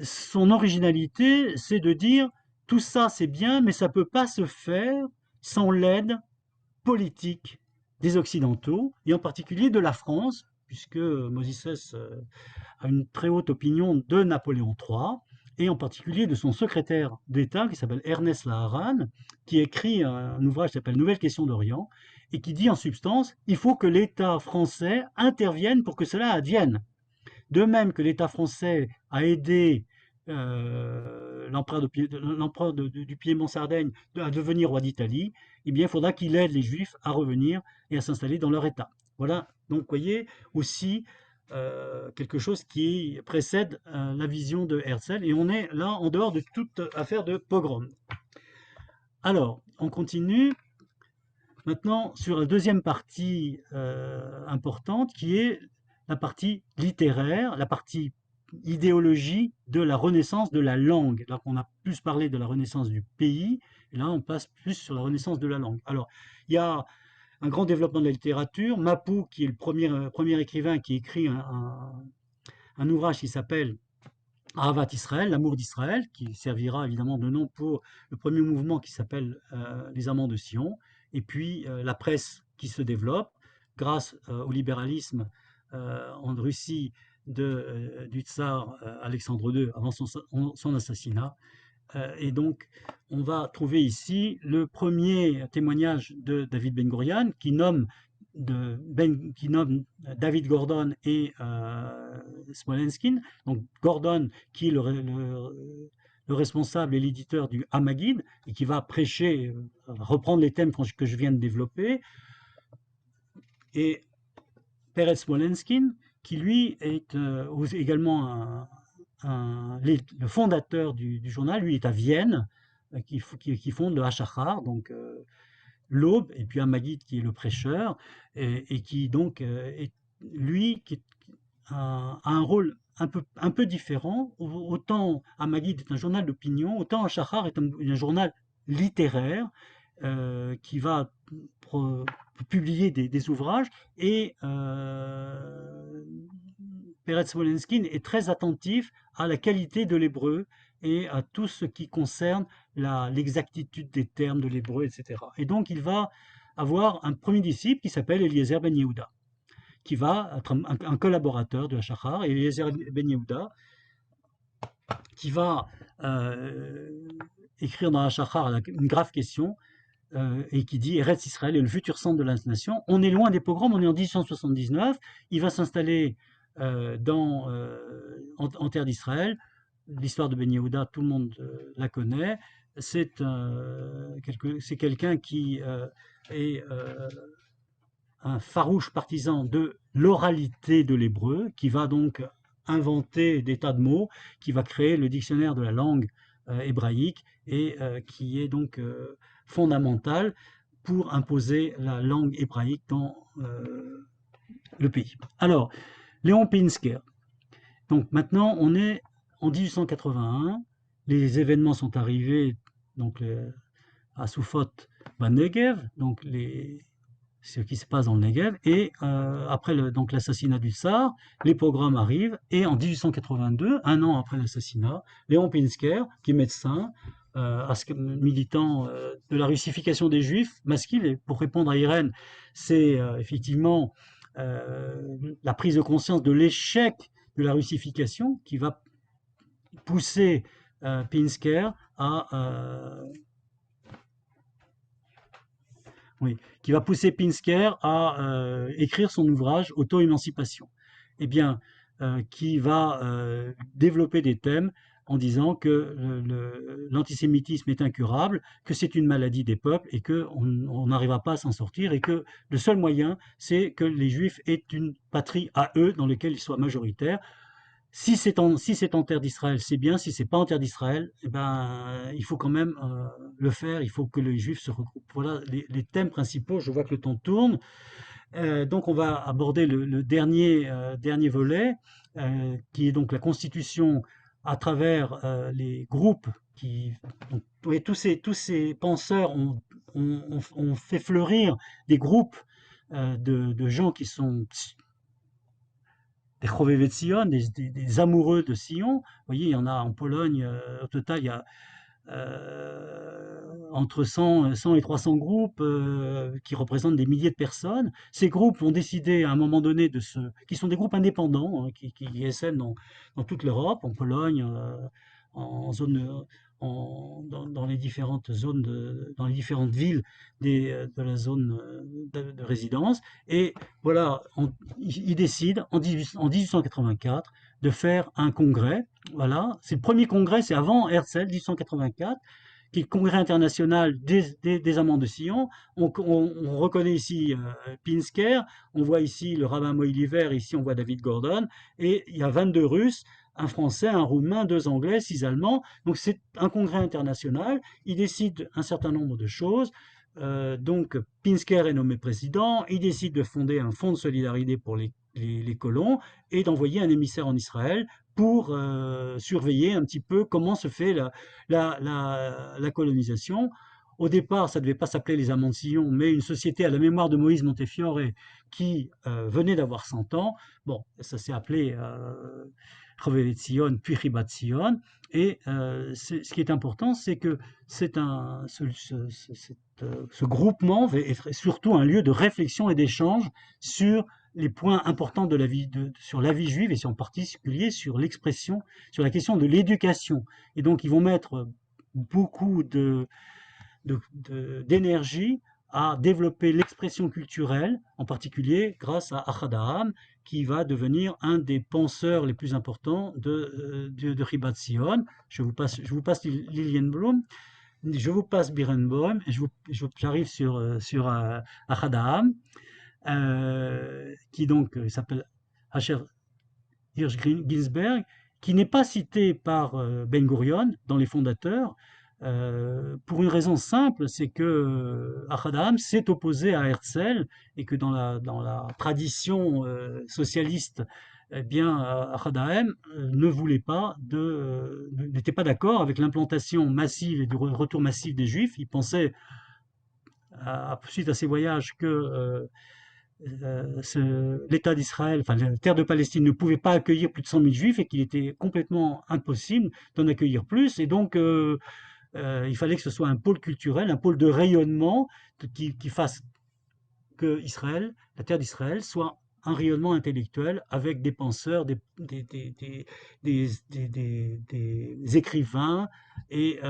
son originalité, c'est de dire tout ça c'est bien, mais ça ne peut pas se faire sans l'aide politique des Occidentaux, et en particulier de la France, puisque Moses a une très haute opinion de Napoléon III, et en particulier de son secrétaire d'État, qui s'appelle Ernest Laharan, qui écrit un ouvrage qui s'appelle Nouvelles questions d'Orient, et qui dit en substance, il faut que l'État français intervienne pour que cela advienne. De même que l'État français a aidé l'empereur du Piémont-Sardaigne à devenir roi d'Italie, eh bien, il faudra qu'il aide les Juifs à revenir et à s'installer dans leur État. Voilà, donc vous voyez aussi quelque chose qui précède la vision de Herzl, et on est là en dehors de toute affaire de pogrom. Alors, on continue maintenant sur la deuxième partie importante, qui est la partie littéraire, la partie idéologie de la renaissance de la langue. Là, on a plus parlé de la renaissance du pays, et là, on passe plus sur la renaissance de la langue. Alors, il y a un grand développement de la littérature. Mapou, qui est le premier écrivain qui écrit un ouvrage qui s'appelle Ahavat Israël, l'amour d'Israël, qui servira évidemment de nom pour le premier mouvement qui s'appelle les Amants de Sion, et puis la presse qui se développe grâce au libéralisme en Russie du tsar Alexandre II avant son assassinat. Et donc, on va trouver ici le premier témoignage de David Ben Gurion qui nomme David Gordon et Smolenskin. Donc Gordon qui est le responsable et l'éditeur du Hamagid et qui va prêcher, reprendre les thèmes que je viens de développer. Et Peretz Smolenskin qui lui est également le fondateur du journal, lui est à Vienne, qui fonde le Hachachar, donc l'Aube, et puis Hamagid qui est le prêcheur, et qui donc qui a un rôle un peu différent. Autant Hamagid est un journal d'opinion, autant Hachachar est un journal littéraire qui va publier des ouvrages, et Peretz Smolenskin est très attentif à la qualité de l'hébreu et à tout ce qui concerne l'exactitude des termes de l'hébreu, etc. Et donc il va avoir un premier disciple qui s'appelle Eliezer Ben Yehuda, qui va être un collaborateur de Hachachar, et Eliezer Ben Yehuda qui va écrire dans Hachachar une grave question, et qui dit Eretz Israël est le futur centre de la nation. On est loin des pogroms, on est en 1879, il va s'installer en terre d'Israël. L'histoire de Ben Yehuda, tout le monde la connaît. C'est quelqu'un qui est un farouche partisan de l'oralité de l'hébreu, qui va donc inventer des tas de mots, qui va créer le dictionnaire de la langue hébraïque, et qui est donc fondamental pour imposer la langue hébraïque dans le pays. Alors, Léon Pinsker. Donc maintenant, on est en 1881, les événements sont arrivés donc à Soufot Negev, donc ce qui se passe dans le Negev, et après donc l'assassinat du tsar, les pogroms arrivent, et en 1882, un an après l'assassinat, Léon Pinsker, qui est médecin, militant de la russification des Juifs, masquille, et pour répondre à Irène, c'est effectivement la prise de conscience de l'échec de la russification qui va pousser Pinsker à écrire son ouvrage Auto-émancipation. Eh bien, qui va développer des thèmes en disant que l'antisémitisme est incurable, que c'est une maladie des peuples et qu'on n'arrivera pas à s'en sortir, et que le seul moyen, c'est que les Juifs aient une patrie à eux dans laquelle ils soient majoritaires. Si c'est en terre d'Israël, c'est bien. Si c'est pas en terre d'Israël, eh ben, il faut quand même le faire. Il faut que les Juifs se regroupent. Voilà les thèmes principaux. Je vois que le temps tourne. Donc on va aborder le dernier volet, qui est donc la constitution à travers les groupes tous ces penseurs ont fait fleurir des groupes de gens qui sont des Chovevet Sion, des amoureux de Sion. Vous voyez, il y en a en Pologne, au total, il y a entre 100 et 300 groupes qui représentent des milliers de personnes. Ces groupes ont décidé à un moment donné qui sont des groupes indépendants, hein, qui essaiment dans toute l'Europe, en Pologne, en zone, dans les différentes zones, dans les différentes villes de la zone de résidence. Et voilà, ils décident en 1884 de faire un congrès. Voilà, c'est le premier congrès, c'est avant Herzl, 1884, qui est le congrès international des amants de Sion. On reconnaît ici Pinsker, on voit ici le rabbin Moïliver, ici on voit David Gordon, et il y a 22 Russes, un Français, un Roumain, 2 Anglais, 6 Allemands. Donc c'est un congrès international. Il décide un certain nombre de choses. Donc Pinsker est nommé président. Il décide de fonder un fonds de solidarité pour les colons et d'envoyer un émissaire en Israël pour surveiller un petit peu comment se fait la colonisation. Au départ, ça ne devait pas s'appeler les Amants de Sion, mais une société à la mémoire de Moïse Montefiore qui venait d'avoir 100 ans. Bon, ça s'est appelé Chovevet Sion, puis Chibat Sion. Et ce qui est important, c'est que ce groupement est surtout un lieu de réflexion et d'échange sur les points importants de la vie, sur la vie juive et en particulier sur l'expression, sur la question de l'éducation. Et donc, ils vont mettre beaucoup d'énergie à développer l'expression culturelle, en particulier grâce à Ahad Ha'am, qui va devenir un des penseurs les plus importants de Chibat Sion. Je vous passe Lilienblum, je vous passe Birenbaum, et j'arrive sur Ahad Ha'am, qui donc s'appelle Asher Hirsch Ginsberg, qui n'est pas cité par Ben Gurion dans les fondateurs, pour une raison simple, c'est que Ahad Ha'am s'est opposé à Herzl et que dans la tradition socialiste, eh bien, Ahad Ha'am n'était pas d'accord avec l'implantation massive et du retour massif des Juifs. Il pensait, suite à ses voyages, que l'État d'Israël, enfin la terre de Palestine ne pouvait pas accueillir plus de 100 000 Juifs et qu'il était complètement impossible d'en accueillir plus. Et donc, il fallait que ce soit un pôle culturel, un pôle de rayonnement qui fasse que Israël, la terre d'Israël, soit un rayonnement intellectuel avec des penseurs, des écrivains, et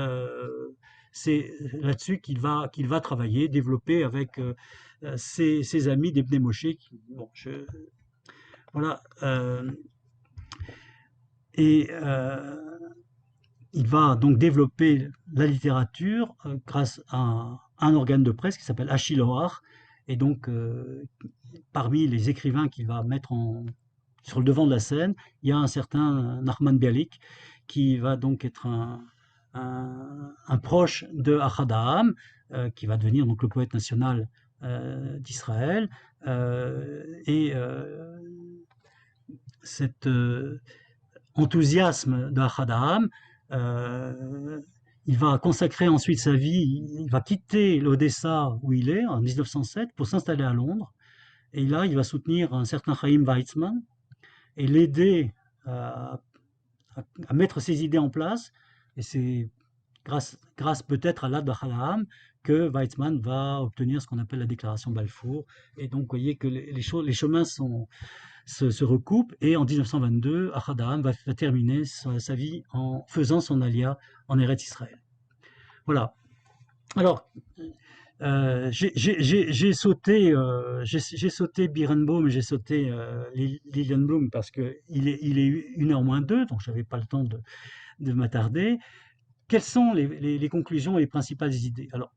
c'est là-dessus qu'il va travailler, développer avec ses amis des Bnei Moshe. Bon, voilà. Il va donc développer la littérature grâce à un organe de presse qui s'appelle Ashiloach. Et donc, parmi les écrivains qu'il va mettre sur le devant de la scène, il y a un certain Nachman Bialik, qui va donc être un proche de Ahad Ha'am, qui va devenir donc le poète national d'Israël. Cet enthousiasme de Ahad Ha'am, il va consacrer ensuite sa vie, il va quitter l'Odessa où il est en 1907 pour s'installer à Londres, et là il va soutenir un certain Chaim Weizmann et l'aider à mettre ses idées en place, et c'est grâce peut-être à l'aide d'Ahad Ha'am que Weizmann va obtenir ce qu'on appelle la déclaration Balfour. Et donc vous voyez que les chemins se recoupent, et en 1922, Ahad Ha'am va terminer sa vie en faisant son alia en Eretz Israël. Voilà. Alors, j'ai sauté Birenbaum, j'ai sauté Lilienblum parce qu'il est 1h moins 2, donc je n'avais pas le temps de m'attarder. Quelles sont les conclusions et les principales idées? Alors,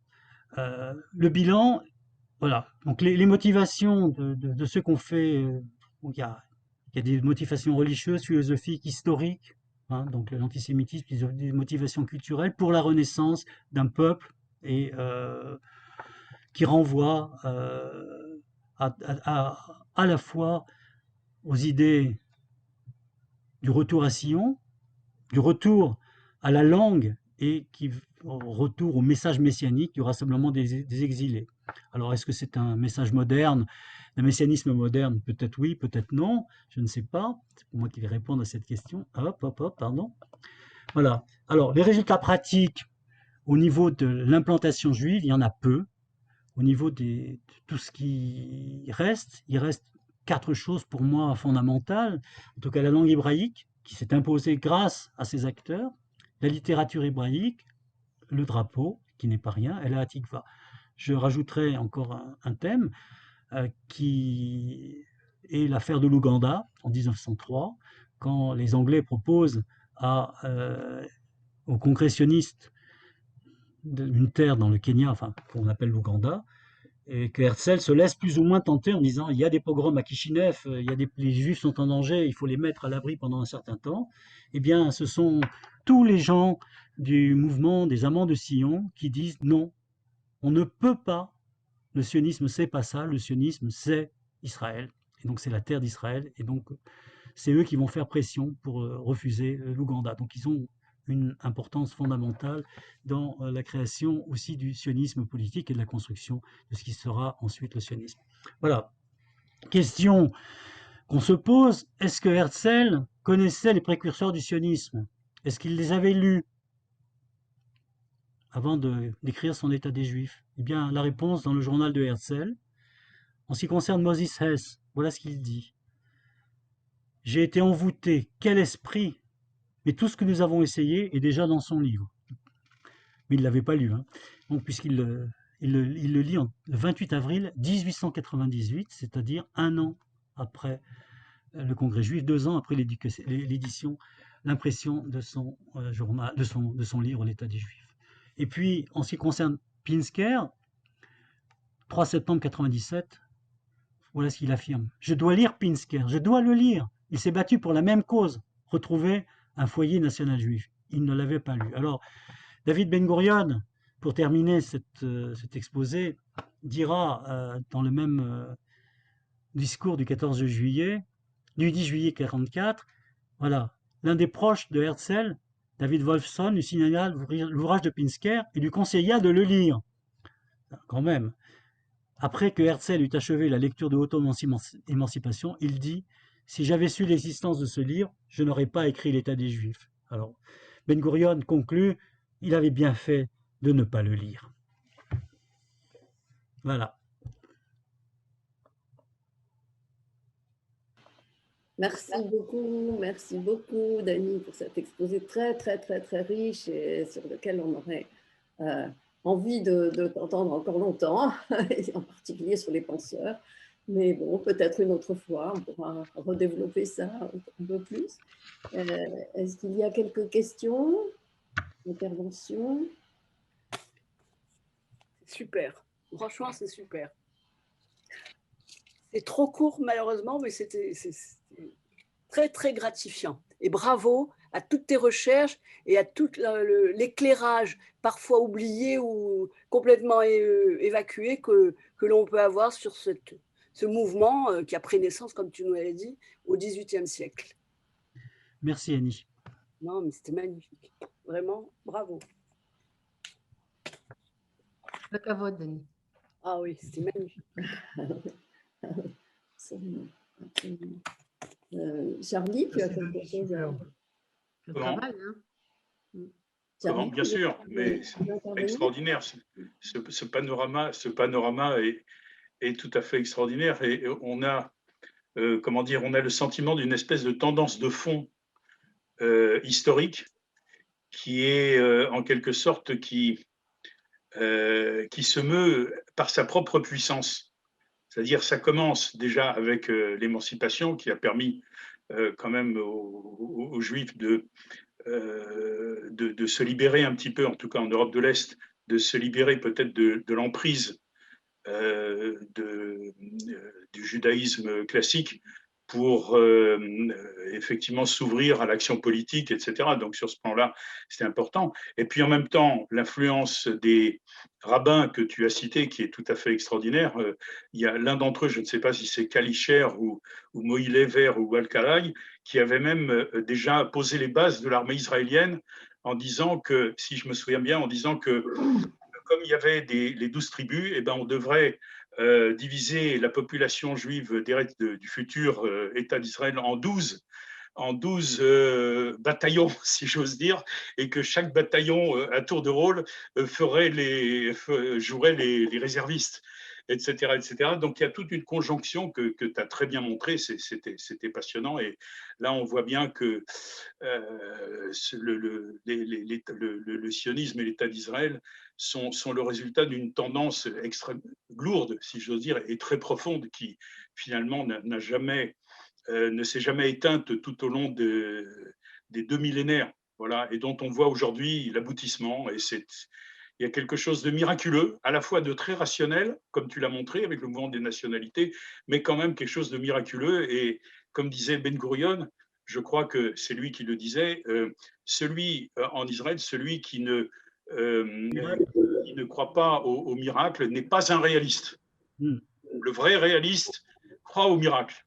le bilan, voilà. Donc les motivations de ce qu'on fait. Donc, il y a des motivations religieuses, philosophiques, historiques, hein, donc l'antisémitisme, des motivations culturelles pour la renaissance d'un peuple, et qui renvoie à la fois aux idées du retour à Sion, du retour à la langue, et au retour au message messianique du rassemblement des exilés. Alors, est-ce que c'est un message moderne, un messianisme moderne? Peut-être oui, peut-être non, je ne sais pas. C'est pour moi qui vais répondre à cette question. Hop, pardon. Voilà. Alors, les résultats pratiques, Au niveau de l'implantation juive, il y en a peu. Au niveau de tout ce qui reste, il reste 4 choses pour moi fondamentales. En tout cas, la langue hébraïque, qui s'est imposée grâce à ses acteurs, la littérature hébraïque, le drapeau, qui n'est pas rien, et la Hatikva. Je rajouterai encore un thème qui est l'affaire de l'Ouganda en 1903, quand les Anglais proposent aux congressionnistes une terre dans le Kenya, enfin qu'on appelle l'Ouganda, et que Herzl se laisse plus ou moins tenter en disant il y a des pogroms à Kishinev, les Juifs sont en danger, il faut les mettre à l'abri pendant un certain temps. Eh bien, ce sont tous les gens du mouvement des Amants de Sion qui disent non, on ne peut pas. Le sionisme, c'est pas ça. Le sionisme, c'est Israël. Et donc, c'est la terre d'Israël. Et donc, c'est eux qui vont faire pression pour refuser l'Ouganda. Donc, ils ont une importance fondamentale dans la création aussi du sionisme politique et de la construction de ce qui sera ensuite le sionisme. Voilà. Question qu'on se pose, est-ce que Herzl connaissait les précurseurs du sionisme? Est-ce qu'il les avait lus avant d'écrire son État des Juifs? Eh bien, la réponse dans le journal de Herzl. En ce qui concerne Moses Hess, voilà ce qu'il dit. J'ai été envoûté, quel esprit! Mais tout ce que nous avons essayé est déjà dans son livre. Mais il ne l'avait pas lu, hein. Donc, puisqu'il le lit le 28 avril 1898, c'est-à-dire un an après le Congrès juif, 2 ans après l'édition, l'impression de son journal, de son livre L'État des Juifs. Et puis, en ce qui concerne Pinsker, 3 septembre 97, voilà ce qu'il affirme. Je dois lire Pinsker, je dois le lire. Il s'est battu pour la même cause, retrouver un foyer national juif. Il ne l'avait pas lu. Alors, David Ben Gurion, pour terminer cet exposé, dira dans le même discours du 14 juillet, du 10 juillet 1944, voilà, l'un des proches de Herzl, David Wolfson, lui signala l'ouvrage de Pinsker et lui conseilla de le lire. Quand même. Après que Herzl eut achevé la lecture de Auto-émancipation, il dit « Si j'avais su l'existence de ce livre, je n'aurais pas écrit l'État des Juifs. » Alors, Ben Gurion conclut « Il avait bien fait de ne pas le lire. » Voilà. Merci beaucoup, Dany, pour cet exposé très, très, très, très riche et sur lequel on aurait envie de t'entendre encore longtemps, en particulier sur les penseurs. Mais bon, peut-être une autre fois, on pourra redévelopper ça un peu plus. Est-ce qu'il y a quelques questions, interventions? Super. Franchement, c'est super. C'est trop court, malheureusement, mais c'est très, très gratifiant. Et bravo à toutes tes recherches et à tout l'éclairage, parfois oublié ou complètement évacué, que l'on peut avoir sur ce mouvement qui a pris naissance, comme tu nous l'as dit, au XVIIIe siècle. Merci, Annie. Non, mais c'était magnifique. Vraiment, bravo. Le cavode, Dany. Ah oui, c'était magnifique. Absolument. Charlie, tu as quelque chose à... Le travail, hein. Comment, bien sûr, mais extraordinaire. Ce panorama est tout à fait extraordinaire et on a, comment dire, on a le sentiment d'une espèce de tendance de fond historique qui est en quelque sorte qui se meut par sa propre puissance. C'est-à-dire, ça commence déjà avec l'émancipation qui a permis quand même aux Juifs de se libérer un petit peu, en tout cas en Europe de l'Est, de se libérer peut-être de l'emprise du judaïsme classique pour effectivement s'ouvrir à l'action politique, etc. Donc sur ce plan-là, c'est important. Et puis en même temps, l'influence des rabbins que tu as cités, qui est tout à fait extraordinaire. Il y a l'un d'entre eux, je ne sais pas si c'est Kalischer ou Moïse Lever ou Al-Khalai, qui avait même déjà posé les bases de l'armée israélienne en disant que, si je me souviens bien, en disant que comme il y avait les 12 tribus, eh ben on devrait diviser la population juive du futur État d'Israël en 12, en 12 bataillons, si j'ose dire, et que chaque bataillon, à tour de rôle, jouerait les réservistes, etc., etc. Donc, il y a toute une conjonction que tu as très bien montré, c'était passionnant. Et là, on voit bien que le sionisme et l'État d'Israël sont le résultat d'une tendance extrêmement lourde, si j'ose dire, et très profonde, qui finalement ne s'est jamais éteinte tout au long des 2 millénaires, voilà, et dont on voit aujourd'hui l'aboutissement. Et il y a quelque chose de miraculeux, à la fois de très rationnel, comme tu l'as montré avec le mouvement des nationalités, mais quand même quelque chose de miraculeux. Et comme disait Ben Gurion, je crois que c'est lui qui le disait, en Israël, celui qui ne croit pas au miracle n'est pas un réaliste. Le vrai réaliste croit au miracle.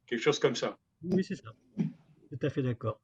Quelque chose comme ça. Oui, c'est ça. Tout à fait d'accord.